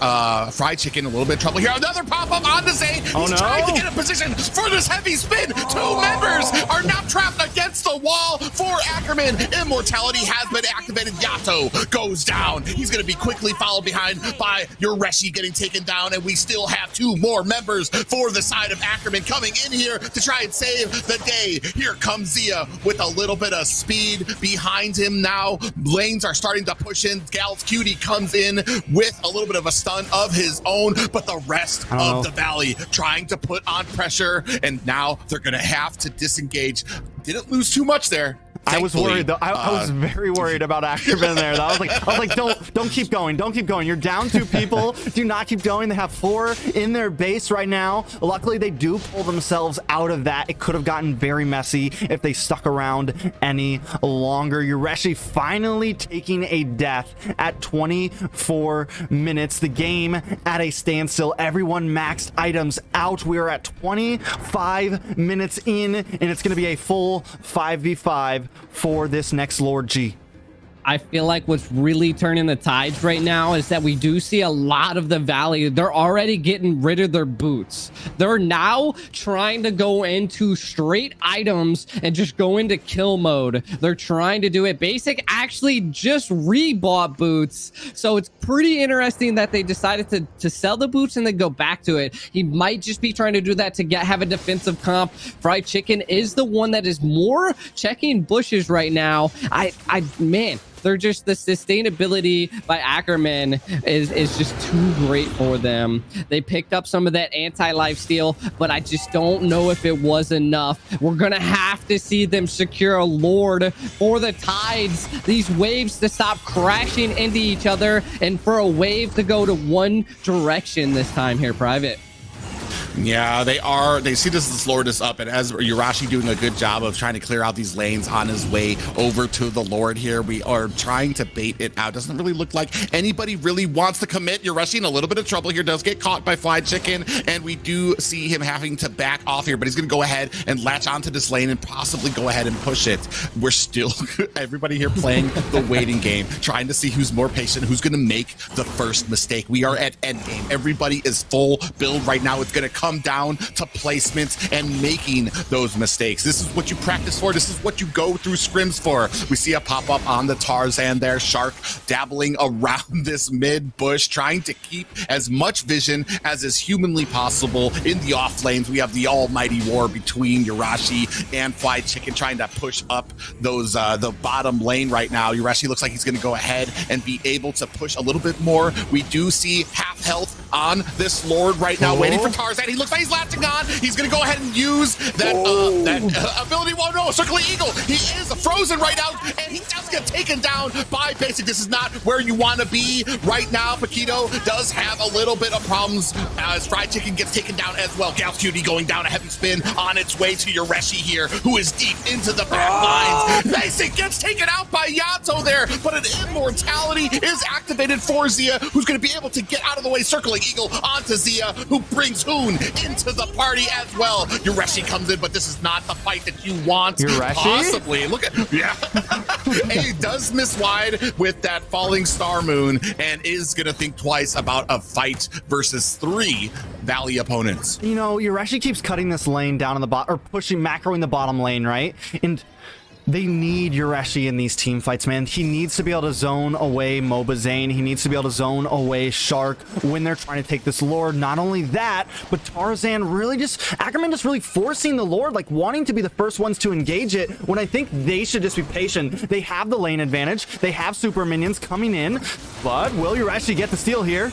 Fried Chicken, a little bit of trouble here. Another pop-up on the Zane. He's trying to get a position for this heavy spin. 2 members are now trapped against the wall for Ackerman. Immortality has been activated. Yato goes down. He's going to be quickly followed behind by Yureshi getting taken down, and we still have 2 more members for the side of Ackerman coming in here to try and save the day. Here comes Zia with a little bit of speed behind him now. Lanes are starting to push in. Gal's Cutie comes in with a little bit of a stun of his own, but the rest of the Valley trying to put on pressure, and now they're going to have to disengage. Didn't lose too much there. I was worried though. I was very worried about Ackerman there. I was like, don't keep going. Don't keep going. You're down 2 people. Do not keep going. They have 4 in their base right now. Luckily, they do pull themselves out of that. It could have gotten very messy if they stuck around any longer. Yureshi finally taking a death at 24 minutes. The game at a standstill. Everyone maxed items out. We are at 25 minutes in, and it's going to be a full 5v5 for this next Lord G. I feel like what's really turning the tides right now is that we do see a lot of the Valley. They're already getting rid of their boots. They're now trying to go into straight items and just go into kill mode. They're trying to do it. Basic actually just rebought boots. So it's pretty interesting that they decided to sell the boots and then go back to it. He might just be trying to do that to have a defensive comp. Fried Chicken is the one that is more checking bushes right now. Man, they're just, the sustainability by Ackerman is just too great for them. They picked up some of that anti-life steal, but I just don't know if it was enough. We're gonna have to see them secure a Lord for the tides, these waves to stop crashing into each other, and for a wave to go to one direction this time here, Private. Yeah, they see this Lord is up, and as Yureshi doing a good job of trying to clear out these lanes on his way over to the Lord here. We are trying to bait it out. Doesn't really look like anybody really wants to commit. Yureshi in a little bit of trouble here, does get caught by Fried Chicken, and we do see him having to back off here, but he's gonna go ahead and latch onto this lane and possibly go ahead and push it. We're still, everybody here playing the waiting game, trying to see who's more patient, who's gonna make the first mistake. We are at endgame. Everybody is full build right now. It's gonna come come down to placements and making those mistakes. This is what you practice for. This is what you go through scrims for. We see a pop-up on the Tarzan there. Shark dabbling around this mid bush, trying to keep as much vision as is humanly possible. In the off lanes, we have the almighty war between Yurashi and Fried Chicken trying to push up those the bottom lane right now. Yurashi looks like he's going to go ahead and be able to push a little bit more. We do see half health on this Lord right now, waiting for Tarzan. He looks like he's latching on. He's going to go ahead and use that ability. Well, no, Circling Eagle. He is frozen right now, and he does get taken down by Basic. This is not where you want to be right now. Paquito does have a little bit of problems as Fried Chicken gets taken down as well. Gal's Cutie going down a heavy spin on its way to Yureshi here, who is deep into the back lines. Basic gets taken out by Yato there, but an immortality is activated for Zia, who's going to be able to get out of the way. Circling Eagle onto Zia, who brings Hoon into the party as well. Yureshi comes in, but this is not the fight that you want. Yureshi? Possibly. Look at, yeah. And he does miss wide with that falling star moon and is going to think twice about a fight versus 3 Valley opponents. You know, Yurashi keeps cutting this lane down in the bot, or pushing, macroing the bottom lane, right? And they need Yurashi in these team fights, man. He needs to be able to zone away Mobazane. He needs to be able to zone away Shark when they're trying to take this Lord. Not only that, but Tarzan really Ackerman just really forcing the Lord, like wanting to be the first ones to engage it, when I think they should just be patient. They have the lane advantage. They have super minions coming in, but will Yurashi get the steal here?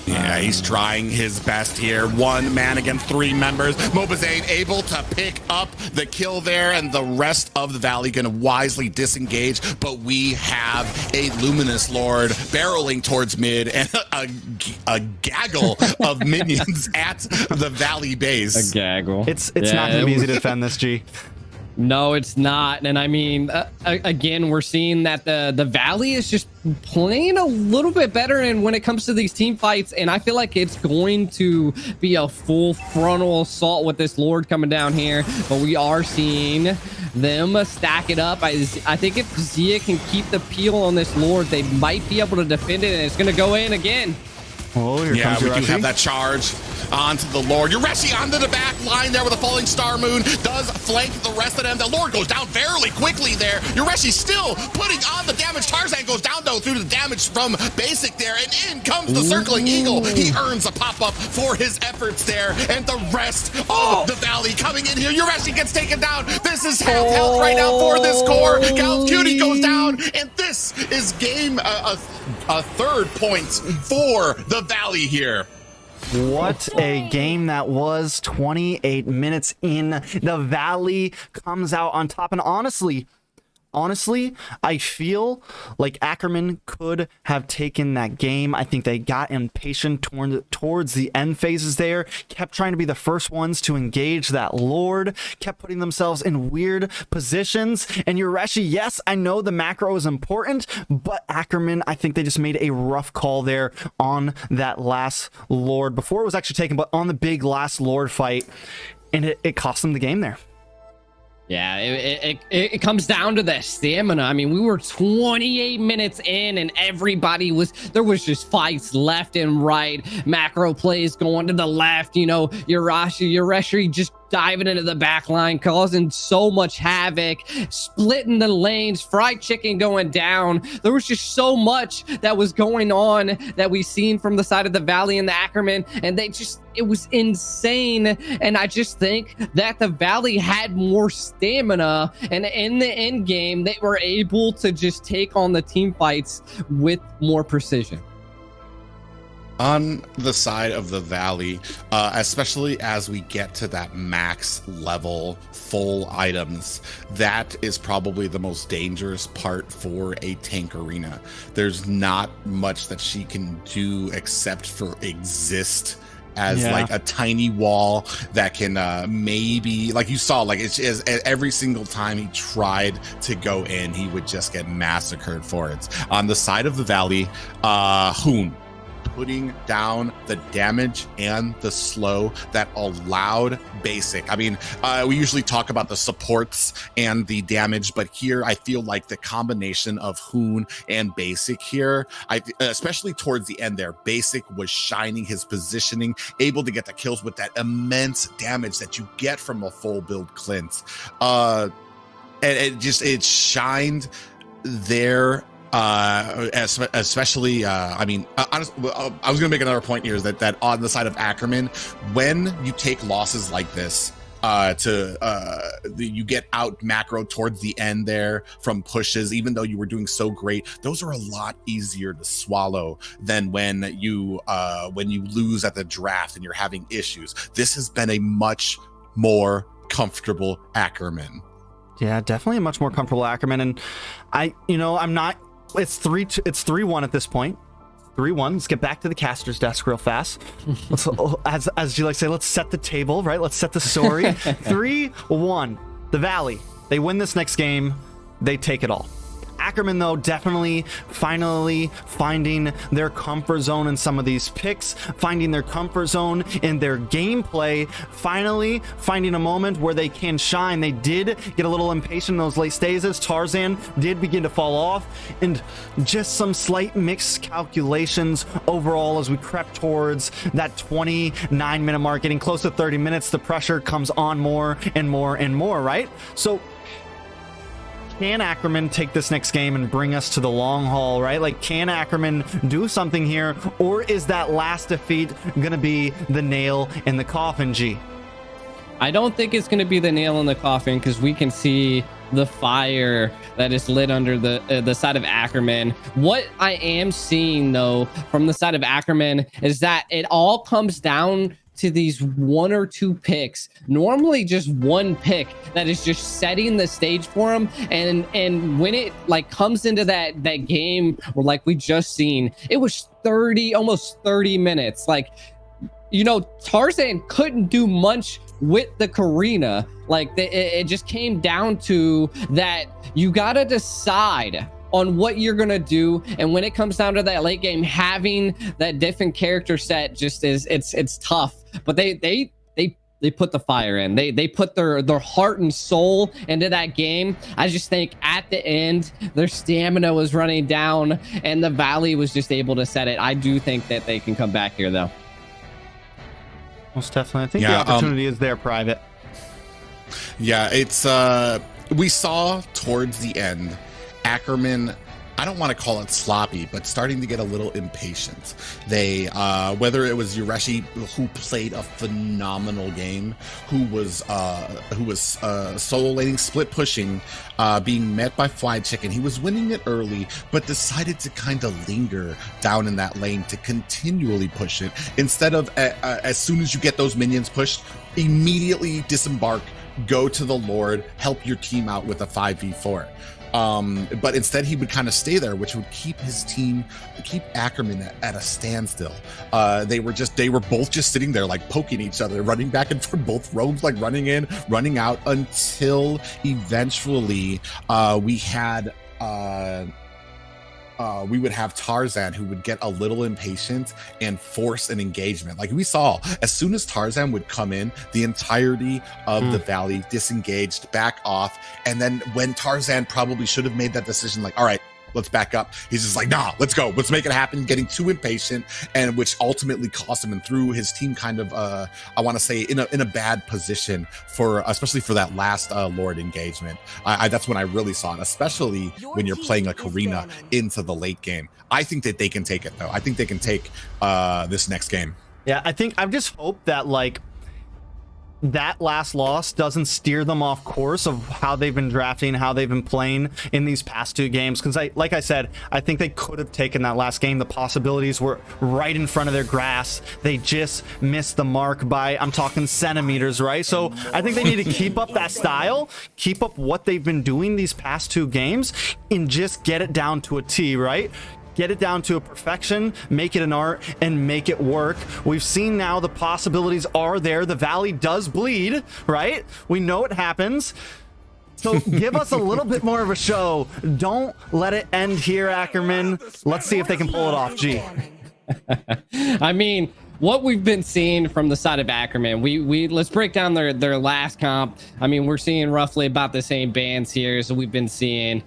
Yeah, he's trying his best here. 1 man against 3 members. Mobazane able to pick up the kill there, and the rest of the Valley gonna wisely disengage. But we have a Luminous Lord barreling towards mid and a gaggle of minions at the Valley base. A gaggle. It's not gonna be easy to defend this, G. No, it's not. And I mean, again, we're seeing that the Valley is just playing a little bit better and when it comes to these team fights. And I feel like it's going to be a full frontal assault with this Lord coming down here. But we are seeing them stack it up. I think if Zia can keep the peel on this Lord, they might be able to defend it. And it's going to go in again. Oh, here comes we Yurashi. do have that charge onto the Lord. Yurashi onto the back line there with a falling star moon. Does flank the rest of them. The Lord goes down fairly quickly there. Yurashi still putting on the damage. Tarzan goes down though through the damage from Basic there. And in comes the Circling Eagle. He earns a pop-up for his efforts there. And the rest of the Valley coming in here. Yurashi gets taken down. This is half health right now for this core. Gal's Cutie goes down. And this is game a third point for the Valley here. What a game that was. 28 minutes in. The Valley comes out on top. And honestly, I feel like Ackerman could have taken that game. I think they got impatient towards the end phases there, kept trying to be the first ones to engage that Lord, kept putting themselves in weird positions. And Yurashi, yes, I know the macro is important, but Ackerman, I think they just made a rough call there on that last Lord before it was actually taken, but on the big last Lord fight, and it cost them the game there. Yeah, it comes down to that stamina. I mean, we were 28 minutes in and there was just fights left and right. Macro plays going to the left, you know, Yurashi just diving into the back line, causing so much havoc, splitting the lanes, Fried Chicken going down. There was just so much that was going on that we seen from the side of the Valley and the Ackerman, and it was insane. And I just think that the Valley had more stamina, and in the end game, they were able to just take on the team fights with more precision. On the side of the Valley, especially as we get to that max level full items, that is probably the most dangerous part for a tank arena. There's not much that she can do except for exist as like a tiny wall that can maybe, like you saw, like it's every single time he tried to go in, he would just get massacred for it. On the side of the Valley, Hoon putting down the damage and the slow that allowed basic. I mean, we usually talk about the supports and the damage, but here I feel like the combination of Hoon and basic here, especially towards the end there, basic was shining his positioning, able to get the kills with that immense damage that you get from a full build cleanse. And it shined there. Especially, honestly, I was going to make another point here is that on the side of Ackerman, when you take losses like this, you get out macro towards the end there from pushes, even though you were doing so great, those are a lot easier to swallow than when you lose at the draft and you're having issues. This has been a much more comfortable Ackerman. Yeah, definitely a much more comfortable Ackerman. And I'm not. It's 3-1 at this point. 3-1. Let's get back to the caster's desk real fast. Let's, as you like to say, let's set the table, right? Let's set the story. 3-1. The Valley. They win this next game. They take it all. Ackerman, though, definitely finally finding their comfort zone in some of these picks, finding their comfort zone in their gameplay, finally finding a moment where they can shine. They did get a little impatient in those late stages. Tarzan did begin to fall off, and just some slight mixed calculations overall as we crept towards that 29-minute mark, getting close to 30 minutes. The pressure comes on more and more and more, right? So can Ackerman take this next game and bring us to the long haul, right? Like, can Ackerman do something here, or is that last defeat gonna be the nail in the coffin, G? I don't think it's going to be the nail in the coffin, because we can see the fire that is lit under the side of Ackerman. What I am seeing, though, from the side of Ackerman is that it all comes down to these one or two picks, normally just one pick that is just setting the stage for him. And when it like comes into that game, or like we just seen, it was almost 30 minutes. Like, Tarzan couldn't do much with the Karina. Like, it just came down to that. You gotta decide on what you're gonna do, and when it comes down to that late game, having that different character set just it's tough. But they put the fire in. They put their heart and soul into that game. I just think at the end their stamina was running down, and the Valley was just able to set it. I do think that they can come back here, though. Most definitely. I think the opportunity is there, Private. Yeah, it's we saw towards the end Ackerman, I don't want to call it sloppy, but starting to get a little impatient. They, whether it was Yureshi, who played a phenomenal game, who was solo laning, split pushing, being met by Fly Chicken. He was winning it early, but decided to kind of linger down in that lane to continually push it. Instead of, as soon as you get those minions pushed, immediately disembark, go to the Lord, help your team out with a 5v4. But instead he would kind of stay there, which would keep Ackerman at a standstill. They were both just sitting there, like poking each other, running back and forth, both rogues like running in, running out, until eventually we would have Tarzan, who would get a little impatient and force an engagement. Like we saw, as soon as Tarzan would come in, the entirety of the Valley disengaged, back off. And then when Tarzan probably should have made that decision, like, all right, let's back up, he's just like, nah, let's go, let's make it happen, getting too impatient, and which ultimately cost him and threw his team kind of, I want to say, in a bad position, especially for that last Lord engagement. That's when I really saw it, especially when you're playing a Karina into the late game. I think that they can take it, though. I think they can take this next game. Yeah, I just hope that, like, that last loss doesn't steer them off course of how they've been drafting, how they've been playing in these past two games. Because like I said, I think they could have taken that last game. The possibilities were right in front of their grasp. They just missed the mark by, I'm talking centimeters, right? So I think they need to keep up that style, keep up what they've been doing these past two games, and just get it down to a T, right? Get it down to a perfection, make it an art, and make it work. We've seen now the possibilities are there. The Valley does bleed, right? We know it happens. So give us a little bit more of a show. Don't let it end here, Ackerman. Let's see if they can pull it off, G. I mean, what we've been seeing from the side of Ackerman, we let's break down their last comp. I mean, we're seeing roughly about the same bands here, so we've been seeing.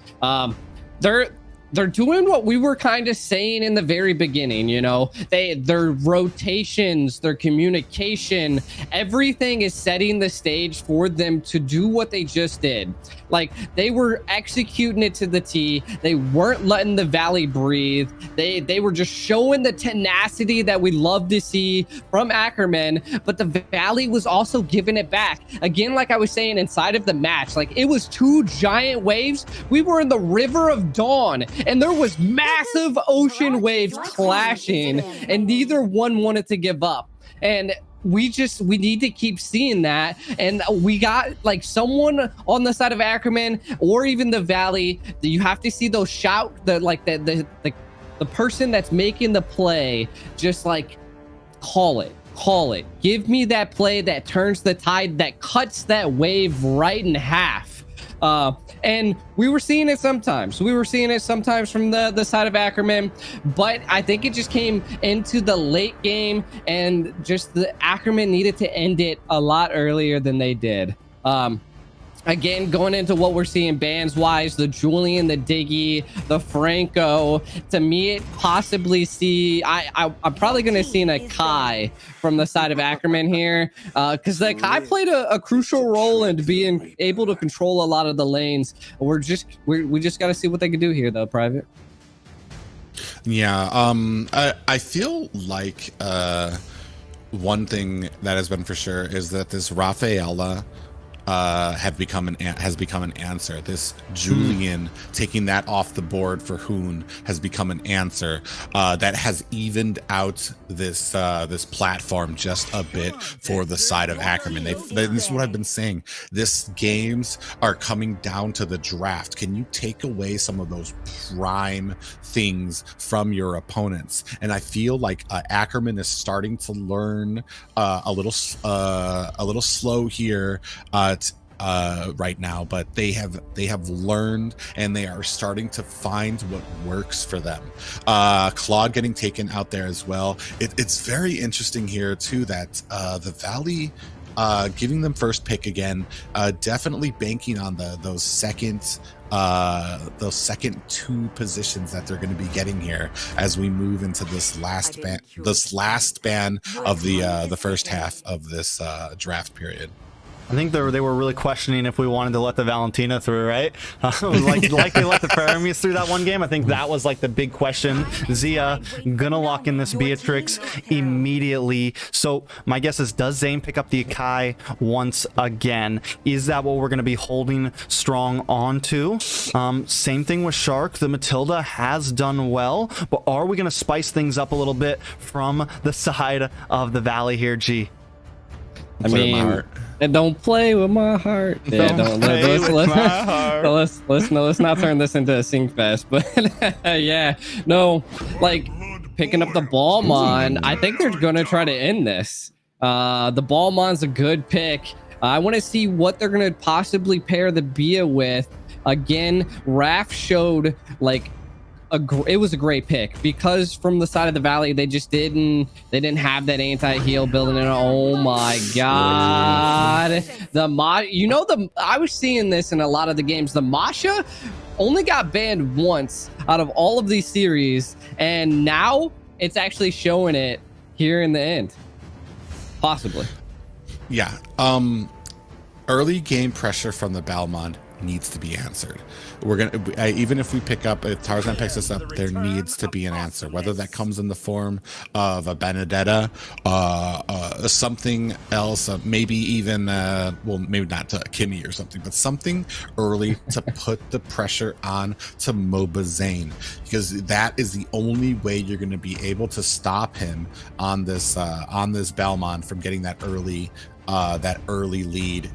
They're doing what we were kind of saying in the very beginning, you know. Their rotations, their communication, everything is setting the stage for them to do what they just did. Like, they were executing it to the T. They weren't letting the Valley breathe. They were just showing the tenacity that we love to see from Ackerman, but the Valley was also giving it back. Again, like I was saying inside of the match, like, it was two giant waves. We were in the River of Dawn, and there was massive ocean waves clashing, and neither one wanted to give up. And we need to keep seeing that. And we got like someone on the side of Ackerman or even the Valley, you have to see those the person that's making the play, just like call it. Give me that play that turns the tide, that cuts that wave right in half. And we were seeing it sometimes. from the side of Ackerman, but I think it just came into the late game, and just the Ackerman needed to end it a lot earlier than they did. Again, going into what we're seeing bands wise, the Julian, the Diggy, the Franco, to me, it possibly I'm probably going to see a Kai from the side of Ackerman here, because the Kai played a crucial role in being able to control a lot of the lanes. We just got to see what they can do here, though, Private. Yeah, I feel like one thing that has been for sure is that this Rafaela has become an answer. This Julian taking that off the board for Hoon has become an answer that has evened out this platform just a bit for the side of Ackerman. This is what I've been saying. This games are coming down to the draft. Can you take away some of those prime things from your opponents? And I feel like Ackerman is starting to learn a little slow here right now, but they have learned, and they are starting to find what works for them. Claude getting taken out there as well. It's very interesting here too that the Valley giving them first pick again, definitely banking on those second two positions that they're going to be getting here as we move into this last ban of the first half of this draft period. I think they were really questioning if we wanted to let the Valentina through, right? like they let the Ferramis through that one game. I think that was like the big question. Zia gonna lock in this Beatrix immediately. So my guess is, does Zane pick up the Akai once again? Is that what we're gonna be holding strong onto? Same thing with Shark. The Matilda has done well, but are we gonna spice things up a little bit from the side of the Valley here, G? I mean, don't play with my heart. Yeah, let's not turn this into a sing fest. But yeah, no, like picking up the Ballmon, I think they're gonna try to end this. The Ballmon's a good pick. I want to see what they're gonna possibly pair the Bia with. Again, Raph showed like it was a great pick, because from the side of the Valley they didn't have that anti-heal building in. Oh my god, I was seeing this in a lot of the games. The Masha only got banned once out of all of these series, and now it's actually showing it here in the end, possibly. Yeah, early game pressure from the Balmond needs to be answered. We're gonna, even if we pick up, if Tarzan picks us up, there needs to be an answer, whether that comes in the form of a Benedetta, something else, maybe even well, maybe not to Kimmy or something, but something early to put the pressure on to Moba Zane, because that is the only way you're going to be able to stop him on this Balmond from getting that early lead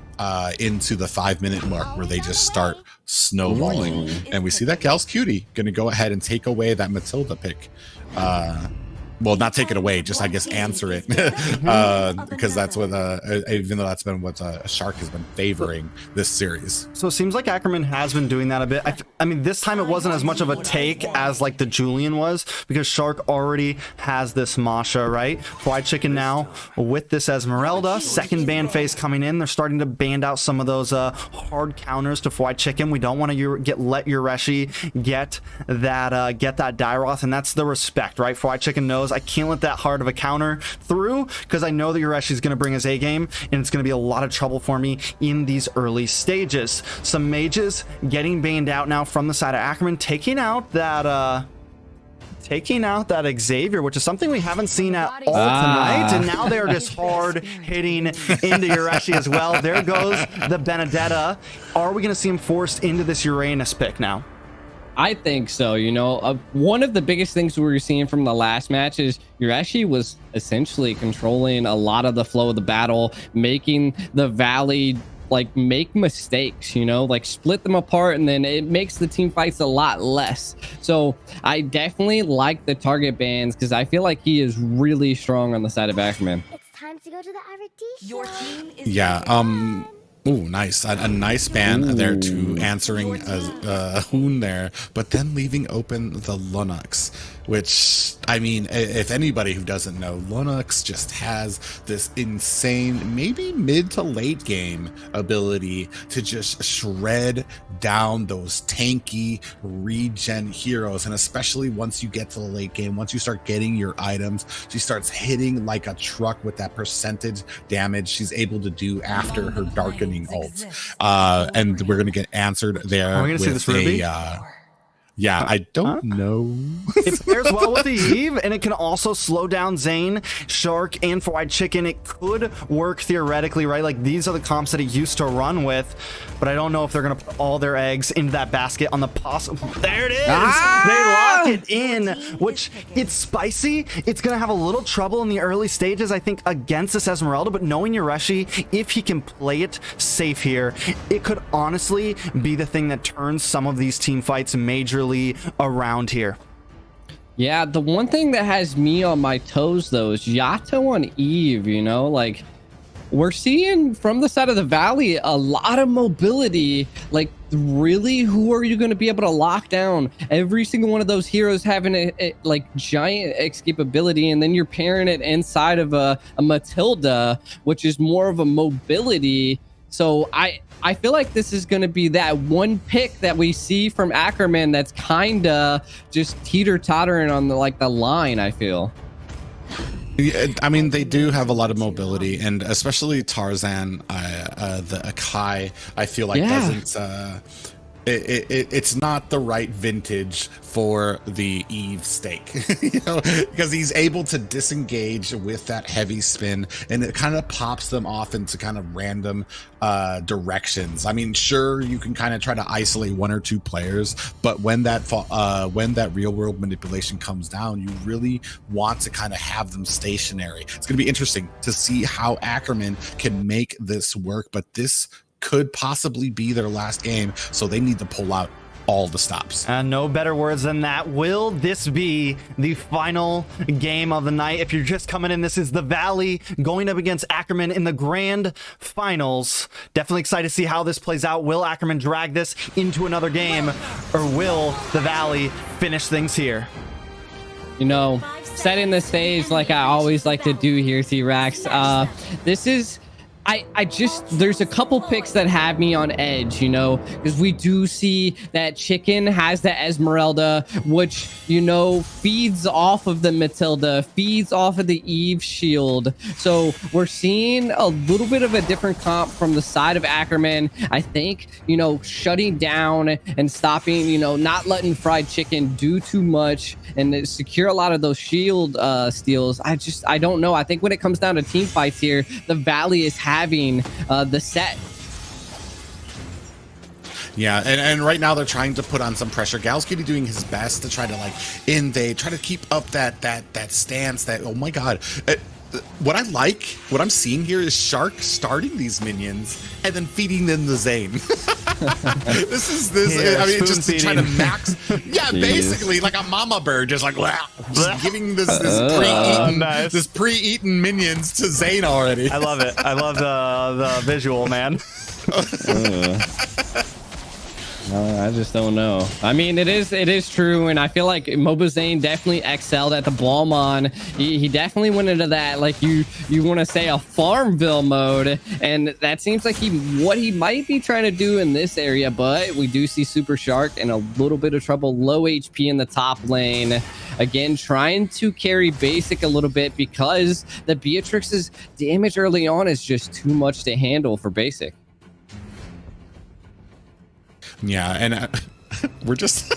into the 5-minute mark, where they just start snowballing. And we see that Gal's Cutie going to go ahead and take away that Matilda pick. well, not take it away, just I guess answer it, because that's what even though that's been what Shark has been favoring this series. So it seems like Ackerman has been doing that a bit. I mean, this time it wasn't as much of a take as like the Julian was, because Shark already has this Masha, right? Fried Chicken now with this Esmeralda. Second ban phase coming in. They're starting to band out some of those hard counters to Fried Chicken. We don't want to let Yureshi get that Dairoth, and that's the respect, right? Fried Chicken knows I can't let that hard of a counter through, because I know that Yureshi is going to bring his A game, and it's going to be a lot of trouble for me in these early stages. Some mages getting banned out now from the side of Ackerman, taking out that Xavier, which is something we haven't seen at all tonight. And now they're just hard hitting into Yureshi as well. There goes the Benedetta. Are we going to see him forced into this Uranus pick now? I think so. You know, one of the biggest things we were seeing from the last match is Yureshi was essentially controlling a lot of the flow of the battle, making the Valley like make mistakes, you know, like split them apart, and then it makes the team fights a lot less. So I definitely like the target bans, because I feel like he is really strong on the side of Ackerman. It's time to go to the RT. Your team is Ooh, nice. A nice ban there to answering Hoon there, but then leaving open the Lunox, which, I mean, if anybody who doesn't know, Lunox just has this insane, maybe mid to late game ability to just shred down those tanky regen heroes. And especially once you get to the late game, once you start getting your items, she starts hitting like a truck with that percentage damage she's able to do after her darkening ult. And we're going to get answered there. Are we going to see this Ruby? Yeah, I don't know. It pairs well with the Eve, and it can also slow down Zane, Shark, and Fried Chicken. It could work theoretically, right? Like, these are the comps that he used to run with, but I don't know if they're going to put all their eggs into that basket on the possible. There it is! They lock it in, which it's spicy. It's going to have a little trouble in the early stages, I think, against this Esmeralda, but knowing Yureshi, if he can play it safe here, it could honestly be the thing that turns some of these team fights majorly around here. Yeah, the one thing that has me on my toes though is Yato on Eve. You know, like, we're seeing from the side of the Valley a lot of mobility. Like, really, who are you going to be able to lock down? Every single one of those heroes having a like giant escapability, and then you're pairing it inside of a Matilda, which is more of a mobility. So I feel like this is going to be that one pick that we see from Ackerman that's kind of just teeter-tottering on the line, I feel. I mean, they do have a lot of mobility, and especially Tarzan, the Akai, I feel like doesn't... It's not the right vintage for the Eve stake, you know, because he's able to disengage with that heavy spin, and it kind of pops them off into kind of random directions. I mean, sure, you can kind of try to isolate one or two players, but when that real world manipulation comes down, you really want to kind of have them stationary. It's going to be interesting to see how Ackerman can make this work, but this could possibly be their last game, so they need to pull out all the stops. And no better words than that. Will this be the final game of the night? If you're just coming in, this is the Valley going up against Ackerman in the grand finals. Definitely excited to see how this plays out. Will Ackerman drag this into another game, or will the Valley finish things here? You know, setting the stage like I always like to do here, T-Rex. This is... I just, there's a couple picks that have me on edge, you know, because we do see that Chicken has the Esmeralda, which, you know, feeds off of the Matilda, feeds off of the Eve shield. So we're seeing a little bit of a different comp from the side of Ackerman. I think, you know, shutting down and stopping, you know, not letting Fried Chicken do too much and secure a lot of those shield steals. I don't know. I think when it comes down to team fights here, the Valley is having the set. Yeah, and right now they're trying to put on some pressure. Galskitty doing his best to try to try to keep up that stance. That, oh my god, what I'm seeing here is Shark starting these minions and then feeding them the Zane. Yeah, I mean, it's spoon just trying to feeding. max. Yeah, Jeez. basically like a mama bird, just like just giving this Nice. this pre-eaten minions to Zane already. I love it. I love the visual, man. I just don't know. I mean, it is true, and I feel like Mobazane definitely excelled at the Ballmon. He definitely went into that, like you want to say, a Farmville mode, and that seems like what he might be trying to do in this area. But we do see Super Shark in a little bit of trouble, low HP in the top lane. Again, trying to carry Basic a little bit because the Beatrix's damage early on is just too much to handle for Basic. Yeah, and we're just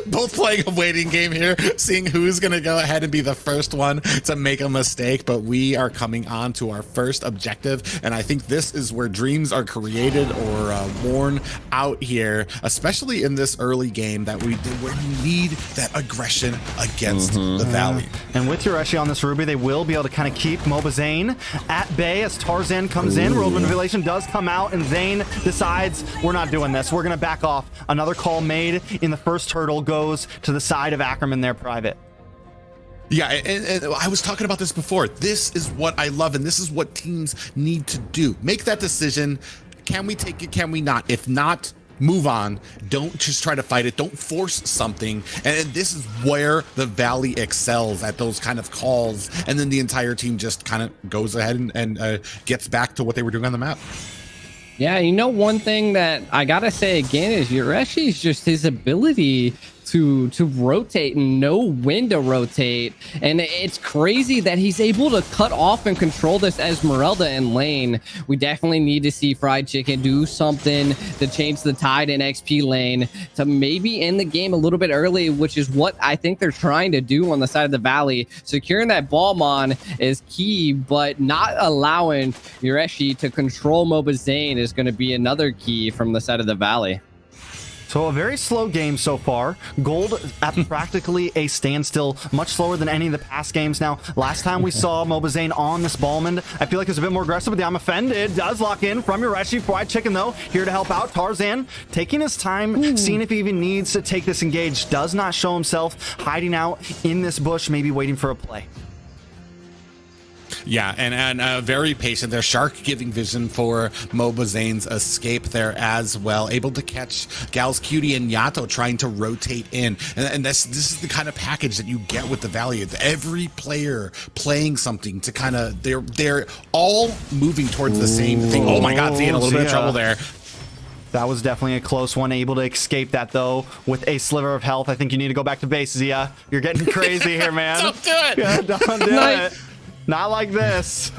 both playing a waiting game here, seeing who's going to go ahead and be the first one to make a mistake. But we are coming on to our first objective, and I think this is where dreams are created or worn out here, especially in this early game where you need that aggression against the Valley. And with Yureshi on this Ruby, they will be able to kind of keep Mobazane at bay as Tarzan comes in. World Manipulation does come out, and Zane decides, we're not doing this. We're going to back off. Another call made in the first turtle goes to the side of Ackerman there, private. Yeah, and I was talking about this before. This is what I love, and this is what teams need to do. Make that decision. Can we take it? Can we not? If not, move on. Don't just try to fight it. Don't force something. And this is where the Valley excels, at those kind of calls. And then the entire team just kind of goes ahead and gets back to what they were doing on the map. Yeah, you know, one thing that I gotta say again is Yureshi's just his ability to rotate and know when to rotate, and it's crazy that he's able to cut off and control this Esmeralda in lane. We definitely need to see Fried Chicken do something to change the tide in XP lane to maybe end the game a little bit early, which is what I think they're trying to do on the side of the Valley. Securing that Ballmon is key, but not allowing Yureshi to control Mobazane is going to be another key from the side of the Valley. So a very slow game so far. Gold at practically a standstill, much slower than any of the past games. Now, last time we saw Mobazane on this Ballman, I feel like it was a bit more aggressive, but I'm offended. Does lock in from Yureshi. Fried Chicken, though, here to help out. Tarzan taking his time, seeing if he even needs to take this engage. Does not show himself, hiding out in this bush, maybe waiting for a play. Yeah, and very patient there. Shark giving vision for Mobazane's escape there as well. Able to catch Gal's Cutie and Yato trying to rotate in. And this is the kind of package that you get with the Valley. Every player playing something to kind of, they're all moving towards the same thing. Oh my God, seeing a little bit of trouble there. That was definitely a close one. Able to escape that, though, with a sliver of health. I think you need to go back to base, Zia. You're getting crazy here, man. Don't do it! Yeah, don't do Nice. it. Not like this.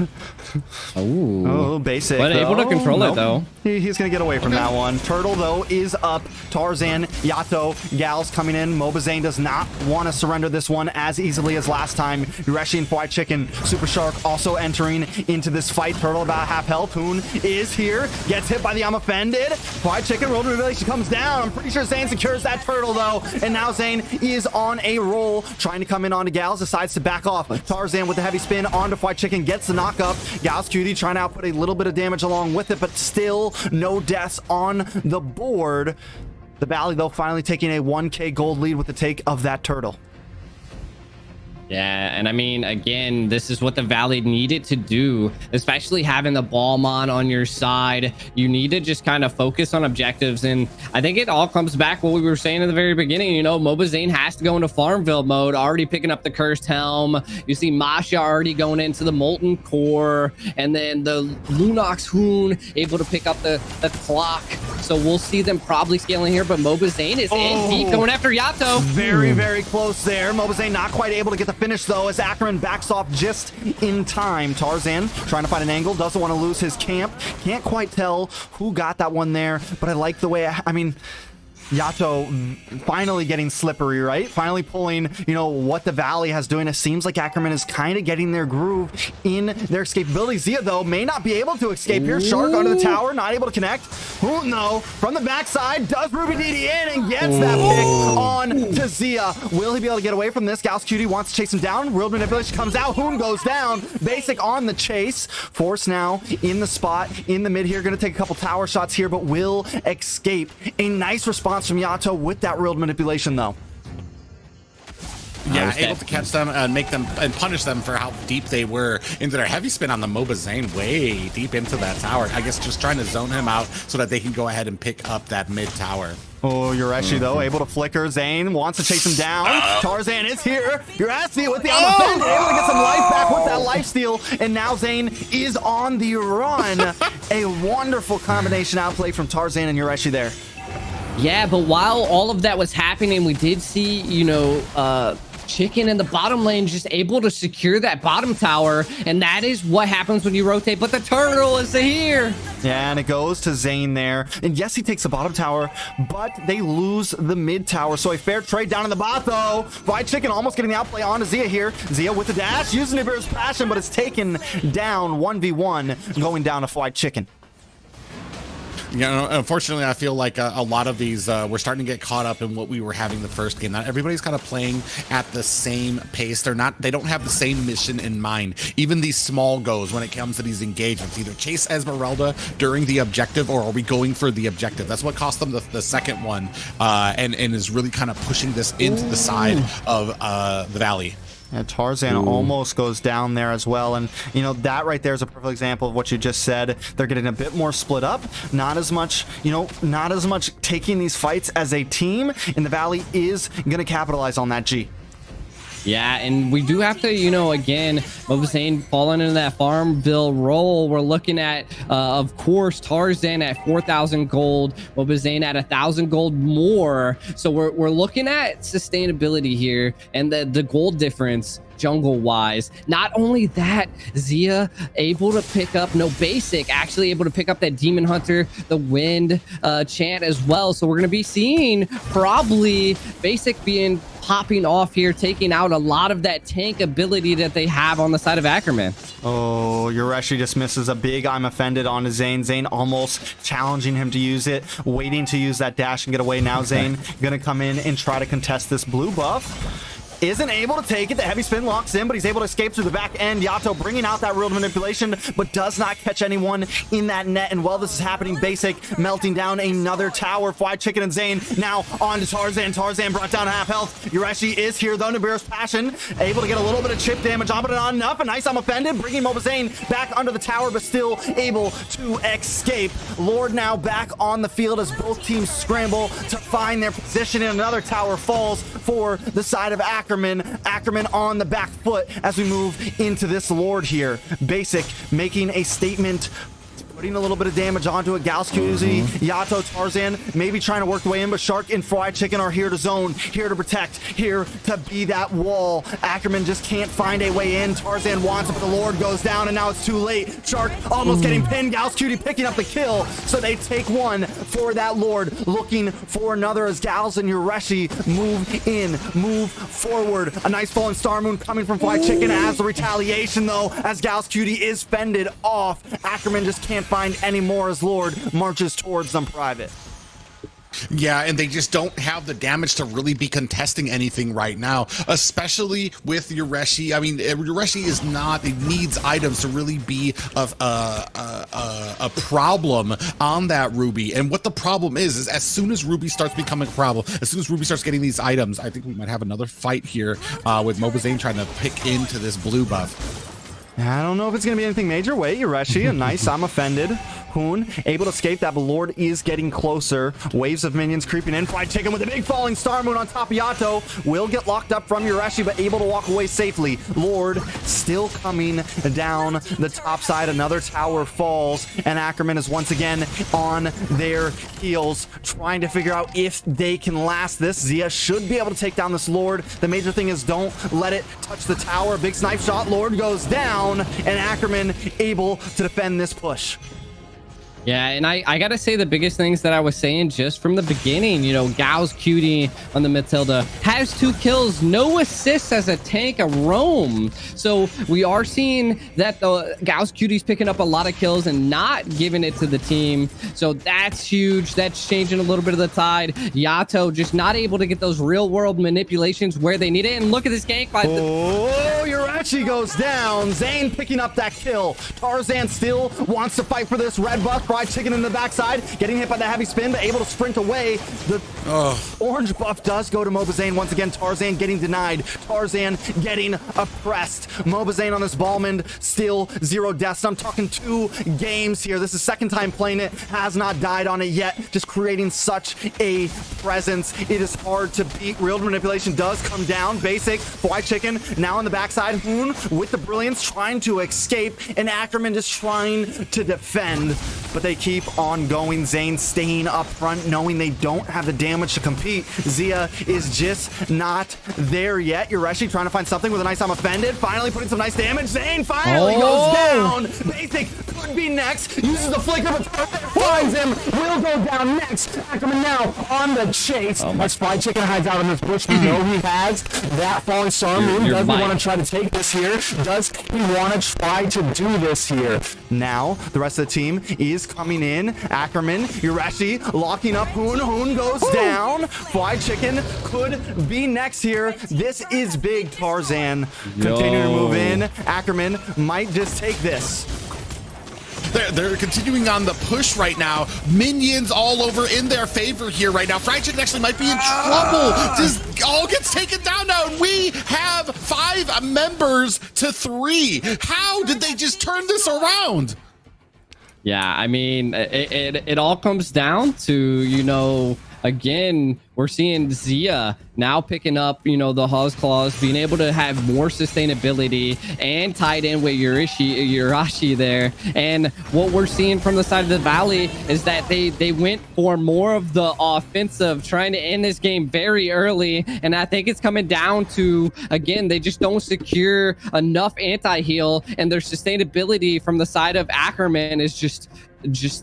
Ooh. Oh, Basic. But able to control it, though. He's going to get away from that one. Turtle, though, is up. Tarzan, Yato, Gal's coming in. Mobazane does not want to surrender this one as easily as last time. Yureshi and Fried Chicken. Super Shark also entering into this fight. Turtle about half health. Hoon is here. Gets hit by the I'm offended. Fried Chicken, World Revelation comes down. I'm pretty sure Zane secures that Turtle, though. And now Zane is on a roll. Trying to come in onto Gals. Decides to back off. Tarzan with the heavy spin onto Fried Chicken. Gets the knock up. Gal's Cutie trying to output a little bit of damage along with it, but still no deaths on the board. The Valley, though, finally taking a 1K gold lead with the take of that Turtle. Yeah, and I mean, again, this is what the Valley needed to do, especially having the Ballmon on your side. You need to just kind of focus on objectives, and I think it all comes back what we were saying in the very beginning. You know, Mobazane has to go into Farmville mode, already picking up the Cursed Helm. You see Masha already going into the Molten Core, and then the Lunox Hoon able to pick up the clock. So we'll see them probably scaling here, but Mobazane is in deep going after Yato. Very, very close there. Mobazane not quite able to get the finish, though, as Ackerman backs off just in time. Tarzan trying to find an angle, doesn't want to lose his camp. Can't quite tell who got that one there, but I like the way, I mean, Yato finally getting slippery, right? Finally pulling, what the Valley has doing. It seems like Ackerman is kind of getting their groove in their escapability. Zia, though, may not be able to escape here. Shark under the tower, not able to connect. Oh, no. From the backside, does Ruby DD in and gets that pick on to Zia. Will he be able to get away from this? Gauss Cutie wants to chase him down. World Manipulation comes out. Hoon goes down. Basic on the chase. Force now in the spot, in the mid here. Going to take a couple tower shots here, but will escape. A nice response from Yato with that World Manipulation, though. Yeah, able to catch them and make them and punish them for how deep they were into their heavy spin on the MOBA Zane, way deep into that tower. I guess just trying to zone him out so that they can go ahead and pick up that mid tower. Oh, Yureshi, though, able to flicker. Zane wants to chase him down. Tarzan is here. Yureshi with the able to get some life back with that lifesteal. And now Zane is on the run. A wonderful combination outplay from Tarzan and Yureshi there. Yeah, but while all of that was happening, we did see, Chicken in the bottom lane just able to secure that bottom tower, and that is what happens when you rotate. But the turtle is here. Yeah, and it goes to Zane there. And yes, he takes the bottom tower, but they lose the mid tower. So a fair trade down in the bot, though. Fried Chicken almost getting the outplay onto Zia here. Zia with the dash, using Nibiru's passion, but it's taken down 1v1, going down to Fried Chicken. Unfortunately, I feel like a lot of these we're starting to get caught up in what we were having the first game. Not everybody's kind of playing at the same pace. They don't have the same mission in mind. Even these small goes when it comes to these engagements, either chase Esmeralda during the objective, or are we going for the objective? That's what cost them the second one, and is really kind of pushing this into the side of the Valley. And Tarzan almost goes down there as well. And, that right there is a perfect example of what you just said. They're getting a bit more split up. Not as much, not as much taking these fights as a team. And the Valley is going to capitalize on that G. Yeah, and we do have to, again, what was saying, falling into that Farmville role. We're looking at, of course, Tarzan at 4,000 gold, what was saying at 1,000 gold more. So we're looking at sustainability here and the gold difference jungle wise. Not only that, Zia able to pick up Basic actually able to pick up that Demon Hunter, the Wind chant as well. So we're going to be seeing probably Basic popping off here, taking out a lot of that tank ability that they have on the side of Ackerman. Oh, Yureshi just misses a big I'm offended on Zane. Zane almost challenging him to use it, waiting to use that dash and get away. Now Zane gonna come in and try to contest this blue buff. Isn't able to take it. The heavy spin locks in, but he's able to escape through the back end. Yato bringing out that World Manipulation, but does not catch anyone in that net. And while this is happening, Basic melting down another tower. Fried Chicken and Zane now on to Tarzan. Tarzan brought down half health. Yureshi is here, though. Nibiru's passion able to get a little bit of chip damage on, but not enough. A nice I'm offended, bringing Mobazane back under the tower, but still able to escape. Lord now back on the field as both teams scramble to find their position, and another tower falls for the side of Ackerman. Ackerman on the back foot as we move into this Lord here. Basic making a statement, putting a little bit of damage onto it. Gauss Kuzi, Yato, Tarzan maybe trying to work the way in, but Shark and Fried Chicken are here to zone, here to protect, here to be that wall. Ackerman just can't find a way in. Tarzan wants it, but the Lord goes down, and now it's too late. Shark almost getting pinned. Gauss Cutie picking up the kill, so they take one for that Lord, looking for another as Gals and Yureshi move in, move forward. A nice fallen Star Moon coming from Fried Chicken as the retaliation, though, as Gauss Cutie is fended off. Ackerman just can't find any more as Lord marches towards them private. Yeah, and they just don't have the damage to really be contesting anything right now, especially with Yureshi. I mean, Yureshi is not, it needs items to really be a problem on that Ruby. And what the problem is as soon as Ruby starts becoming a problem, as soon as Ruby starts getting these items, I think we might have another fight here with Mobazane trying to pick into this blue buff. I don't know if it's going to be anything major. Wait, Yureshi, a nice I'm offended. Hoon able to escape that, but Lord is getting closer. Waves of minions creeping in. Fried Chicken with a big falling Star Moon on top of Yato. Will get locked up from Yureshi, but able to walk away safely. Lord still coming down the top side. Another tower falls, and Ackerman is once again on their heels, trying to figure out if they can last this. Zia should be able to take down this Lord. The major thing is don't let it touch the tower. Big snipe shot. Lord goes down, and Ackerman able to defend this push. Yeah, and I gotta say the biggest things that I was saying just from the beginning, you know, Gau's Cutie on the Matilda has 2 kills, no assists as a tank, a roam. So we are seeing that the Gau's Cutie's picking up a lot of kills and not giving it to the team. So that's huge. That's changing a little bit of the tide. Yato just not able to get those real world manipulations where they need it. And look at this gank by Urashi goes down. Zane picking up that kill. Tarzan still wants to fight for this red buff. Fried chicken in the backside, getting hit by the heavy spin, but able to sprint away. The orange buff does go to Mobazane once again. Tarzan getting denied. Tarzan getting oppressed. Mobazane on this Ballman, still 0 deaths. I'm talking 2 games here. This is second time playing it. Has not died on it yet. Just creating such a presence. It is hard to beat. Real manipulation does come down. Basic. Fried chicken now on the backside. Hoon with the brilliance trying to escape, and Ackerman just trying to defend. But they keep on going. Zane staying up front, knowing they don't have the damage to compete. Zia is just not there yet. Urashi trying to find something with a nice I'm offended. Finally putting some nice damage. Zane finally goes down. Basic could be next. Uses the flicker, but finds him. Will go down next. Ackerman now on the chase. As Fried Chicken hides out in this bush, we know he has that falling star moon. Does he want to try to take this here? Does he want to try to do this here? Now the rest of the team is coming in. Ackerman, Urashi locking up Hoon. Hoon goes down. Fried Chicken could be next here. This is big. Tarzan continuing to move in. Ackerman might just take this. They're continuing on the push right now. Minions all over in their favor here right now. Fried Chicken actually might be in trouble. Just all gets taken down now. And we have 5 members to 3. How did they just turn this around? Yeah, I mean, it all comes down to, you know, again, we're seeing Zia now picking up, you know, the Hawes Claws, being able to have more sustainability and tied in with Urashi there. And what we're seeing from the side of the Valley is that they went for more of the offensive, trying to end this game very early. And I think it's coming down to, again, they just don't secure enough anti-heal, and their sustainability from the side of Ackerman is just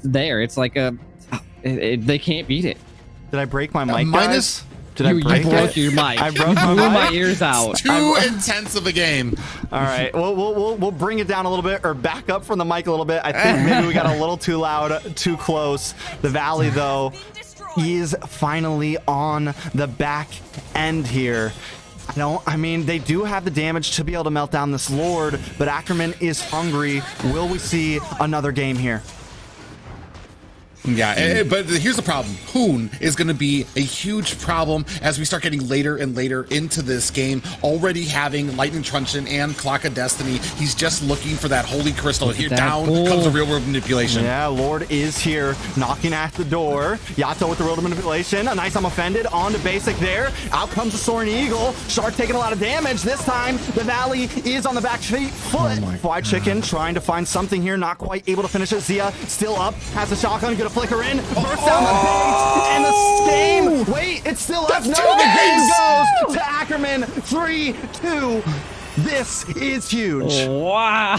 there. It's like they can't beat it. Did I break my mic, minus? guys? Did I break you broke your mic. I broke my blew mic. my ears out. Too intense of a game. All right, we'll bring it down a little bit, or back up from the mic a little bit. I think maybe we got a little too loud, too close. The Valley, though, is finally on the back end here. I mean, they do have the damage to be able to melt down this Lord, but Ackerman is hungry. Will we see another game here? Yeah, but here's the problem. Hoon is going to be a huge problem as we start getting later and later into this game. Already having Lightning Truncheon and Clock of Destiny. He's just looking for that Holy Crystal. Here down comes the real world manipulation. Yeah, Lord is here, knocking at the door. Yato with the real world manipulation. A nice I'm offended on to basic there. Out comes the Soaring Eagle. Shark taking a lot of damage. This time, the Valley is on the back foot. Fried Chicken trying to find something here. Not quite able to finish it. Zia still up. Has the shotgun. Gonna flicker in, burst down the bait, and the game. Wait, it's still up. No, the game goes to Ackerman. 3-2. This is huge. Wow.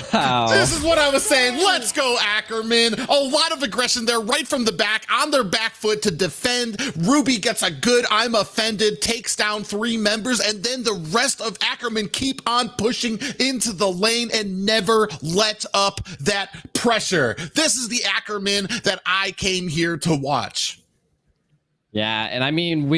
This is what I was saying. Let's go, Ackerman. A lot of aggression there right from the back, on their back foot to defend. Ruby gets a good I'm offended, takes down 3 members, and then the rest of Ackerman keep on pushing into the lane and never let up that pressure. This is the Ackerman that I came here to watch. Yeah, and I mean,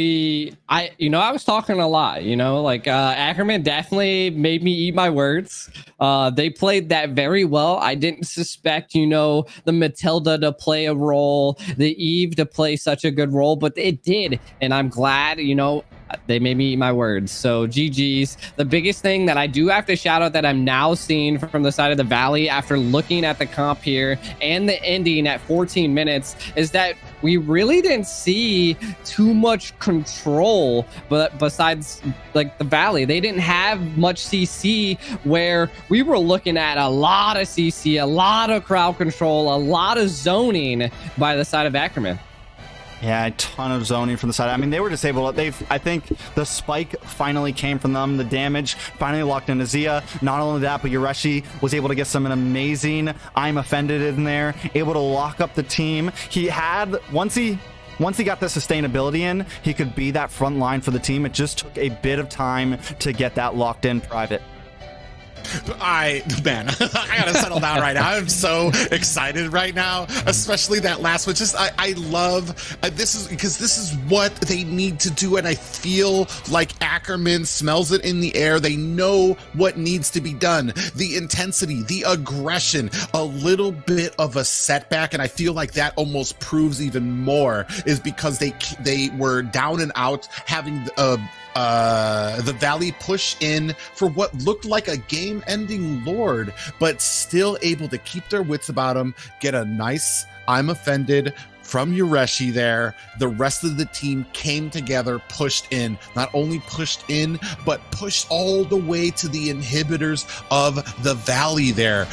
I was talking a lot, like Ackerman definitely made me eat my words. They played that very well. I didn't suspect, the Matilda to play a role, the Eve to play such a good role, but it did. And I'm glad, they made me eat my words. So GG's. The biggest thing that I do have to shout out that I'm now seeing from the side of the Valley after looking at the comp here and the ending at 14 minutes is that we really didn't see too much control, but besides like the Valley, they didn't have much CC, where we were looking at a lot of CC, a lot of crowd control, a lot of zoning by the side of Ackerman. Yeah, a ton of zoning from the side. I mean, they were just able to, I think the spike finally came from them. The damage finally locked into Zia. Not only that, but Yureshi was able to get an amazing I'm offended in there, able to lock up the team. He had, once he got the sustainability in, he could be that front line for the team. It just took a bit of time to get that locked in private. I gotta settle down right now. I'm so excited right now, especially that last one. Just I love this is because this is what they need to do, and I feel like Ackerman smells it in the air. They know what needs to be done. The intensity, the aggression, a little bit of a setback, and I feel like that almost proves even more is because they were down and out, having the Valley push in for what looked like a game-ending Lord, but still able to keep their wits about them, get a nice I'm offended from Yureshi there. The rest of the team came together, pushed in, not only pushed in, but pushed all the way to the inhibitors of the Valley there.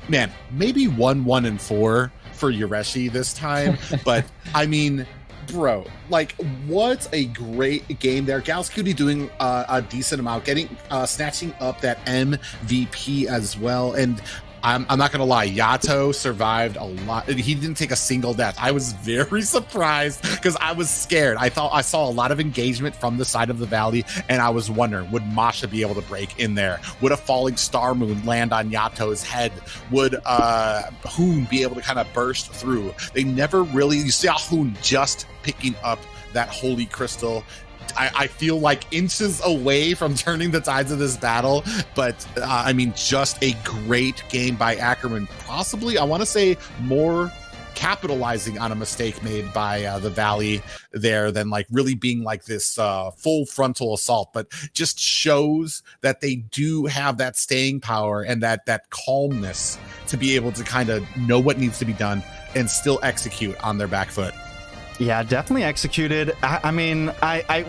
Man, maybe 1-1-4 for Yureshi this time, but I mean, bro, like, what a great game there. Galscuity doing a decent amount, snatching up that MVP as well. And I'm not gonna lie, Yato survived a lot. He didn't take a single death. I was very surprised because I was scared. I thought I saw a lot of engagement from the side of the Valley, and I was wondering, would Masha be able to break in there? Would a falling star moon land on Yato's head? Would Hoon be able to kind of burst through? They never really, you saw Hoon just picking up that holy crystal. I feel like inches away from turning the tides of this battle, but I mean, just a great game by Ackerman. Possibly, I want to say, more capitalizing on a mistake made by the Valley there than like really being like this full frontal assault, but just shows that they do have that staying power and that calmness to be able to kind of know what needs to be done and still execute on their back foot. Yeah, definitely executed. I mean,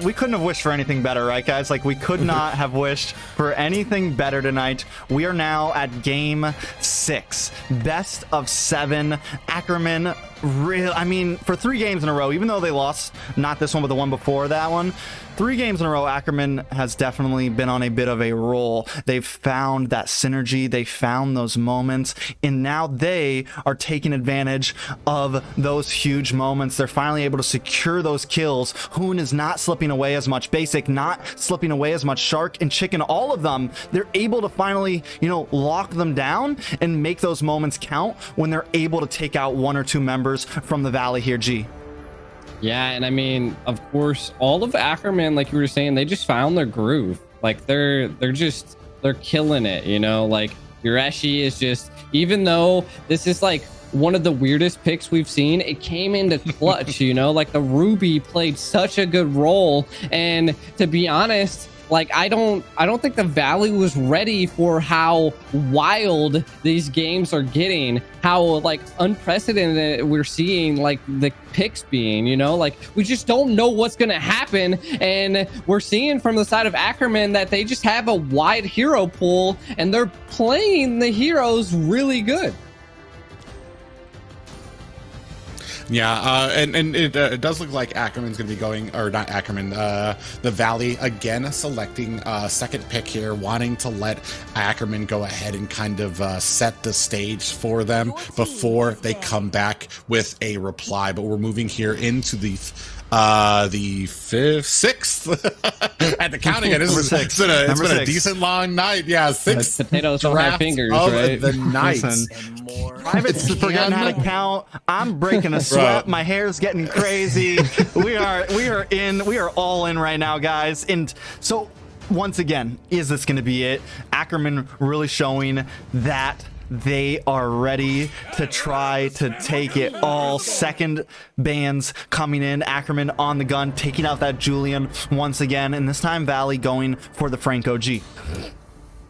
we couldn't have wished for anything better, right, guys? Like, we could not have wished for anything better tonight. We are now at game 6, best of 7. Ackerman, I mean, for 3 games in a row, even though they lost, not this one, but the one before that one, 3 games in a row, Ackerman has definitely been on a bit of a roll. They've found that synergy, they found those moments, and now they are taking advantage of those huge moments. They're finally able to secure those kills. Hoon is not slipping away as much. Basic not slipping away as much. Shark and Chicken, all of them, they're able to finally, lock them down and make those moments count when they're able to take out 1 or 2 members from the Valley here, G. Yeah, and I mean, of course, all of Ackerman, like you were saying, they just found their groove. Like they're killing it, like Yureshi is just, even though this is like one of the weirdest picks we've seen, it came into clutch, like the Ruby played such a good role. And to be honest, like I don't think the Valley was ready for how wild these games are getting, how like unprecedented we're seeing like the picks being, like we just don't know what's gonna happen. And we're seeing from the side of Ackerman that they just have a wide hero pool and they're playing the heroes really good. Yeah, and it does look like Ackerman's going to be going, or not Ackerman, the Valley again selecting second pick here, wanting to let Ackerman go ahead and kind of set the stage for them before they come back with a reply. But we're moving here into the 6th at the counting. It's been a decent long night. Yeah, 6 potatoes don't have fingers, right? The night. Private's forgetting how to count. I'm breaking a sweat. My hair's getting crazy. We are all in right now, guys. And so once again, is this going to be it? Ackerman really showing that they are ready to try to take it all. Second bands coming in. Ackerman on the gun, taking out that Julian once again, and this time Valley going for the Franco G.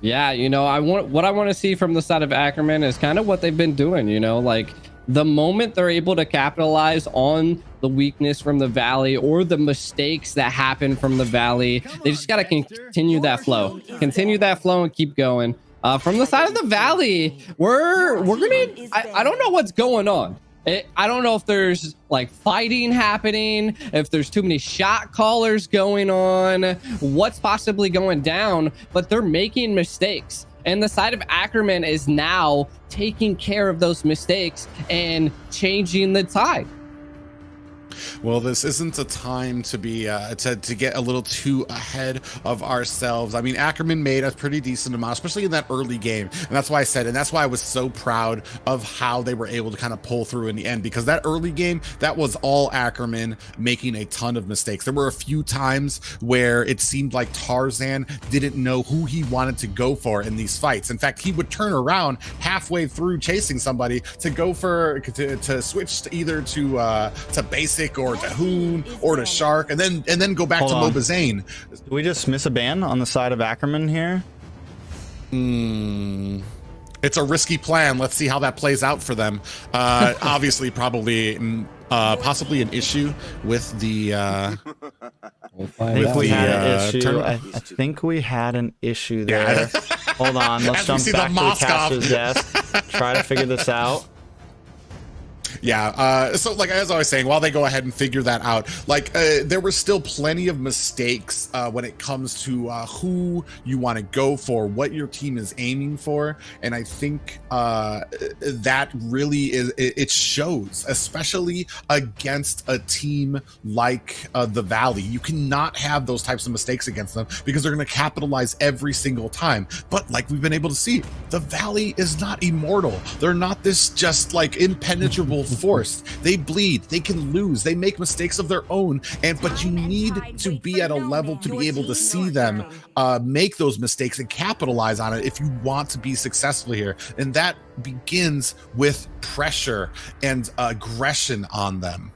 Yeah, what I want to see from the side of Ackerman is kind of what they've been doing, like the moment they're able to capitalize on the weakness from the Valley or the mistakes that happen from the Valley, they just got to continue that flow and keep going. From the side of the Valley, we're gonna, I don't know what's going on. I don't know if there's like fighting happening, if there's too many shot callers going on, what's possibly going down, but they're making mistakes. And the side of Ackerman is now taking care of those mistakes and changing the tide. Well, this isn't a time to be to get a little too ahead of ourselves. I mean, Ackerman made a pretty decent amount, especially in that early game, and that's why I said, and that's why I was so proud of how they were able to kind of pull through in the end, because that early game, that was all Ackerman making a ton of mistakes. There were a few times where it seemed like Tarzan didn't know who he wanted to go for in these fights. In fact, he would turn around halfway through chasing somebody to go for to switch to either to basic or to Hoon or to Shark, and then go back to Mobazane. Did we just miss a ban on the side of Ackerman here? It's a risky plan. Let's see how that plays out for them. Obviously, probably possibly an issue with the I think we had an issue. I think we had an issue there. Yeah. Hold on, let's jump back to the caster's desk. Try to figure this out. Yeah, so like as I was saying, while they go ahead and figure that out, like there were still plenty of mistakes when it comes to who you want to go for, what your team is aiming for, and I think that really it shows, especially against a team like the Valley. You cannot have those types of mistakes against them because they're going to capitalize every single time. But like we've been able to see, the Valley is not immortal. They're not this just like impenetrable force. They bleed, they can lose, they make mistakes of their own, but you need to be at a level to be able to see them make those mistakes and capitalize on it if you want to be successful here. And that begins with pressure and aggression on them.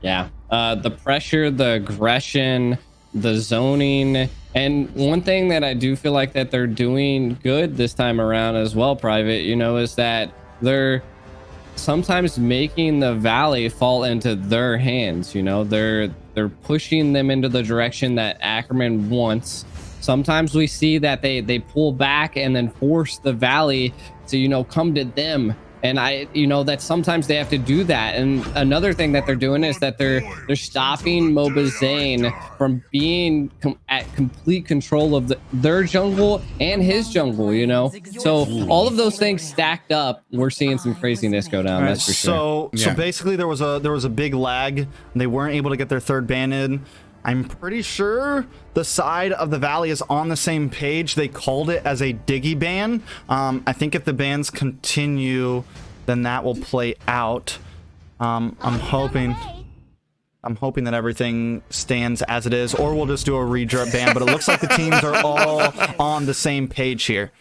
Yeah, the pressure, the aggression, the zoning, and one thing that I do feel like that they're doing good this time around as well, Private, you know, is that they're sometimes making the Valley fall into their hands. You know, they're pushing them into the direction that Ackerman wants. Sometimes we see that they pull back and then force the Valley to, you know, come to them. And that sometimes they have to do that. And another thing that they're doing is that they're stopping Mobazane from being at complete control of their jungle and his jungle, you know? So all of those things stacked up, we're seeing some craziness go down, that's for sure. So basically there was a big lag, and they weren't able to get their third ban in. I'm pretty sure the side of the Valley is on the same page. They called it as a Diggy ban. I think if the bans continue, then that will play out. I'm hoping that everything stands as it is, or we'll just do a redrop ban. But it looks like the teams are all on the same page here.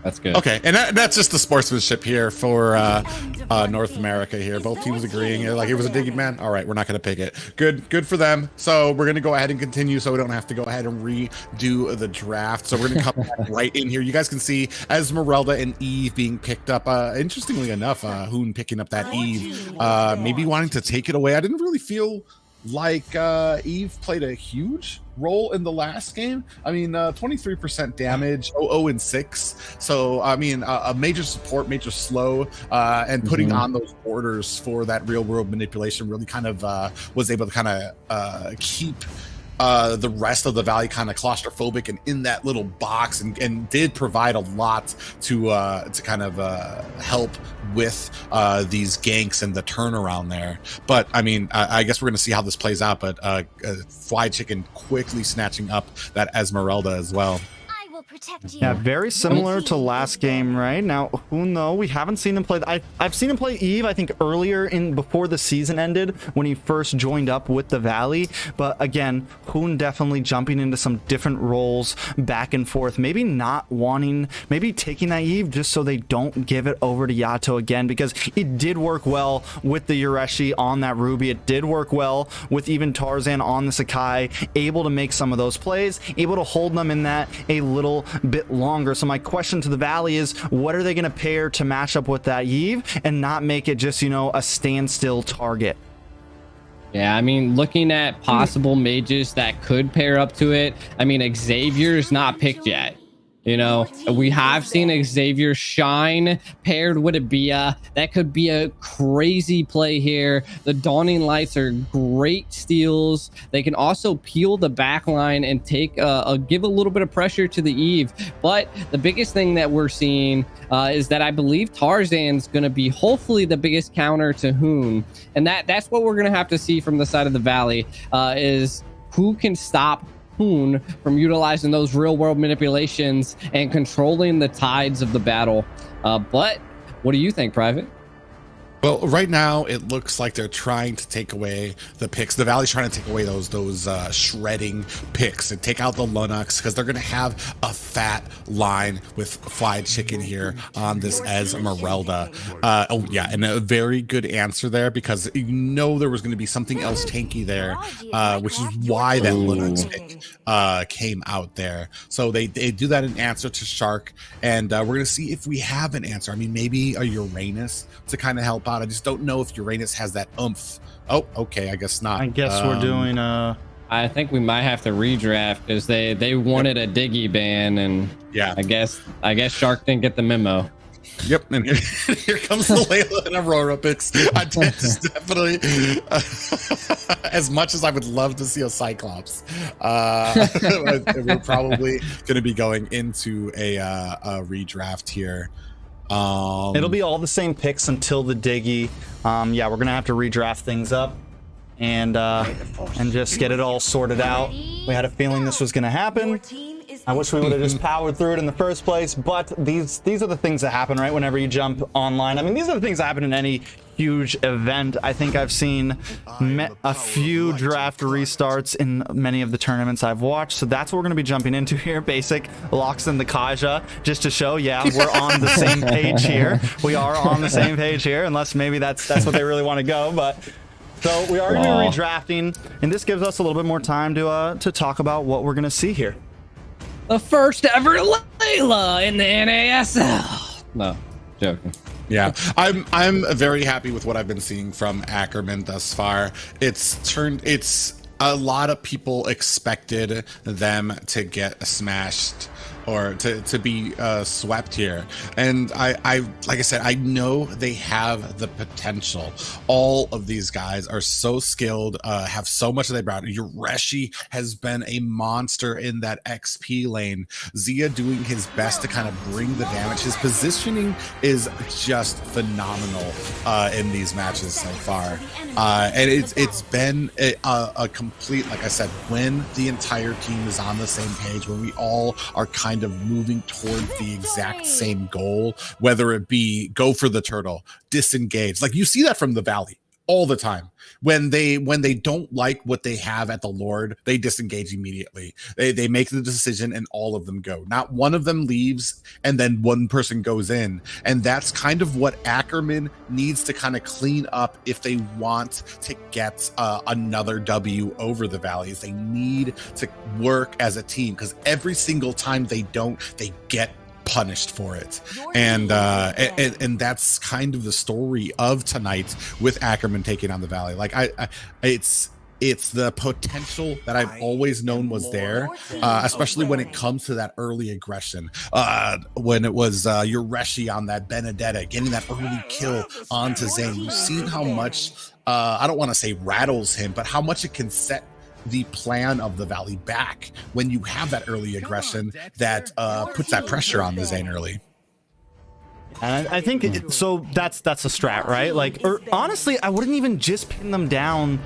That's good. Okay, and that's just the sportsmanship here for North America here. Both teams agreeing, like it was a Diggy man. All right, we're not going to pick it. Good for them. So we're going to go ahead and continue, so we don't have to go ahead and redo the draft. So we're going to come back right in here. You guys can see Esmeralda and Eve being picked up. Interestingly enough, Hoon picking up that Eve, maybe wanting to take it away. I didn't really feel like Eve played a huge role in the last game. I mean, 23% damage, 0-6. So I mean, a major support, major slow, and putting on those orders for that real world manipulation really kind of was able to kind of keep the rest of the Valley kind of claustrophobic and in that little box, and did provide a lot to kind of help with these ganks and the turnaround there. But I mean, I guess we're going to see how this plays out. But Fly Chicken quickly snatching up that Esmeralda as well. Yeah, very similar to last game, right? Now, Hoon, though, we haven't seen him play. I've seen him play Eve, I think, earlier before the season ended when he first joined up with the Valley. But again, Hoon definitely jumping into some different roles back and forth. Maybe not wanting, maybe taking that Eve just so they don't give it over to Yato again, because it did work well with the Yureshi on that Ruby. It did work well with even Tarzan on the Sakai, able to make some of those plays, able to hold them in that a little bit longer. So my question to the Valley is, what are they going to pair to match up with that Eve and not make it just, you know, a standstill target? Yeah, I mean, looking at possible mages that could pair up to it, I mean, Xavier's not picked yet. You know, we have seen Xavier shine paired with a Bia. That could be a crazy play here. The Dawning Lights are great steals. They can also peel the back line and take give a little bit of pressure to the Eve. But the biggest thing that we're seeing is that I believe Tarzan's going to be hopefully the biggest counter to Hoon. And that's what we're going to have to see from the side of the Valley is who can stop Hoon from utilizing those real world manipulations and controlling the tides of the battle. But what do you think, Private? Well, right now it looks like they're trying to take away the picks. The Valley's trying to take away those shredding picks and take out the Lunox because they're going to have a fat line with fried chicken here on this Esmeralda. Oh yeah, and a very good answer there because you know there was going to be something else tanky there, which is why that Lunox pick came out there. So they do that in answer to Shark, and we're going to see if we have an answer. I mean, maybe a Uranus to kind of help out. I just don't know if Uranus has that oomph. Oh, okay, I guess not. I guess we're doing I think we might have to redraft because they wanted a Diggy ban, and yeah, I guess Shark didn't get the memo. Yep, and here comes the Layla and Aurora picks. I did definitely, as much as I would love to see a Cyclops, we're probably going to be going into a redraft here. It'll be all the same picks until the Diggy. Yeah, we're gonna have to redraft things up and just get it all sorted out. We had a feeling this was gonna happen. I wish we would have just powered through it in the first place, but these are the things that happen, right? Whenever you jump online. I mean, these are the things that happen in any huge event. I think I've seen a few draft restarts in many of the tournaments I've watched. So that's what we're going to be jumping into here. Basic locks in the Kaja just to show, yeah, we're on the same page here. We are on the same page here, unless maybe that's what they really want to go. But so we are going to be redrafting, and this gives us a little bit more time to talk about what we're going to see here. The first ever Layla in the NASL. No, joking. Yeah, I'm very happy with what I've been seeing from Ackerman thus far. It's a lot of people expected them to get smashed or to be swept here, and I like I said, I know they have the potential. All of these guys are so skilled, have so much that they brought. Ureshi has been a monster in that XP lane. Zia doing his best to kind of bring the damage. His positioning is just phenomenal in these matches so far, and it's been a complete, like I said, when the entire team is on the same page, when we all are kind of moving towards the exact same goal, whether it be go for the turtle, disengage. Like you see that from the Valley all the time. When they don't like what they have at the Lord, they disengage immediately. They make the decision and all of them go. Not one of them leaves and then one person goes in. And that's kind of what Ackerman needs to kind of clean up if they want to get another W over the Valleys. They need to work as a team because every single time they don't, they get punished for it, and that's kind of the story of tonight with Ackerman taking on the Valley. Like it's the potential that I've always known was there, especially when it comes to that early aggression. When it was Ureshi on that Benedetta getting that early kill onto Zane, we've seen how much I don't want to say rattles him, but how much it can set the plan of the Valley back when you have that early aggression that puts that pressure on the Zane early. And I think so that's a strat, right? Like, or honestly, I wouldn't even just pin them down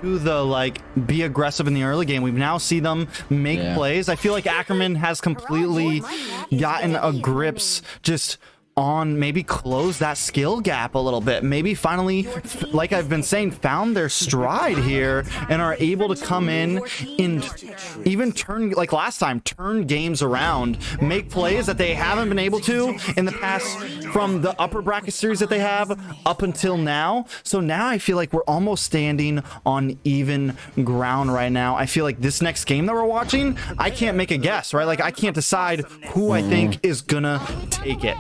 to the like be aggressive in the early game. We've now seen them make plays. I feel like Ackerman has completely gotten a grips just on maybe close that skill gap a little bit, maybe finally, like I've been saying, found their stride here and are able to come in and even turn, like last time, turn games around, make plays that they haven't been able to in the past from the upper bracket series that they have up until now. So now I feel like we're almost standing on even ground right now. I feel like this next game that we're watching, I can't make a guess, right? Like I can't decide who I think is gonna take it.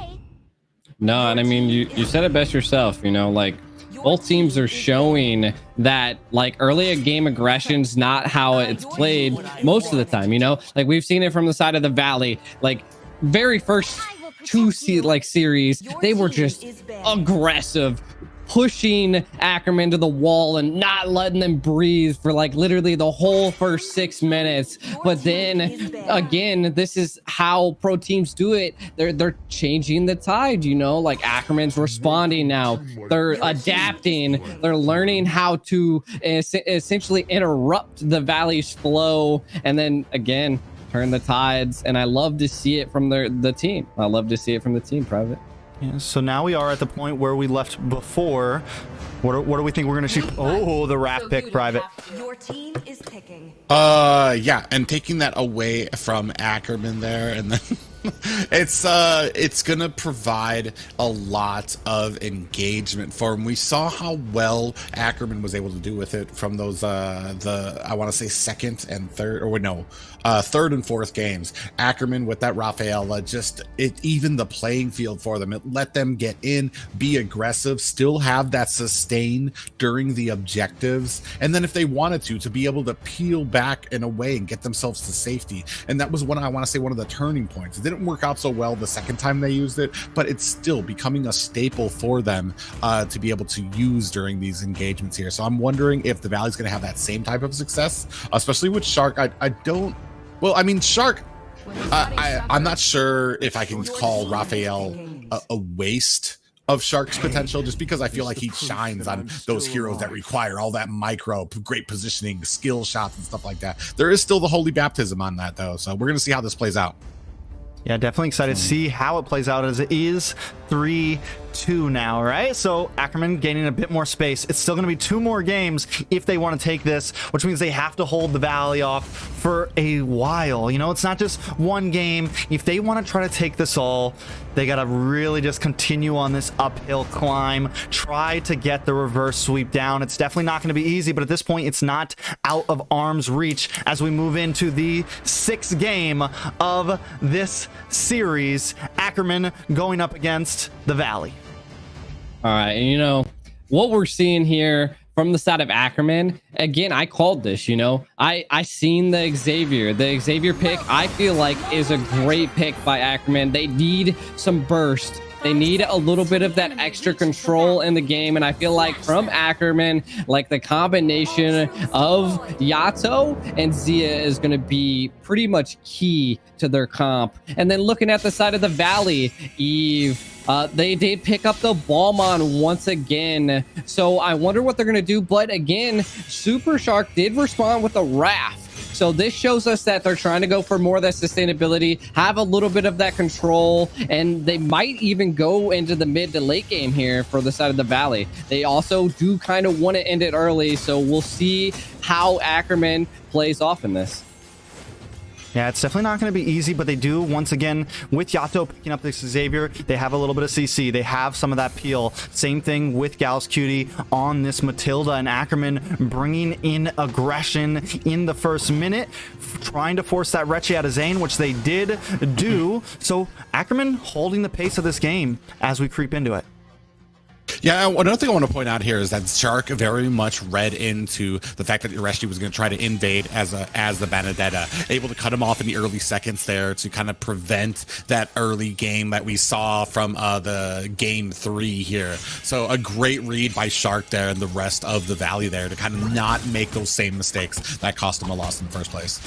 No, and I mean, you said it best yourself, you know, like both teams are showing that like early game aggression's not how it's played most of the time, you know, like we've seen it from the side of the Valley. Like very first series, they were just aggressive, pushing Ackerman to the wall and not letting them breathe for like literally the whole first 6 minutes. But then again, this is how pro teams do it. They're changing the tide, you know, like Ackerman's responding now. They're adapting. They're learning how to essentially interrupt the Valley's flow, and then again turn the tides. And I love to see it from the team. I love to see it from the team, Private. Yeah, so now we are at the point where we left before. What do we think we're gonna shoot? Oh, the raft pick, Private. Your team is picking. Yeah, and taking that away from Ackerman there, and then it's gonna provide a lot of engagement for him. We saw how well Ackerman was able to do with it from those I want to say second and third, or no, third and fourth games. Ackerman with that Rafaela, just it evened the playing field for them. It let them get in, be aggressive, still have that sustain during the objectives, and then if they wanted to be able to peel back and away and get themselves to safety. And that was one, I want to say, one of the turning points. It didn't work out so well the second time they used it, but it's still becoming a staple for them to be able to use during these engagements here. So I'm wondering if the Valley's going to have that same type of success, especially with Shark. I don't, well, I mean, Shark, I'm not sure if I can call Raphael a waste of Shark's potential, just because I feel like he shines on those heroes that require all that micro, great positioning, skill shots and stuff like that. There is still the holy baptism on that though, so we're going to see how this plays out. Yeah, definitely excited to see how it plays out, as it is 3-2 now, right? So Ackerman gaining a bit more space. It's still going to be 2 more games if they want to take this, which means they have to hold the Valley off for a while. You know, it's not just one game. If they want to try to take this all, they got to really just continue on this uphill climb, try to get the reverse sweep down. It's definitely not going to be easy, but at this point, it's not out of arm's reach as we move into the 6th game of this series. Ackerman going up against the Valley. All right, and you know what we're seeing here from the side of Ackerman, again, I called this, you know, I seen the Xavier pick. I feel like is a great pick by Ackerman. They need some burst. They need a little bit of that extra control in the game, and I feel like from Ackerman, like the combination of Yato and Zia is going to be pretty much key to their comp. And then looking at the side of the Valley, Eve, they did pick up the Ballmon once again, so I wonder what they're going to do. But again, Super Shark did respond with a Raft. So this shows us that they're trying to go for more of that sustainability, have a little bit of that control, and they might even go into the mid to late game here for the side of the Valley. They also do kind of want to end it early, so we'll see how Ackerman plays off in this. Yeah, it's definitely not going to be easy, but they do, once again, with Yato picking up this Xavier, they have a little bit of CC. They have some of that peel. Same thing with Gals Cutie on this Matilda, and Ackerman bringing in aggression in the first minute, trying to force that Retchie out of Zane, which they did do. So Ackerman holding the pace of this game as we creep into it. Yeah, another thing I want to point out here is that Shark very much read into the fact that Ireshi was going to try to invade as the Benedetta, able to cut him off in the early seconds there to kind of prevent that early game that we saw from the game 3 here. So a great read by Shark there and the rest of the Valley there to kind of not make those same mistakes that cost him a loss in the first place.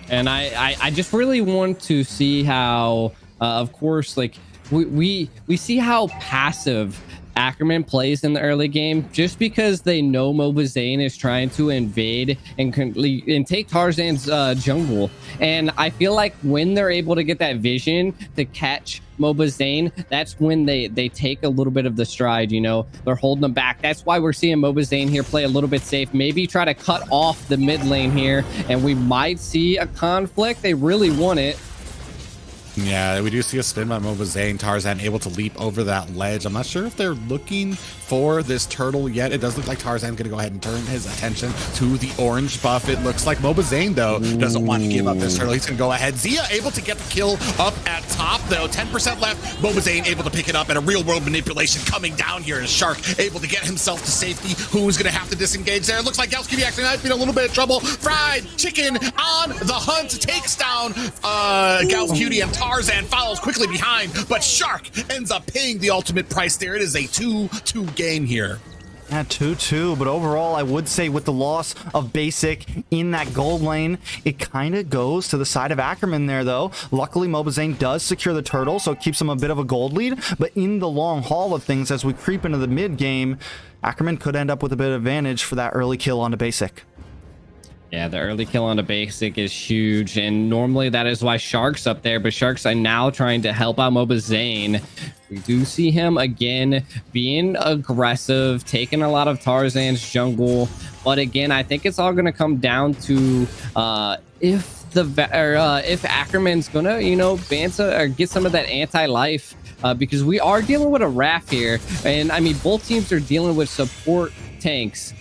And I just really want to see how, of course, like, we see how passive Ackerman plays in the early game, just because they know Mobazane is trying to invade and take Tarzan's jungle. And I feel like when they're able to get that vision to catch Mobazane, that's when they take a little bit of the stride, you know, they're holding them back. That's why we're seeing Mobazane here play a little bit safe, maybe try to cut off the mid lane here, and we might see a conflict. They really want it. Yeah, we do see a spin by Mobazane. Tarzan able to leap over that ledge. I'm not sure if they're looking for this turtle yet. It does look like Tarzan's going to go ahead and turn his attention to the orange buff. It looks like Mobazane, though, doesn't want to give up this turtle. He's going to go ahead. Zia able to get the kill up at top. though. 10% left. Mobazane able to pick it up, and a real-world manipulation coming down here. As Shark able to get himself to safety. Who's going to have to disengage there? It looks like Galscutie actually might be in a little bit of trouble. Fried Chicken on the hunt, takes down Galscutie, and Tarzan follows quickly behind, but Shark ends up paying the ultimate price there. It is a 2-2 game here. Yeah, 2-2, but overall, I would say with the loss of Basic in that gold lane, it kind of goes to the side of Ackerman there, though. Luckily, Mobazane does secure the turtle, so it keeps him a bit of a gold lead, but in the long haul of things, as we creep into the mid game, Ackerman could end up with a bit of advantage for that early kill onto Basic. Yeah, the early kill on a Basic is huge, and normally that is why Shark's up there, but Sharks are now trying to help out Mobazane. We do see him again being aggressive, taking a lot of Tarzan's jungle, but again, I think it's all going to come down to if Ackerman's gonna, Bansa or get some of that anti-life, because we are dealing with a Raph here, and I mean both teams are dealing with support tanks.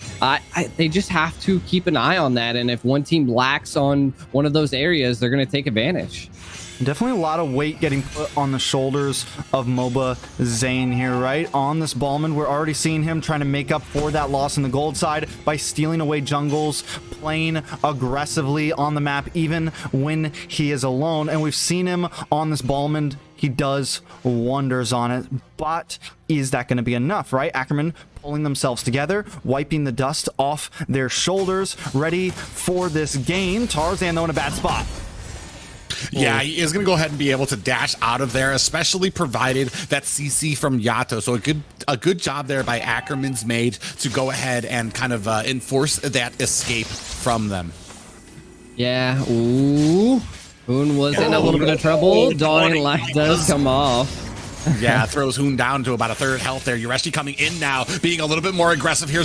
They just have to keep an eye on that, and if one team lacks on one of those areas, they're going to take advantage. Definitely a lot of weight getting put on the shoulders of Mobazane here, right? On this Ballman, we're already seeing him trying to make up for that loss in the gold side by stealing away jungles, playing aggressively on the map, even when he is alone. And we've seen him on this Ballman. He does wonders on it, but is that going to be enough, right? Ackerman pulling themselves together, wiping the dust off their shoulders, ready for this game. Tarzan, though, in a bad spot. Yeah, he is going to go ahead and be able to dash out of there, especially provided that CC from Yato. So a good job there by Ackerman's mage to go ahead and kind of enforce that escape from them. Yeah, ooh. Hoon was in a little bit of trouble. Dawning Light does come off. Yeah, throws Hoon down to about a third health there. Yureshi coming in now, being a little bit more aggressive here,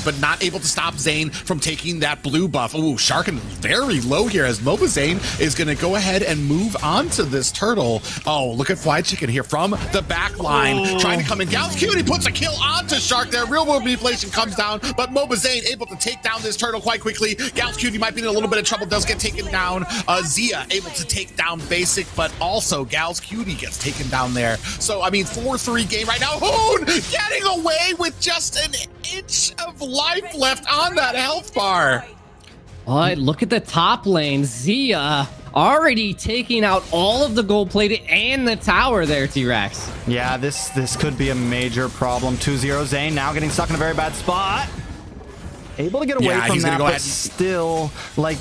but not able to stop Zane from taking that blue buff. Ooh, Sharkin very low here as Mobazane is going to go ahead and move on to this turtle. Oh, look at Fly Chicken here from the back line, trying to come in. Galscutie puts a kill onto Shark there. Real world manipulation comes down, but Mobazane able to take down this turtle quite quickly. Galscutie might be in a little bit of trouble, does get taken down. Zia able to take down Basic, but also Galscutie gets taken down there. So, I mean, 4-3 game right now. Hoon getting away with just an inch of life left on that health bar. All right, look at the top lane. Zia already taking out all of the gold plated and the tower there, T-Rex. Yeah, this could be a major problem. 2-0 Zane now getting stuck in a very bad spot. Able to get away from that, but still, like,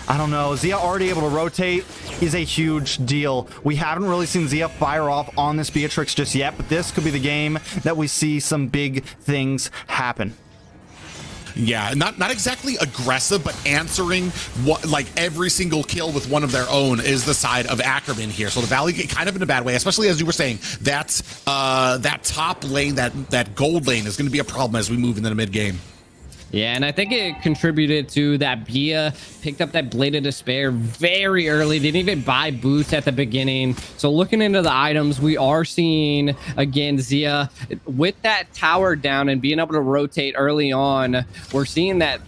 I don't know. Zia already able to rotate is a huge deal. We haven't really seen Zia fire off on this Beatrix just yet, but this could be the game that we see some big things happen. Yeah, not exactly aggressive, but answering what, like, every single kill with one of their own is the side of Ackerman here. So the Valley get kind of in a bad way, especially as you were saying, that top lane, that gold lane is going to be a problem as we move into the mid game. Yeah, and I think it contributed to that Bia picked up that Blade of Despair very early. Didn't even buy boots at the beginning. So looking into the items, we are seeing, again, Zia with that tower down and being able to rotate early on. We're seeing that,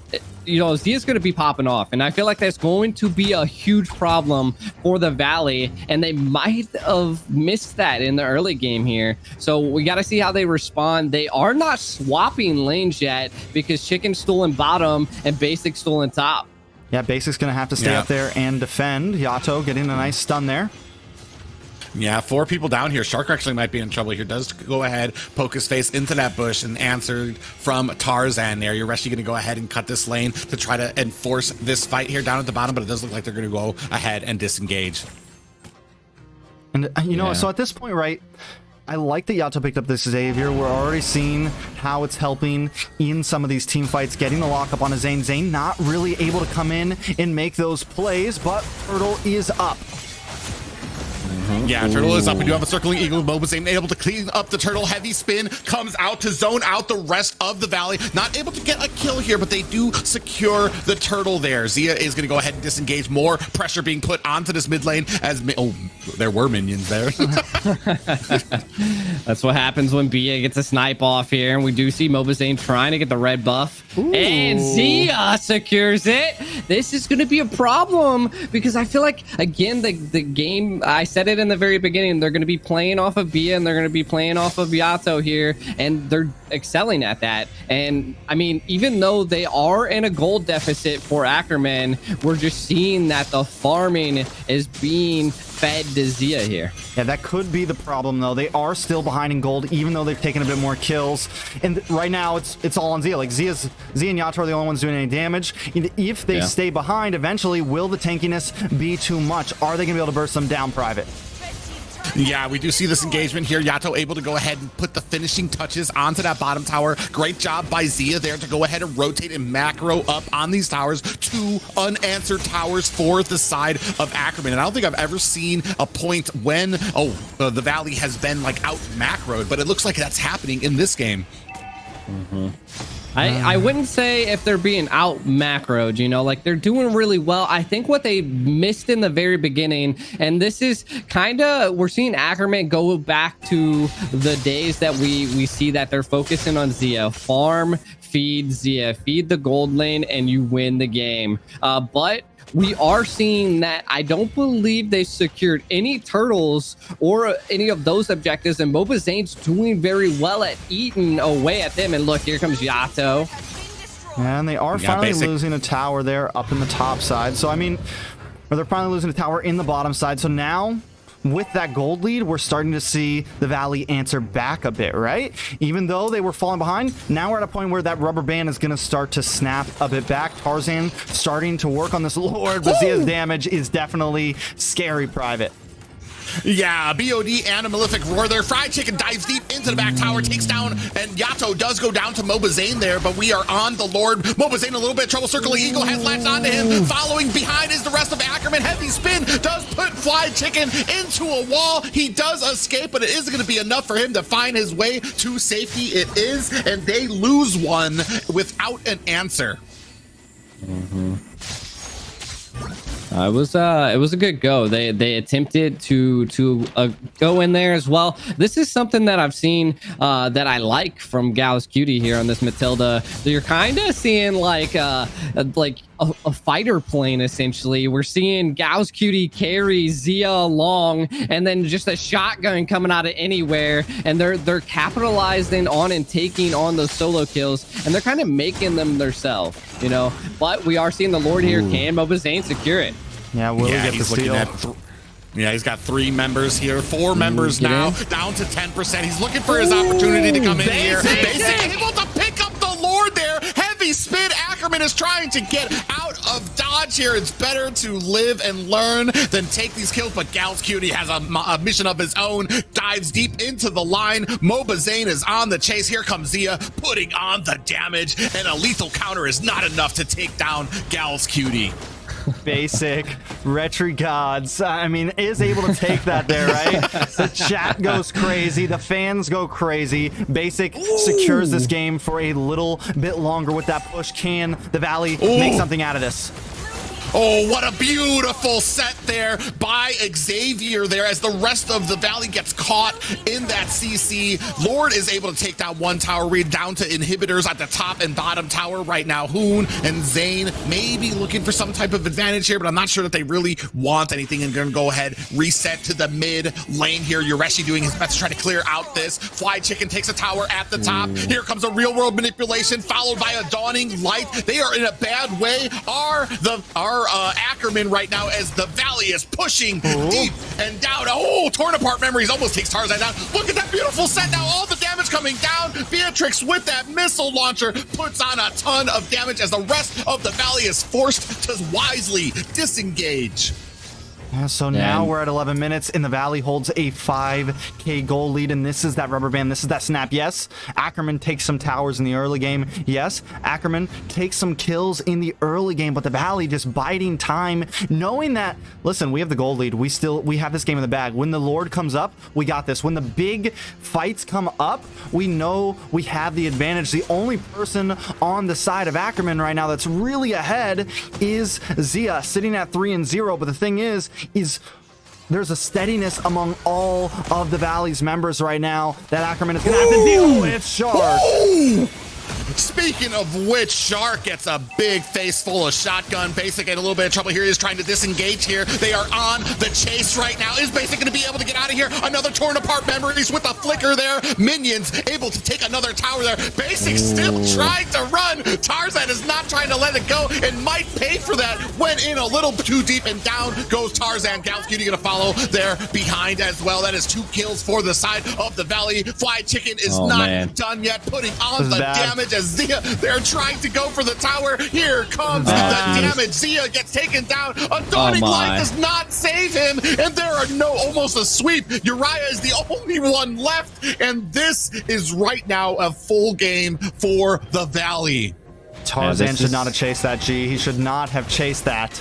Zia's going to be popping off. And I feel like that's going to be a huge problem for the Valley. And they might have missed that in the early game here. So we got to see how they respond. They are not swapping lanes yet because Chicken's still in bottom and Basic's still in top. Yeah, Basic's going to have to stay up there and defend. Yato getting a nice stun there. Yeah, 4 people down here. Shark actually might be in trouble here. Does go ahead, poke his face into that bush, and answered from Tarzan there. You're actually going to go ahead and cut this lane to try to enforce this fight here down at the bottom, but it does look like they're going to go ahead and disengage. And, so at this point, right, I like that Yato picked up this Xavier. We're already seeing how it's helping in some of these team fights, getting the lockup on a Zane. Zane not really able to come in and make those plays, but Turtle is up. Yeah, Turtle is up. We do have a circling eagle. Mobazane able to clean up the turtle. Heavy spin comes out to zone out the rest of the Valley. Not able to get a kill here, but they do secure the turtle there. Zia is going to go ahead and disengage. More pressure being put onto this mid lane as there were minions there. That's what happens when Bia gets a snipe off here, and we do see Mobazane trying to get the red buff. Ooh. And Zia secures it. This is going to be a problem because I feel like, again, the game, I said it in the very beginning, they're going to be playing off of Bia and they're going to be playing off of Yato here, and they're excelling at that. And I mean, even though they are in a gold deficit for Ackerman, we're just seeing that the farming is being fed to Zia here. Yeah, that could be the problem, though. They are still behind in gold, even though they've taken a bit more kills. And right now, it's all on Zia. Like, Zia and Yato are the only ones doing any damage. And if they stay behind, eventually, will the tankiness be too much? Are they going to be able to burst them down private? Yeah, we do see this engagement here. Yato able to go ahead and put the finishing touches onto that bottom tower. Great job by Zia there to go ahead and rotate and macro up on these towers. 2 unanswered towers for the side of Ackerman. And I don't think I've ever seen a point when, the Valley has been like out macroed, but it looks like that's happening in this game. I wouldn't say if they're being out macroed, you know, like they're doing really well. I think what they missed in the very beginning, and this is kind of, we're seeing Ackerman go back to the days that we see that they're focusing on Zia. Farm, feed Zia, feed the gold lane, and you win the game. But we are seeing that I don't believe they secured any turtles or any of those objectives, and Mobazane's doing very well at eating away at them. And look, here comes Yato. And they are finally losing a tower there up in the top side. So, I mean, or they're finally losing a tower in the bottom side. So now, with that gold lead, we're starting to see the Valley answer back a bit, right? Even though they were falling behind, now we're at a point where that rubber band is going to start to snap a bit back. Tarzan starting to work on this Lord, but Zia's damage is definitely scary private. Yeah, BOD and a Malefic Roar there. Fried Chicken dives deep into the back tower, takes down, and Yato does go down to Mobazane there, but we are on the Lord. Mobazane a little bit of trouble circling. Eagle has latched onto him. Following behind is the rest of Ackerman. Heavy spin does put Fried Chicken into a wall. He does escape, but it isn't going to be enough for him to find his way to safety. It is, and they lose one without an answer. It was a good go. They attempted to go in there as well. This is something that I've seen that I like from Gals Cutie here on this Matilda. You're kind of seeing like a fighter plane essentially. We're seeing Gals Cutie carry Zia along, and then just a shotgun coming out of anywhere, and they're capitalizing on and taking on those solo kills, and they're kind of making them themselves, you know. But we are seeing the Lord here. Can Mobazane secure it? Yeah, will he get the steal? Yeah, he's got 3 members here, 4 members now, down to 10%. He's looking for his opportunity to come in here. Basic able to pick up the Lord there. Heavy spin. Ackerman is trying to get out of dodge here. It's better to live and learn than take these kills, but Gals Cutie has a mission of his own, dives deep into the line. Mobazane is on the chase. Here comes Zia, putting on the damage, and a lethal counter is not enough to take down Gals Cutie. Basic Retri Gods, I mean, is able to take that there, right? The chat goes crazy, the fans go crazy. Basic secures this game for a little bit longer with that push. Can the Valley make something out of this? Oh, what a beautiful set there by Xavier there as the rest of the Valley gets caught in that CC. Lord is able to take down one tower, read down to inhibitors at the top and bottom tower right now. Hoon and Zane may be looking for some type of advantage here, but I'm not sure that they really want anything, and going to go ahead, reset to the mid lane here. Yureshi doing his best to try to clear out this. Fly Chicken takes a tower at the top. Here comes a real world manipulation followed by a dawning light. They are in a bad way. Our Ackerman right now as the Valley is pushing deep and down. Oh, torn apart memories almost takes Tarzan down. Look at that beautiful set now. All the damage coming down. Beatrix with that missile launcher puts on a ton of damage as the rest of the Valley is forced to wisely disengage. Yeah, so now we're at 11 minutes, and the Valley holds a 5K goal lead, and this is that rubber band. This is that snap. Yes, Ackerman takes some towers in the early game. Yes, Ackerman takes some kills in the early game, but the Valley just biding time, knowing that, listen, we have the gold lead. We have this game in the bag. When the Lord comes up, we got this. When the big fights come up, we know we have the advantage. The only person on the side of Ackerman right now that's really ahead is Zia, sitting at 3-0, but the thing is there's a steadiness among all of the Valley's members right now that Ackerman is going to have to deal with. Shark. Ooh. Speaking of which, Shark gets a big face full of shotgun. Basic in a little bit of trouble here. He's trying to disengage here. They are on the chase right now. Is Basic going to be able to get out of here? Another torn apart memories with a flicker there. Minions able to take another tower there. Basic still trying to run. Tarzan is not trying to let it go and might pay for that. Went in a little too deep and down goes Tarzan. Galscutie going to follow there behind as well. That is 2 kills for the side of the Valley. Fly Chicken is not done yet, putting on the damage as Zia, they're trying to go for the tower. Here comes the damage. Zia gets taken down. A dawning light does not save him, and there are almost a sweep. Uriah is the only one left, and this is right now a full game for the Valley. Tarzan should not have chased that, G. He should not have chased that.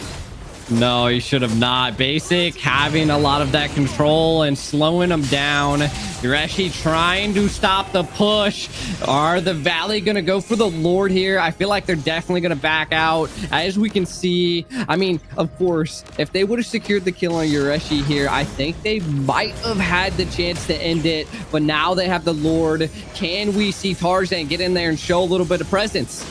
No, he should have not. Basic having a lot of that control and slowing him down. Yureshi trying to stop the push. Are the Valley going to go for the Lord here? I feel like they're definitely going to back out. As we can see, I mean, of course, if they would have secured the kill on Yureshi here, I think they might have had the chance to end it. But now they have the Lord. Can we see Tarzan get in there and show a little bit of presence?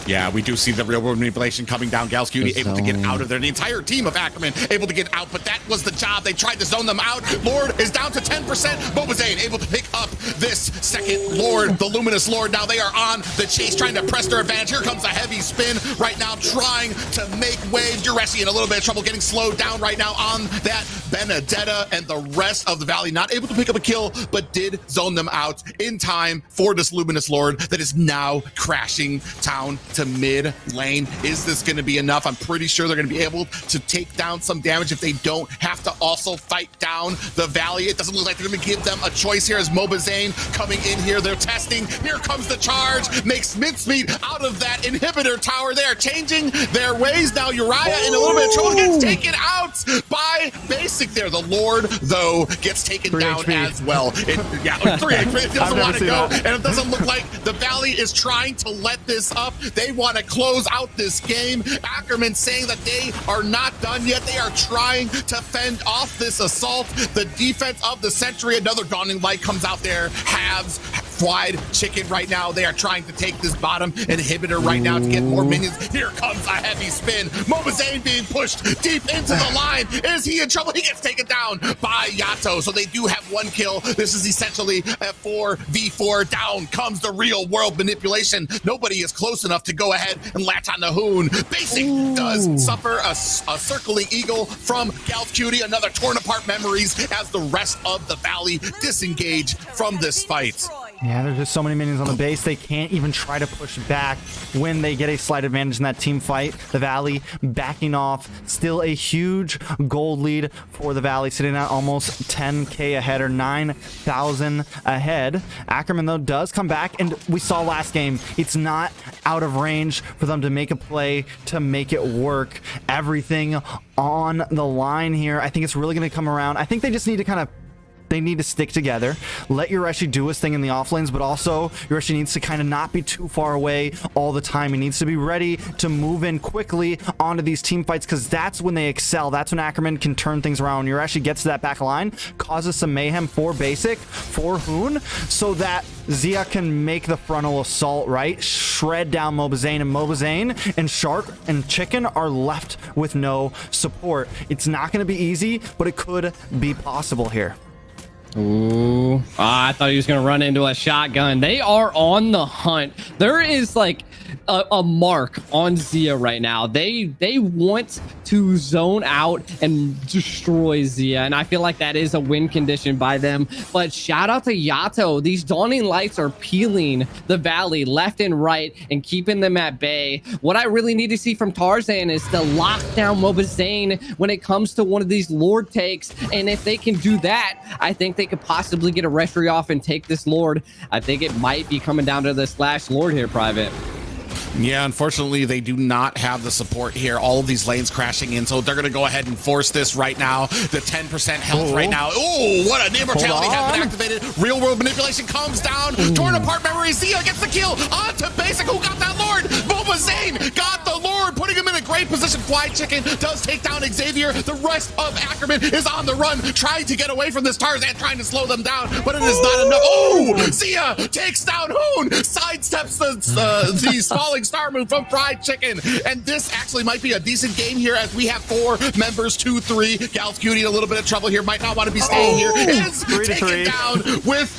Yeah, we do see the real world manipulation coming down. Galscutie able to get out of there. The entire team of Ackerman able to get out, but that was the job. They tried to zone them out. Lord is down to 10%. Bobazane able to pick up this second Lord, the Luminous Lord. Now they are on the chase, trying to press their advantage. Here comes a heavy spin right now, trying to make waves. Yureshi in a little bit of trouble, getting slowed down right now on that Benedetta, and the rest of the Valley not able to pick up a kill, but did zone them out in time for this Luminous Lord that is now crashing down to mid lane. Is this going to be enough? I'm pretty sure they're going to be able to take down some damage if they don't have to also fight down the Valley. It doesn't look like they're going to give them a choice here as Mobazane coming in here. They're testing. Here comes the charge. Makes mincemeat out of that inhibitor tower. They are changing their ways now. Uriah in a little bit of trouble gets taken out by Basic there. The Lord, though, gets taken down HP. as well. 3 HP. It doesn't want to go, and it doesn't look like the Valley is trying to let this up. They want to close out this game. Ackerman saying that they are not done yet. They are trying to fend off this assault. The defense of the Sentry, another dawning light comes out there. Halves, Fried Chicken right now. They are trying to take this bottom inhibitor right now to get more minions. Here comes a heavy spin. Mobazane being pushed deep into the line. Is he in trouble? He gets taken down by Yato. So they do have 1 kill. This is essentially a 4v4. Down comes the real world manipulation. Nobody is close enough to go ahead and latch on the Hoon. Basic does suffer a circling eagle from Galscutie. Another torn apart memories as the rest of the Valley disengage from this fight. Yeah, there's just so many minions on the base. They can't even try to push back when they get a slight advantage in that team fight. The Valley backing off. Still a huge gold lead for the Valley, sitting at almost 10K ahead, or 9,000 ahead. Ackerman, though, does come back, and we saw last game, it's not out of range for them to make a play to make it work. Everything on the line here. I think it's really going to come around. I think they just need to they need to stick together, let Yureshi do his thing in the off lanes, but also Yureshi needs to kind of not be too far away all the time. He needs to be ready to move in quickly onto these team fights, because that's when they excel. That's when Ackerman can turn things around. Yureshi gets to that back line, causes some mayhem for Basic, for Hoon, so that Zia can make the frontal assault, right? Shred down Mobazane, and Mobazane and Shark and Chicken are left with no support. It's not going to be easy, but it could be possible here. Ooh, I thought he was going to run into a shotgun. They are on the hunt. There is like a mark on Zia right now. They want to zone out and destroy Zia, and I feel like that is a win condition by them. But shout out to Yato. These dawning lights are peeling the Valley left and right and keeping them at bay. What I really need to see from Tarzan is to lock down Mobazane when it comes to one of these Lord takes, and if they can do that, I think they could possibly get a referee off and take this Lord. I think it might be coming down to the Slash Lord here, Private. Yeah, unfortunately, they do not have the support here. All of these lanes crashing in, so they're going to go ahead and force this right now. The 10% health right now. Oh, what an immortality has been activated. Real world manipulation comes down. Torn apart memory. Zia gets the kill onto Basic, who got that Lord. Mobazane got the Lord, putting him in a great position. Fly Chicken does take down Xavier. The rest of Ackerman is on the run, trying to get away from this Tarzan, trying to slow them down, but it is not enough. Oh, Zia takes down Hoon, sidesteps the falling star move from Fried Chicken, and this actually might be a decent game here as we have 4 members, 2-3. Gal's Cutie in a little bit of trouble here, might not want to be staying here. Is taken down with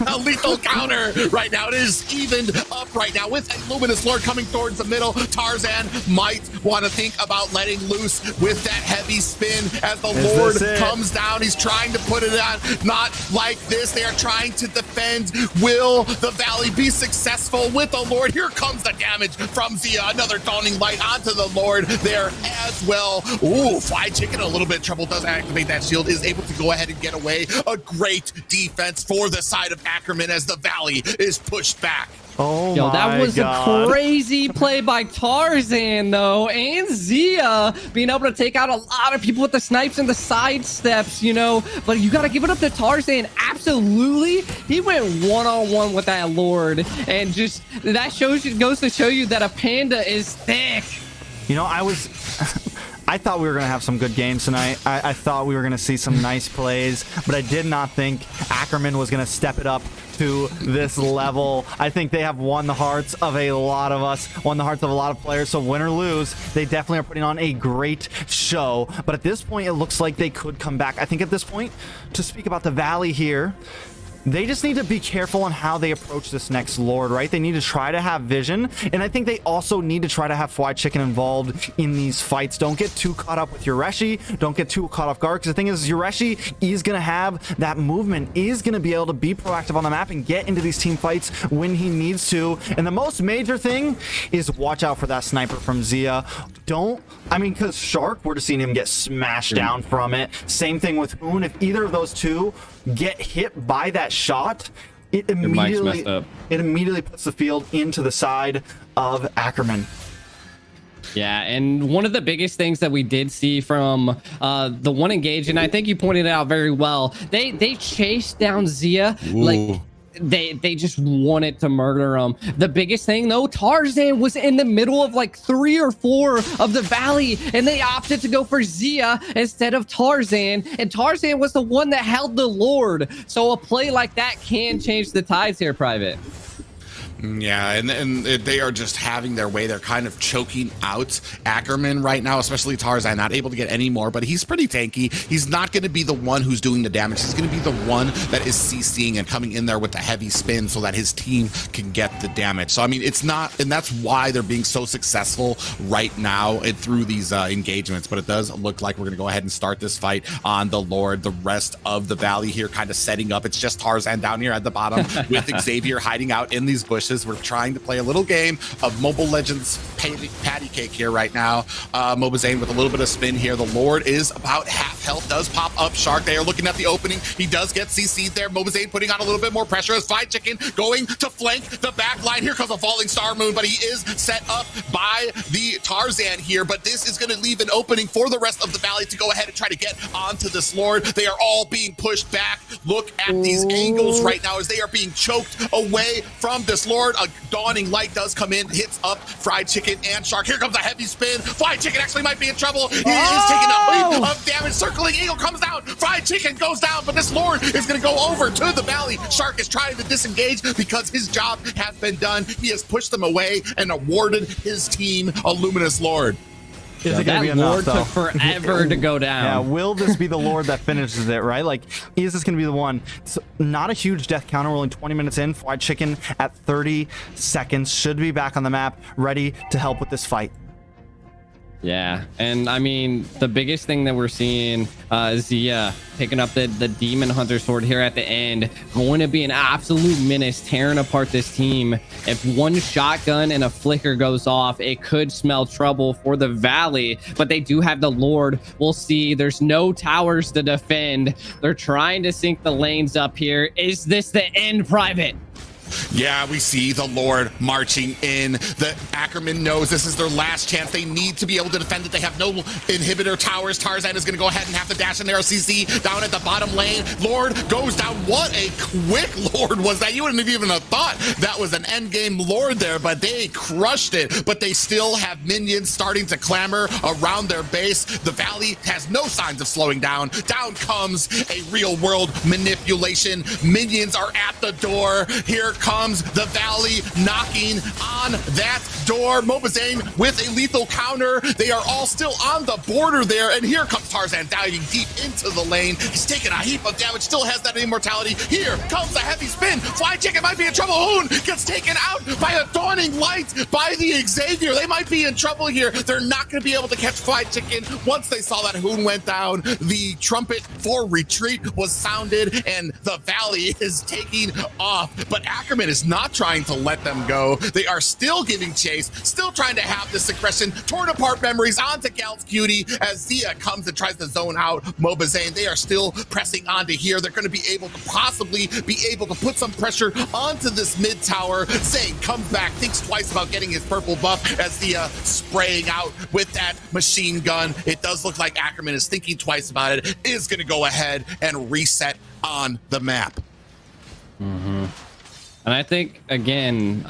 a lethal counter right now. It is evened up right now with a Luminous Lord coming towards the middle. Tarzan might want to think about letting loose with that heavy spin as the Lord comes down. He's trying to put it on. Not like this. They are trying to defend. Will the Valley be successful with the Lord? Here comes the damage from Zia. Another Dawning Light onto the Lord there as well. Ooh, Fly Chicken a little bit of trouble. Does activate that shield. Is able to go ahead and get away. A great defense for the side of Ackerman as the Valley is pushed back. Oh Yo, that was God. a crazy play by Tarzan, though, and Zia being able to take out a lot of people with the snipes and the side steps, you know. But you got to give it up to Tarzan. Absolutely, he went one-on-one with that Lord, and just that goes to show you that a panda is thick. You know, I thought we were going to have some good games tonight. I thought we were going to see some nice plays, but I did not think Ackerman was going to step it up to this level. I think they have won the hearts of a lot of us, won the hearts of a lot of players. So win or lose, they definitely are putting on a great show. But at this point, it looks like they could come back. I think at this point, to speak about the Valley here, they just need to be careful on how they approach this next Lord, right? They need to try to have vision, and I think they also need to try to have Fly Chicken involved in these fights. Don't get too caught up with Yureshi. Don't get too caught off guard, because the thing is, Yureshi is going to have that movement, is going to be able to be proactive on the map and get into these team fights when he needs to. And the most major thing is watch out for that sniper from Zia. Because Shark, we're just seeing him get smashed down from it. Same thing with Hoon. If either of those two get hit by that shot, it immediately puts the field into the side of Ackerman. Yeah, and one of the biggest things that we did see from the one engage, and I think you pointed it out very well, they chased down Zia. Ooh. Like they just wanted to murder him. The biggest thing though, Tarzan was in the middle of like 3 or 4 of the Valley, and they opted to go for Zia instead of Tarzan, and Tarzan was the one that held the Lord. So a play like that can change the tides here, Private. Yeah, and they are just having their way. They're kind of choking out Ackerman right now, especially Tarzan, not able to get any more, but he's pretty tanky. He's not going to be the one who's doing the damage. He's going to be the one that is CCing and coming in there with the heavy spin so that his team can get the damage. So, I mean, it's not, and that's why they're being so successful right now through these engagements, but it does look like we're going to go ahead and start this fight on the Lord. The rest of the Valley here kind of setting up. It's just Tarzan down here at the bottom with Xavier hiding out in these bushes. We're trying to play a little game of Mobile Legends patty cake here right now. Mobazane with a little bit of spin here. The Lord is about half health, does pop up Shark. They are looking at the opening. He does get CC'd there. Mobazane putting on a little bit more pressure as Fly Chicken going to flank the back line. Here comes a falling Star Moon, but he is set up by the Tarzan here. But this is going to leave an opening for the rest of the Valley to go ahead and try to get onto this Lord. They are all being pushed back. Look at these angles right now as they are being choked away from this Lord. A Dawning Light does come in, hits up Fried Chicken and Shark. Here comes a heavy spin. Fried Chicken actually might be in trouble. He is taking a leap of damage. Circling Eagle comes down. Fried Chicken goes down, but this Lord is going to go over to the Valley. Shark is trying to disengage because his job has been done. He has pushed them away and awarded his team a Luminous Lord. Is it going to be enough, Lord though? took forever to go down. Yeah, will this be the Lord that finishes it, right? Like, is this going to be the one? It's not a huge death counter. We're only 20 minutes in. Fried Chicken at 30 seconds. Should be back on the map, ready to help with this fight. Yeah, and I mean, the biggest thing that we're seeing is Zia picking up the Demon Hunter sword here at the end, going to be an absolute menace, tearing apart this team. If one shotgun and a flicker goes off, it could smell trouble for the Valley, but they do have the Lord. We'll see. There's no towers to defend. They're trying to sync the lanes up here. Is this the end, Private? Yeah, we see the Lord marching in. The Ackerman knows this is their last chance. They need to be able to defend it. They have no inhibitor towers. Tarzan is going to go ahead and have to dash in there. CC down at the bottom lane. Lord goes down. What a quick Lord was that. You wouldn't even have thought that was an endgame Lord there, but they crushed it. But they still have minions starting to clamor around their base. The Valley has no signs of slowing down. Down comes a real world manipulation. Minions are at the door. Here comes the Valley knocking on that door. Mobazane with a lethal counter. They are all still on the border there, and here comes Tarzan diving deep into the lane. He's taking a heap of damage, still has that immortality. Here comes a heavy spin. Fly Chicken might be in trouble. Hoon gets taken out by a dawning light by the Xavier. They might be in trouble here. They're not going to be able to catch Fly Chicken. Once they saw that Hoon went down, the trumpet for retreat was sounded, and the Valley is taking off. But Ackerman is not trying to let them go. They are still giving chase, still trying to have this aggression. Torn apart memories onto Gal's Cutie as Zia comes and tries to zone out Mobazane. They are still pressing onto here. They're going to be able to possibly be able to put some pressure onto this mid tower. Zane comes back, thinks twice about getting his purple buff as Zia spraying out with that machine gun. It does look like Ackerman is thinking twice about it, is going to go ahead and reset on the map. And I think, again,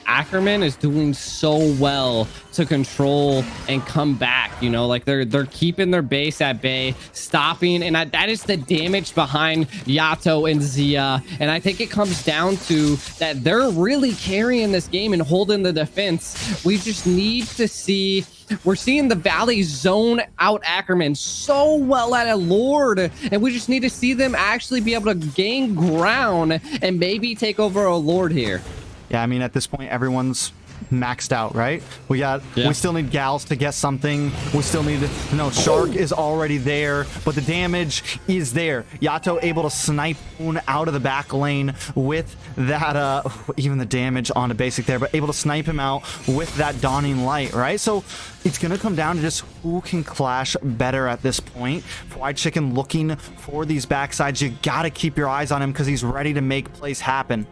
Ackerman is doing so well to control and come back. You know, like they're keeping their base at bay, stopping, and that is the damage behind Yato and Zia. And I think it comes down to that they're really carrying this game and holding the defense. We just need to see. We're seeing the Valley zone out Ackerman so well at a Lord, and we just need to see them actually be able to gain ground and maybe take over a Lord here. Yeah, I mean, at this point, everyone's maxed out, right? We still need Gals to get something. We still need Shark is already there, but the damage is there. Yato able to snipe Hoon out of the back lane with that even the damage on a basic there, but able to snipe him out with that dawning light, right? So it's gonna come down to just who can clash better at this point. Fried Chicken looking for these backsides. You gotta keep your eyes on him because he's ready to make plays happen.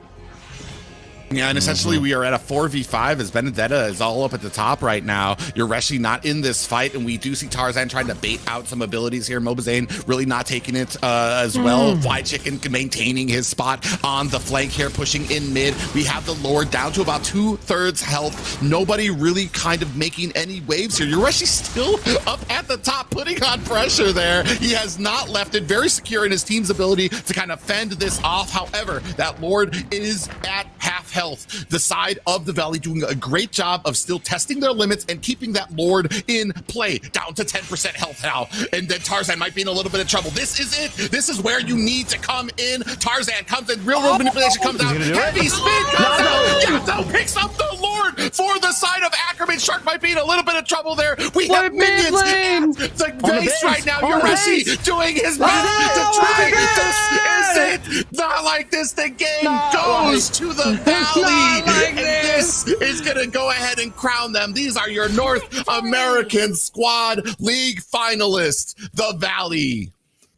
Yeah, and essentially we are at a 4v5 as Benedetta is all up at the top right now. Yoreshi not in this fight, and we do see Tarzan trying to bait out some abilities here. Mobazane really not taking it as well. Fly Chicken maintaining his spot on the flank here, pushing in mid. We have the Lord down to about 2/3 health. Nobody really kind of making any waves here. Yoreshi still up at the top, putting on pressure there. He has not left it. Very secure in his team's ability to kind of fend this off. However, that Lord is at half health. The side of the Valley doing a great job of still testing their limits and keeping that Lord in play. Down to 10% health now. And then Tarzan might be in a little bit of trouble. This is it. This is where you need to come in. Tarzan comes in. Real world manipulation comes out. Heavy spin comes out. Yato picks up the Lord for the side of Ackerman. Shark might be in a little bit of trouble there. We have minions at the base right now. Yoreshi doing his best to try. This is it. Not like this. The game goes to the Valley. And this is going to go ahead and crown them. These are your North American Squad League finalists, the Valley.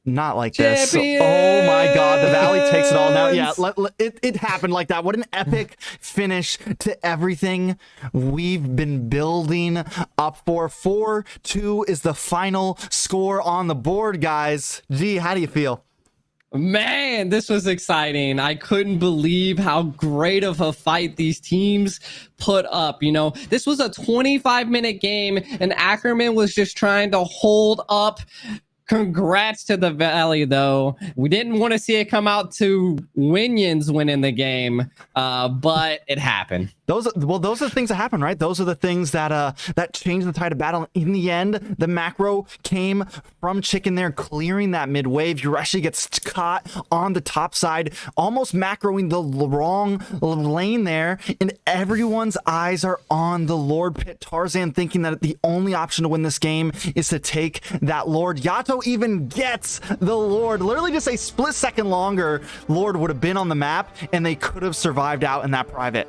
Not like this. Oh my God, the Valley takes it all now. Yeah, it happened like that. What an epic finish to everything we've been building up for. 4-2 is the final score on the board, guys. G, how do you feel? Man, this was exciting. I couldn't believe how great of a fight these teams put up. You know, this was a 25-minute game, and Ackerman was just trying to hold up. Congrats to the Valley, though. We didn't want to see it come out to Winions winning the game, but it happened. Those are the things that happen, right? Those are the things that that change the tide of battle. In the end, the macro came from Chicken there, clearing that mid wave. Yoreshi gets caught on the top side, almost macroing the wrong lane there, and everyone's eyes are on the Lord pit. Tarzan thinking that the only option to win this game is to take that Lord. Yato even gets the Lord. Literally just a split second longer, Lord would have been on the map, and they could have survived out in that private.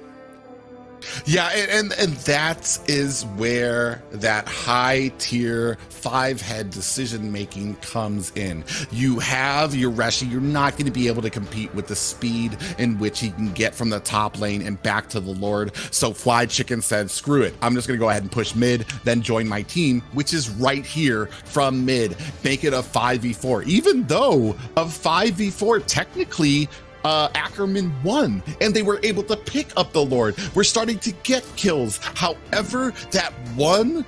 Yeah, and that is where that high tier 5-head decision making comes in. You have your Reshi, you're not going to be able to compete with the speed in which he can get from the top lane and back to the Lord. So Fly Chicken said, screw it, I'm just going to go ahead and push mid, then join my team, which is right here from mid. Make it a 5v4, even though of 5v4 technically Ackerman won, and they were able to pick up the Lord. We're starting to get kills. However, that one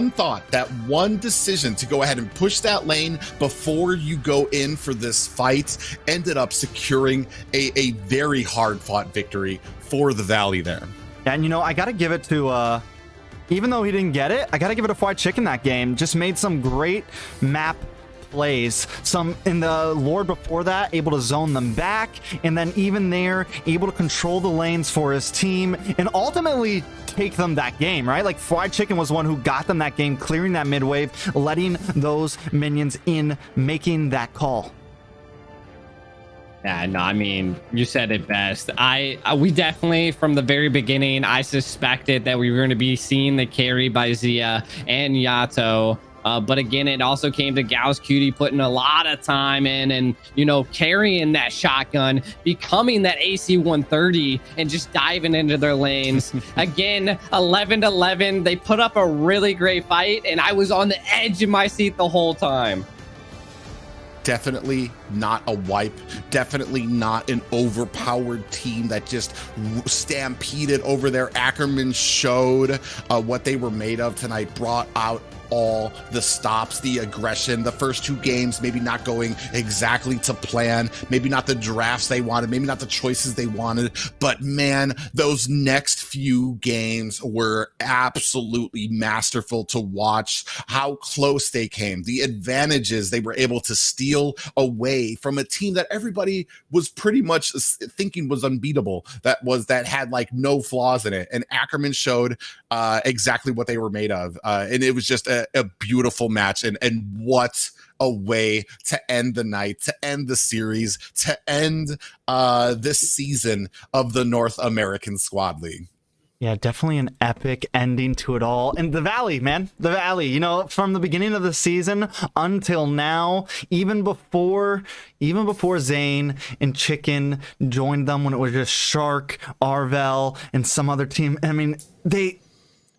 thought, that one decision to go ahead and push that lane before you go in for this fight ended up securing a very hard-fought victory for the Valley there. And you know, I gotta give it to even though he didn't get it, I gotta give it to Fried Chicken that game. Just made some great map plays. Some in the Lord before that, able to zone them back, and then even there, able to control the lanes for his team and ultimately take them that game, right? Like Fried Chicken was one who got them that game, clearing that mid wave, letting those minions in, making that call. Yeah, no, I mean, you said it best. We definitely, from the very beginning, I suspected that we were going to be seeing the carry by Zia and Yato. But again, it also came to Gauss Cutie putting a lot of time in and, you know, carrying that shotgun, becoming that AC 130 and just diving into their lanes. Again, 11-11. They put up a really great fight, and I was on the edge of my seat the whole time. Definitely not a wipe. Definitely not an overpowered team that just stampeded over there. Ackerman showed what they were made of tonight, brought out all the stops, the aggression. The first two games maybe not going exactly to plan, maybe not the drafts they wanted, maybe not the choices they wanted, but man, those next few games were absolutely masterful to watch. How close they came, the advantages they were able to steal away from a team that everybody was pretty much thinking was unbeatable, that had like no flaws in it, and Ackerman showed exactly what they were made of, and it was just a beautiful match, and what a way to end the night, to end the series, to end this season of the North American Squad League. Yeah, definitely an epic ending to it all. And the Valley, man, the Valley, you know, from the beginning of the season until now, even before Zane and Chicken joined them, when it was just Shark, Arvel, and some other team. I mean,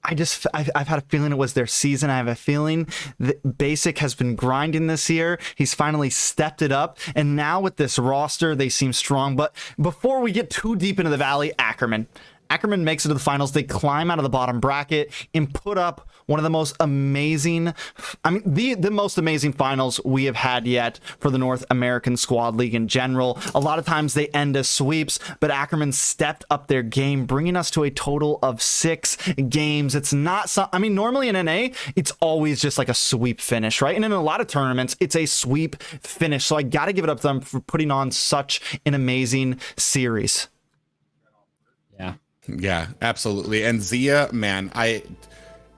I've had a feeling it was their season. I have a feeling that Basic has been grinding this year. He's finally stepped it up. And now with this roster, they seem strong. But before we get too deep into the Valley, Ackerman makes it to the finals. They climb out of the bottom bracket and put up one of the most amazing, the most amazing finals we have had yet for the North American Squad League in general. A lot of times they end as sweeps, but Ackerman stepped up their game, bringing us to a total of 6 games. It's not normally in NA, it's always just like a sweep finish, right? And in a lot of tournaments, it's a sweep finish. So I got to give it up to them for putting on such an amazing series. Yeah, absolutely. And Zia, man,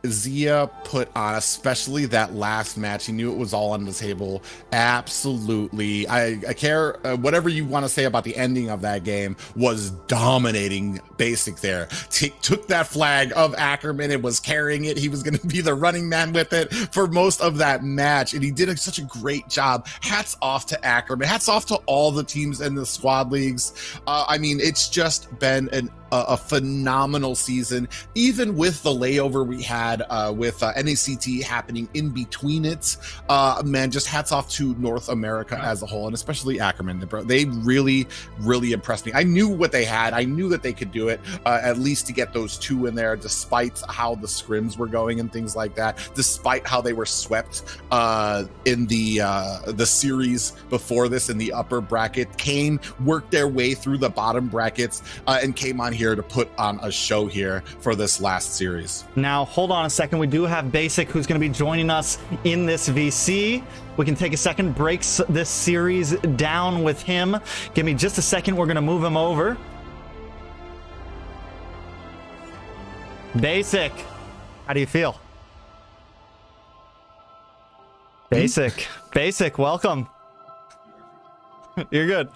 Zia put on, especially that last match, he knew it was all on the table. Absolutely. I care whatever you want to say about the ending of that game, was dominating Basic there. Took that flag of Ackerman and was carrying it. He was going to be the running man with it for most of that match, and he did such a great job. Hats off to Ackerman. Hats off to all the teams in the squad leagues. I mean, it's just been a phenomenal season, even with the layover we had with NACT happening in between it. Man, just hats off to North America as a whole, and especially Ackerman. They really, really impressed me. I knew what they had. I knew that they could do it, at least to get those 2 in there, despite how the scrims were going and things like that, despite how they were swept in the series before this in the upper bracket, worked their way through the bottom brackets, and came on here to put on a show here for this last series. Now, hold on a second. We do have Basic, who's going to be joining us in this VC. We can take a second, break this series down with him. Give me just a second. We're going to move him over. Basic, how do you feel? Basic, welcome. You're good.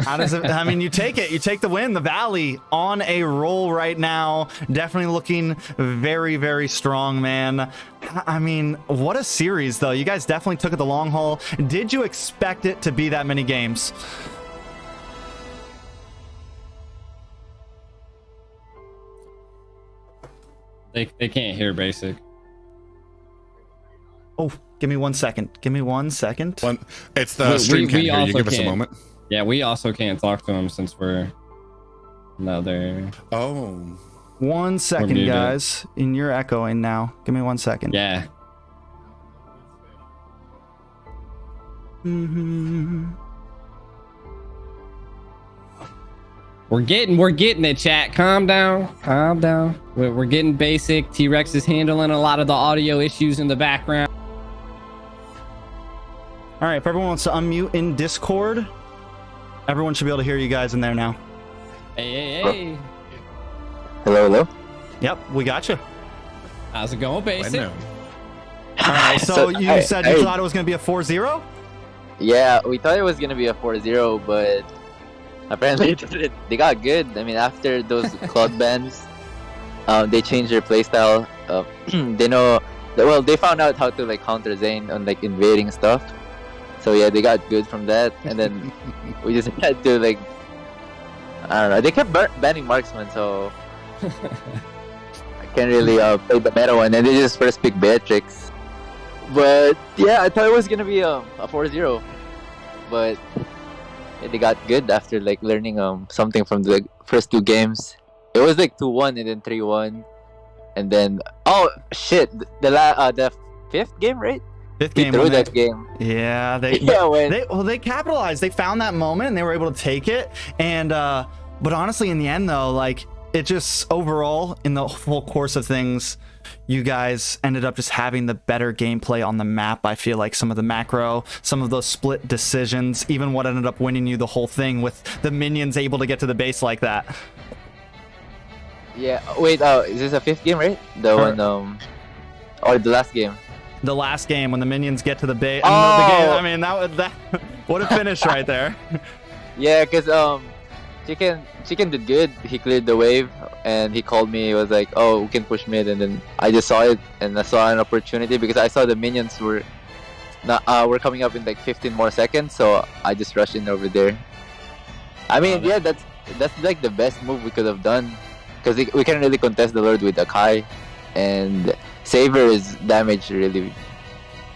How does it? I mean, you take it. You take the win. The Valley on a roll right now. Definitely looking very, very strong, man. I mean, what a series, though. You guys definitely took it the long haul. Did you expect it to be that many games? They can't hear basic. Oh, give me 1 second. Give me 1 second. It's the stream can't hear you. Give us a moment. Yeah, we also can't talk to him since we're another. Oh. 1 second, guys. And you're echoing now. Give me 1 second. Yeah. We're getting it, chat. Calm down. We're getting basic. T-Rex is handling a lot of the audio issues in the background. All right, if everyone wants to unmute in Discord, everyone should be able to hear you guys in there now. Hey. Hello. Yep, we got you. How's it going, basic? All right, so you said you thought it was going to be a 4-0? Yeah, we thought it was going to be a 4-0, but apparently they got good. I mean, after those cloud bans, they changed their playstyle. They found out how to like counter Zane on like invading stuff. So yeah, they got good from that, and then we just had to like, I don't know. They kept banning marksman, so I can't really play the meta one. And they just first pick Beatrix. But yeah, I thought it was gonna be a 4-0, but yeah, they got good after like learning something from the first two games. It was like 2-1 and then 3-1, and then the fifth game, right? Fifth game. Through that game. Yeah, they capitalized. They found that moment and they were able to take it. And but honestly, in the end, though, like it just overall in the full course of things, you guys ended up just having the better gameplay on the map. I feel like some of the macro, some of those split decisions, even what ended up winning you the whole thing with the minions able to get to the base like that. Yeah. Wait. Is this a fifth game, right? The one. Or the last game. The last game when the minions get to the base. Oh! The game, I mean, that what a finish right there. Yeah, because Chicken did good. He cleared the wave, and he called me. He was like, "Oh, we can push mid," and then I just saw it, and I saw an opportunity because I saw the minions were coming up in like 15 more seconds, so I just rushed in over there. I mean, yeah, that's like the best move we could have done, because we can't really contest the Lord with Akai, and Saber's damage really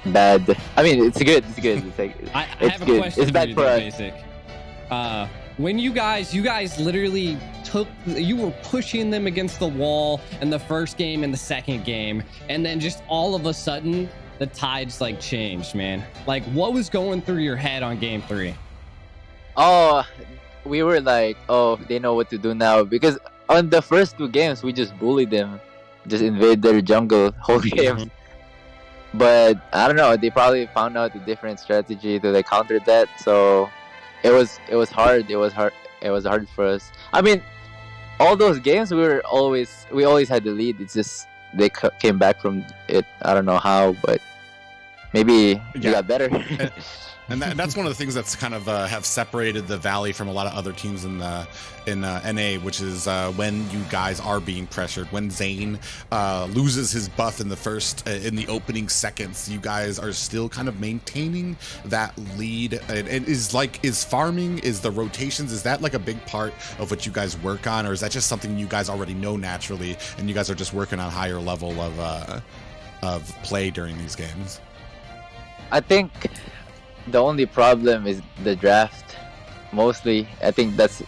bad. I mean, it's good. It's like I it's have a good. question It's for bad you, for though, us. Basic. When you guys literally you were pushing them against the wall in the first game and the second game, and then just all of a sudden the tides like changed, man. Like, what was going through your head on game 3? Oh, we were like, oh, they know what to do now, because on the first two games we just bullied them, just invade their jungle whole game. But I don't know, they probably found out a different strategy to like counter that. So it was hard. It was hard for us. I mean, all those games we always had the lead. It's just they came back from it. I don't know how, but maybe they got better. And that's one of the things that's kind of have separated the Valley from a lot of other teams in NA, which is when you guys are being pressured. When Zane loses his buff in the opening seconds, you guys are still kind of maintaining that lead. And is farming, is the rotations, is that like a big part of what you guys work on, or is that just something you guys already know naturally, and you guys are just working on a higher level of play during these games? I think the only problem is the draft. Mostly, I think that's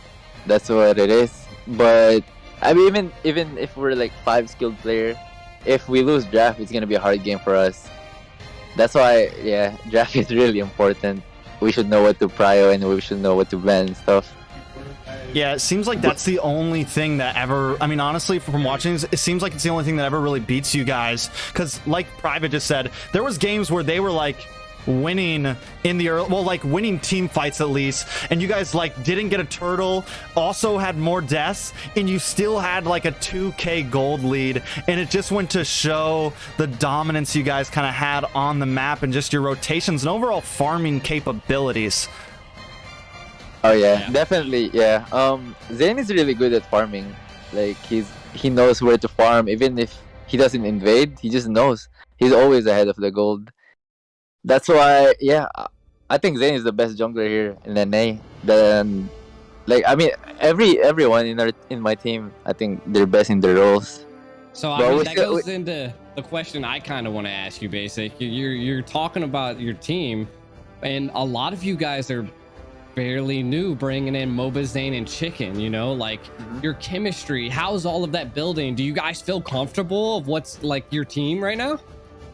what it is. But I mean, even if we're like 5 skilled player, if we lose draft, it's gonna be a hard game for us. That's why, yeah, draft is really important. We should know what to prio and we should know what to ban and stuff. Yeah, it seems like that's the only thing that ever, I mean, honestly, from watching this, it seems like it's the only thing that ever really beats you guys. Because, like Private just said, there was games where they were like winning in the early, well, like winning team fights at least, and you guys like didn't get a turtle, also had more deaths, and you still had like a 2k gold lead, and it just went to show the dominance you guys kind of had on the map and just your rotations and overall farming capabilities. Oh yeah, Yeah. definitely. Yeah. Zane is really good at farming. Like he knows where to farm. Even if he doesn't invade, he just knows. He's always ahead of the gold. That's why. Yeah, I think Zane is the best jungler here in NA. Then, like, I mean, everyone in my team, I think they're best in their roles. So I But mean, we that still- goes into the question I kind of want to ask you. Basic, you're talking about your team, and a lot of you guys are fairly new, bringing in MOBA, Zane, and Chicken. You know, like your chemistry. How's all of that building? Do you guys feel comfortable of what's like your team right now?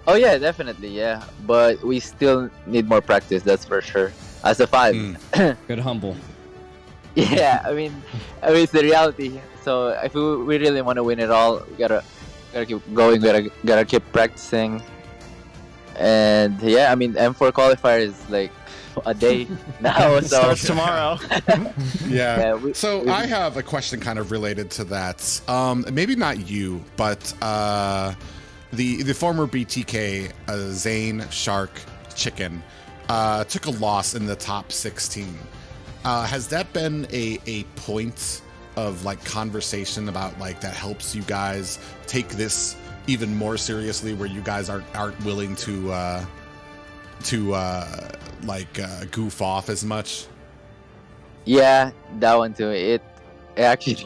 Oh yeah, definitely. Yeah, but we still need more practice. That's for sure. As a 5. Good humble. Yeah, I mean, it's the reality. So if we really want to win it all, we gotta keep going. Gotta keep practicing. And yeah, I mean, M4 qualifier is like a day now. So Starts tomorrow. Yeah. Yeah, we- So I have a question kind of related to that. Maybe not you, but the former BTK, Zane, Shark, Chicken, took a loss in the top 16. Has that been a point of like conversation about like that helps you guys take this even more seriously, where you guys aren't willing to goof off as much? yeah, that one too. It actually,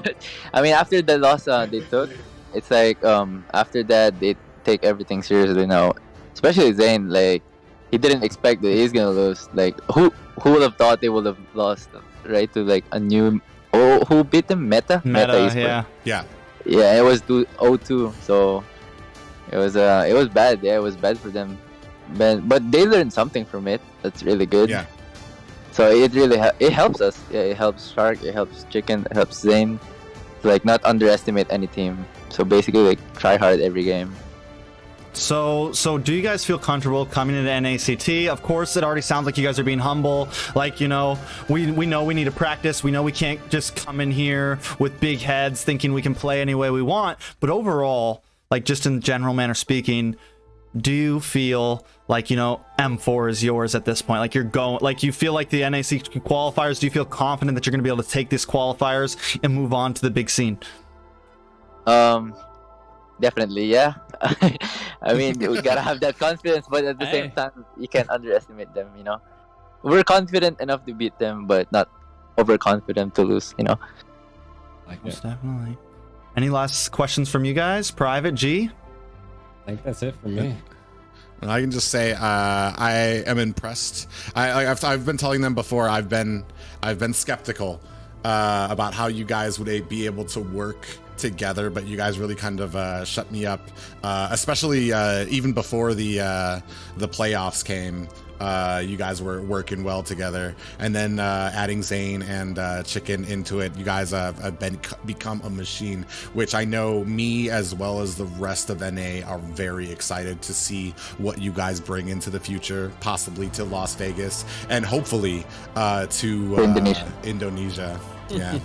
I mean, after the loss they took, it's like after that they take everything seriously now. Especially Zane, like he didn't expect that he's gonna lose. Like who would have thought they would have lost, right? To like a new. Oh, who beat them? Meta Esports. Yeah. Yeah. Yeah, it was 0-2, so it was bad. Yeah, it was bad for them, but they learned something from it. That's really good. Yeah. So it really it helps us. Yeah, it helps Shark, it helps Chicken, it helps Zane. To, like, not underestimate any team. So basically, like, try hard every game. So do you guys feel comfortable coming into NACT? Of course, it already sounds like you guys are being humble. Like, you know, we know we need to practice. We know we can't just come in here with big heads thinking we can play any way we want. But overall, like, just in general manner speaking, do you feel like, you know, M4 is yours at this point? Like, you're going, like, you feel like the NACT qualifiers, do you feel confident that you're going to be able to take these qualifiers and move on to the big scene? Definitely, yeah. I mean, we gotta have that confidence, but at the same time, you can't underestimate them, you know? We're confident enough to beat them, but not overconfident to lose, you know? Like, Most definitely. Any last questions from you guys? Private G? I think that's it for me. I can just say I am impressed. I've been telling them before. I've been skeptical about how you guys would be able to work together, but you guys really kind of shut me up, especially even before the playoffs came. You guys were working well together, and then adding Zane and Chicken into it, you guys have become a machine, which I know me as well as the rest of NA are very excited to see what you guys bring into the future, possibly to Las Vegas and hopefully to Indonesia. Yeah.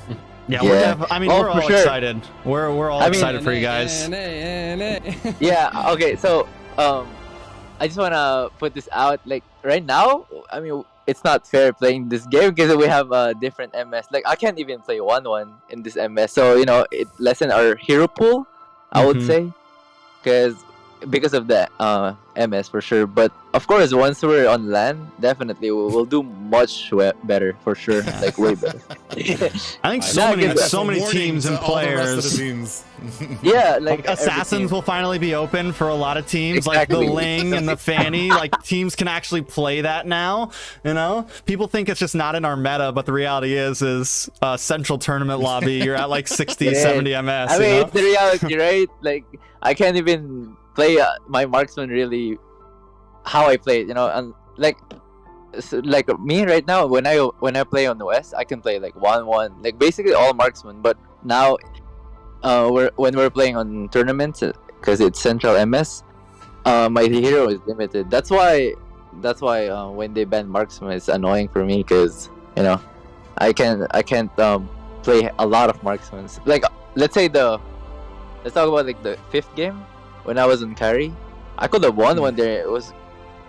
Yeah, Yeah. I mean, Oh, we're for all sure. excited. We're all I mean- excited for you guys. Yeah, okay, so I just wanna put this out. Like, right now, I mean, it's not fair playing this game because we have a different MS. Like, I can't even play 1-1 in this MS, so, you know, it lessen our hero pool, I would Mhm. say, because of the MS for sure. But of course, once we're on LAN, definitely we'll do much better for sure. Like, way better. I think Nah, so many Warning teams to and all the rest of the players. teams. Yeah, like Assassins everything. will finally be open for a lot of teams, like Exactly. the Ling and the Fanny. Like, teams can actually play that now. You know, people think it's just not in our meta, but the reality is central tournament lobby. You're at like 60, Yeah. 70 MS. I you mean, know? it's the reality, right? Like, I can't even play my marksman really how I play it, you know. And like me right now, when I play on the West, I can play like 1-1, like basically all marksman. But now, when we're playing on tournaments, because it's central MS, my hero is limited. That's why when they ban marksman, it's annoying for me because, you know, I can't play a lot of marksmen. Like, let's talk about like the 5th game when I was on carry. I could have won one there. It was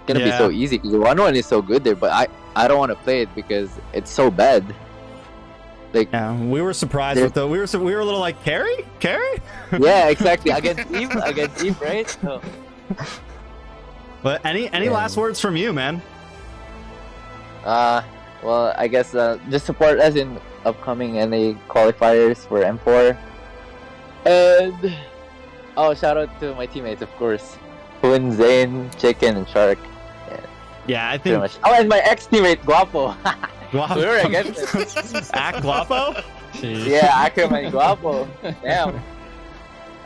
gonna be Yeah. so easy because 1-1 is so good there, but I don't want to play it because it's so bad. Like, Yeah, we were surprised with the we were a little like Carrie. yeah, exactly. Against Eve, right? So, But any last words from you, man? well, I guess just support us in upcoming NA qualifiers for M4. And shout out to my teammates, of course, Hoon, Zane, Chicken, and Shark. Yeah, I Pretty think. much. Oh, and my ex-teammate Guapo. Guapo. We were against him. Act Guapo. Yeah, Ackerman, Guapo. Damn.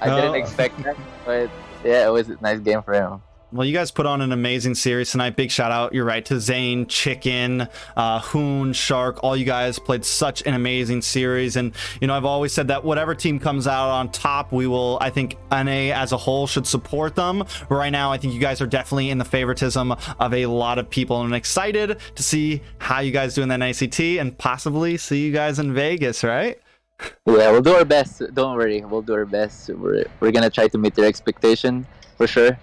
I didn't expect that, but yeah, it was a nice game for him. Well, you guys put on an amazing series tonight. Big shout out, you're right, to Zane, Chicken, Hoon, Shark. All you guys played such an amazing series. And, you know, I've always said that whatever team comes out on top, we will, I think, NA as a whole should support them. But right now, I think you guys are definitely in the favoritism of a lot of people. And I'm excited to see how you guys do in that NACT and possibly see you guys in Vegas, right? Yeah, we'll do our best. Don't worry, we'll do our best. We're gonna try to meet their expectation for sure.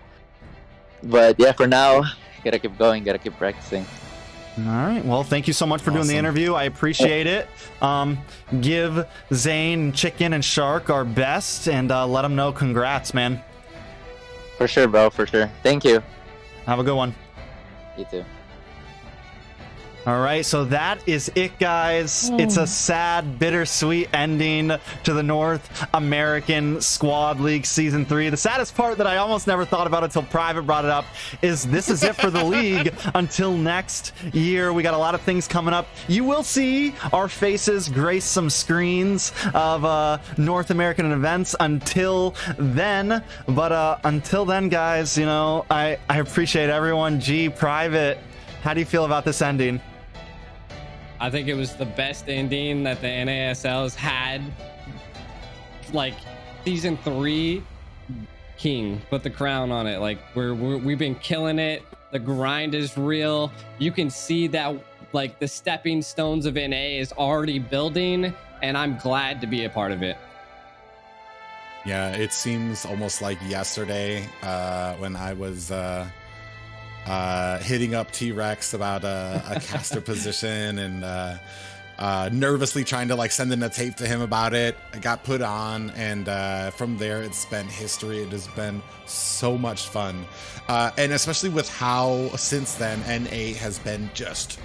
But yeah, for now, gotta keep going, gotta keep practicing. All right. Well, thank you so much for doing the interview. I appreciate it. Give Zane, Chicken, and Shark our best, and let them know congrats, man. For sure, bro. For sure. Thank you. Have a good one. You too. All right, so that is it, guys. It's a sad, bittersweet ending to the North American Squad League Season 3. The saddest part that I almost never thought about until Private brought it up is this is it for the league until next year. We got a lot of things coming up. You will see our faces grace some screens of North American events until then. But until then, guys, you know, I appreciate everyone. G, Private, how do you feel about this ending? I think it was the best ending that the NASL has had. Like, season 3, king, put the crown on it. Like, we've been killing it. The grind is real. You can see that, like, the stepping stones of NA is already building, and I'm glad to be a part of it. Yeah, it seems almost like yesterday when I was hitting up T-Rex about a caster position and nervously trying to like send in a tape to him about it. I got put on, and from there it's been history. It has been so much fun, and especially with how since then NA has been just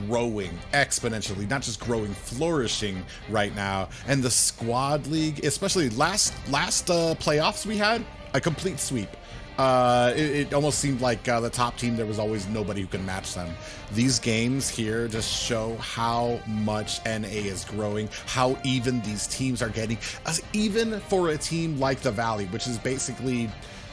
growing exponentially, not just growing, flourishing right now. And the squad league, especially last playoffs, we had a complete sweep. It almost seemed like the top team, there was always nobody who could match them. These games here just show how much NA is growing, how even these teams are getting, even for a team like the Valley, which is basically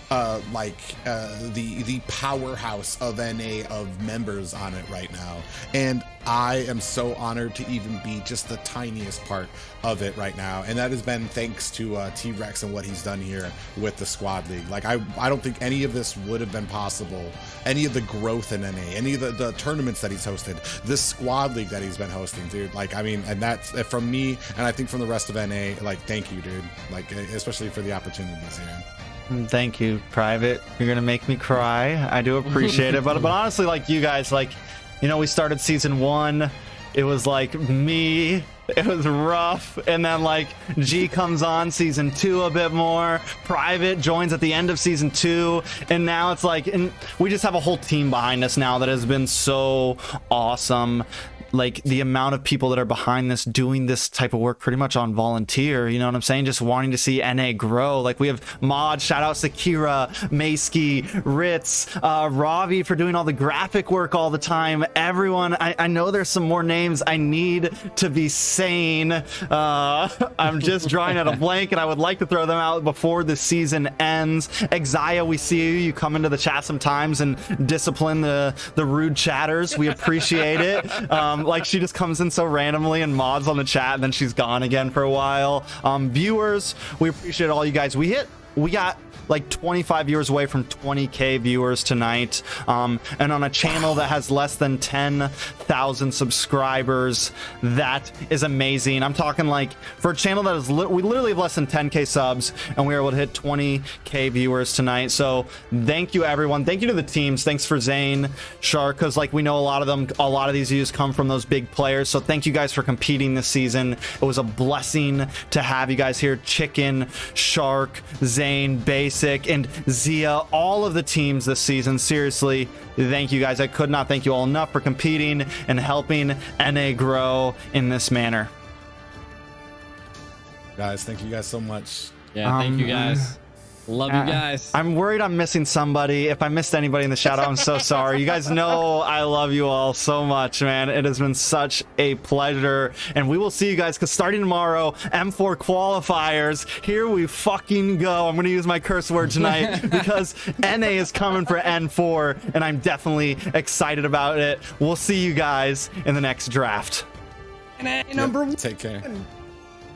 the powerhouse of NA of members on it right now. And I am so honored to even be just the tiniest part of it right now. And that has been thanks to T-Rex and what he's done here with the squad league. Like, I don't think any of this would have been possible. Any of the growth in NA, any of the tournaments that he's hosted, this squad league that he's been hosting, dude. Like, I mean, and that's from me, and I think from the rest of NA, like, thank you, dude. Like, especially for the opportunities here. Thank you, Private. You're gonna make me cry. I do appreciate it, but honestly, like, you guys, like, you know, we started season 1. It was like me. It was rough, and then like G comes on season 2 a bit more. Private joins at the end of season 2, and now it's like, and we just have a whole team behind us now that has been so awesome. Like, the amount of people that are behind this doing this type of work pretty much on volunteer, you know what I'm saying? Just wanting to see NA grow. Like, we have Mod, shout out Sakira, Mayski, Ritz, Ravi for doing all the graphic work all the time. Everyone, I know there's some more names. I need to be sane. I'm just drawing out a blank, and I would like to throw them out before the season ends. Exia, we see you. You come into the chat sometimes and discipline the rude chatters. We appreciate it. Like, she just comes in so randomly and mods on the chat, and then she's gone again for a while. Viewers, we appreciate all you guys. We hit we got like 25 viewers away from 20k viewers tonight, and on a channel that has less than 10,000 subscribers. That is amazing. I'm talking like for a channel that is we literally have less than 10k subs, and we were able to hit 20k viewers tonight. So thank you everyone. Thank you to the teams. Thanks for Zane, Shark, because like we know a lot of these views come from those big players. So thank you guys for competing this season. It was a blessing to have you guys here. Chicken, Shark, Zane, Basic, and Zia, all of the teams this season. Seriously, thank you guys. I could not thank you all enough for competing and helping NA grow in this manner. Guys, thank you guys so much. Yeah, thank you guys. Love you guys. I'm worried I'm missing somebody. If I missed anybody in the shout out, I'm so sorry. You guys know I love you all so much, man. It has been such a pleasure. And we will see you guys, because starting tomorrow, M4 qualifiers, here we fucking go. I'm going to use my curse word tonight because NA is coming for N4, and I'm definitely excited about it. We'll see you guys in the next draft. NA number 1. Take care.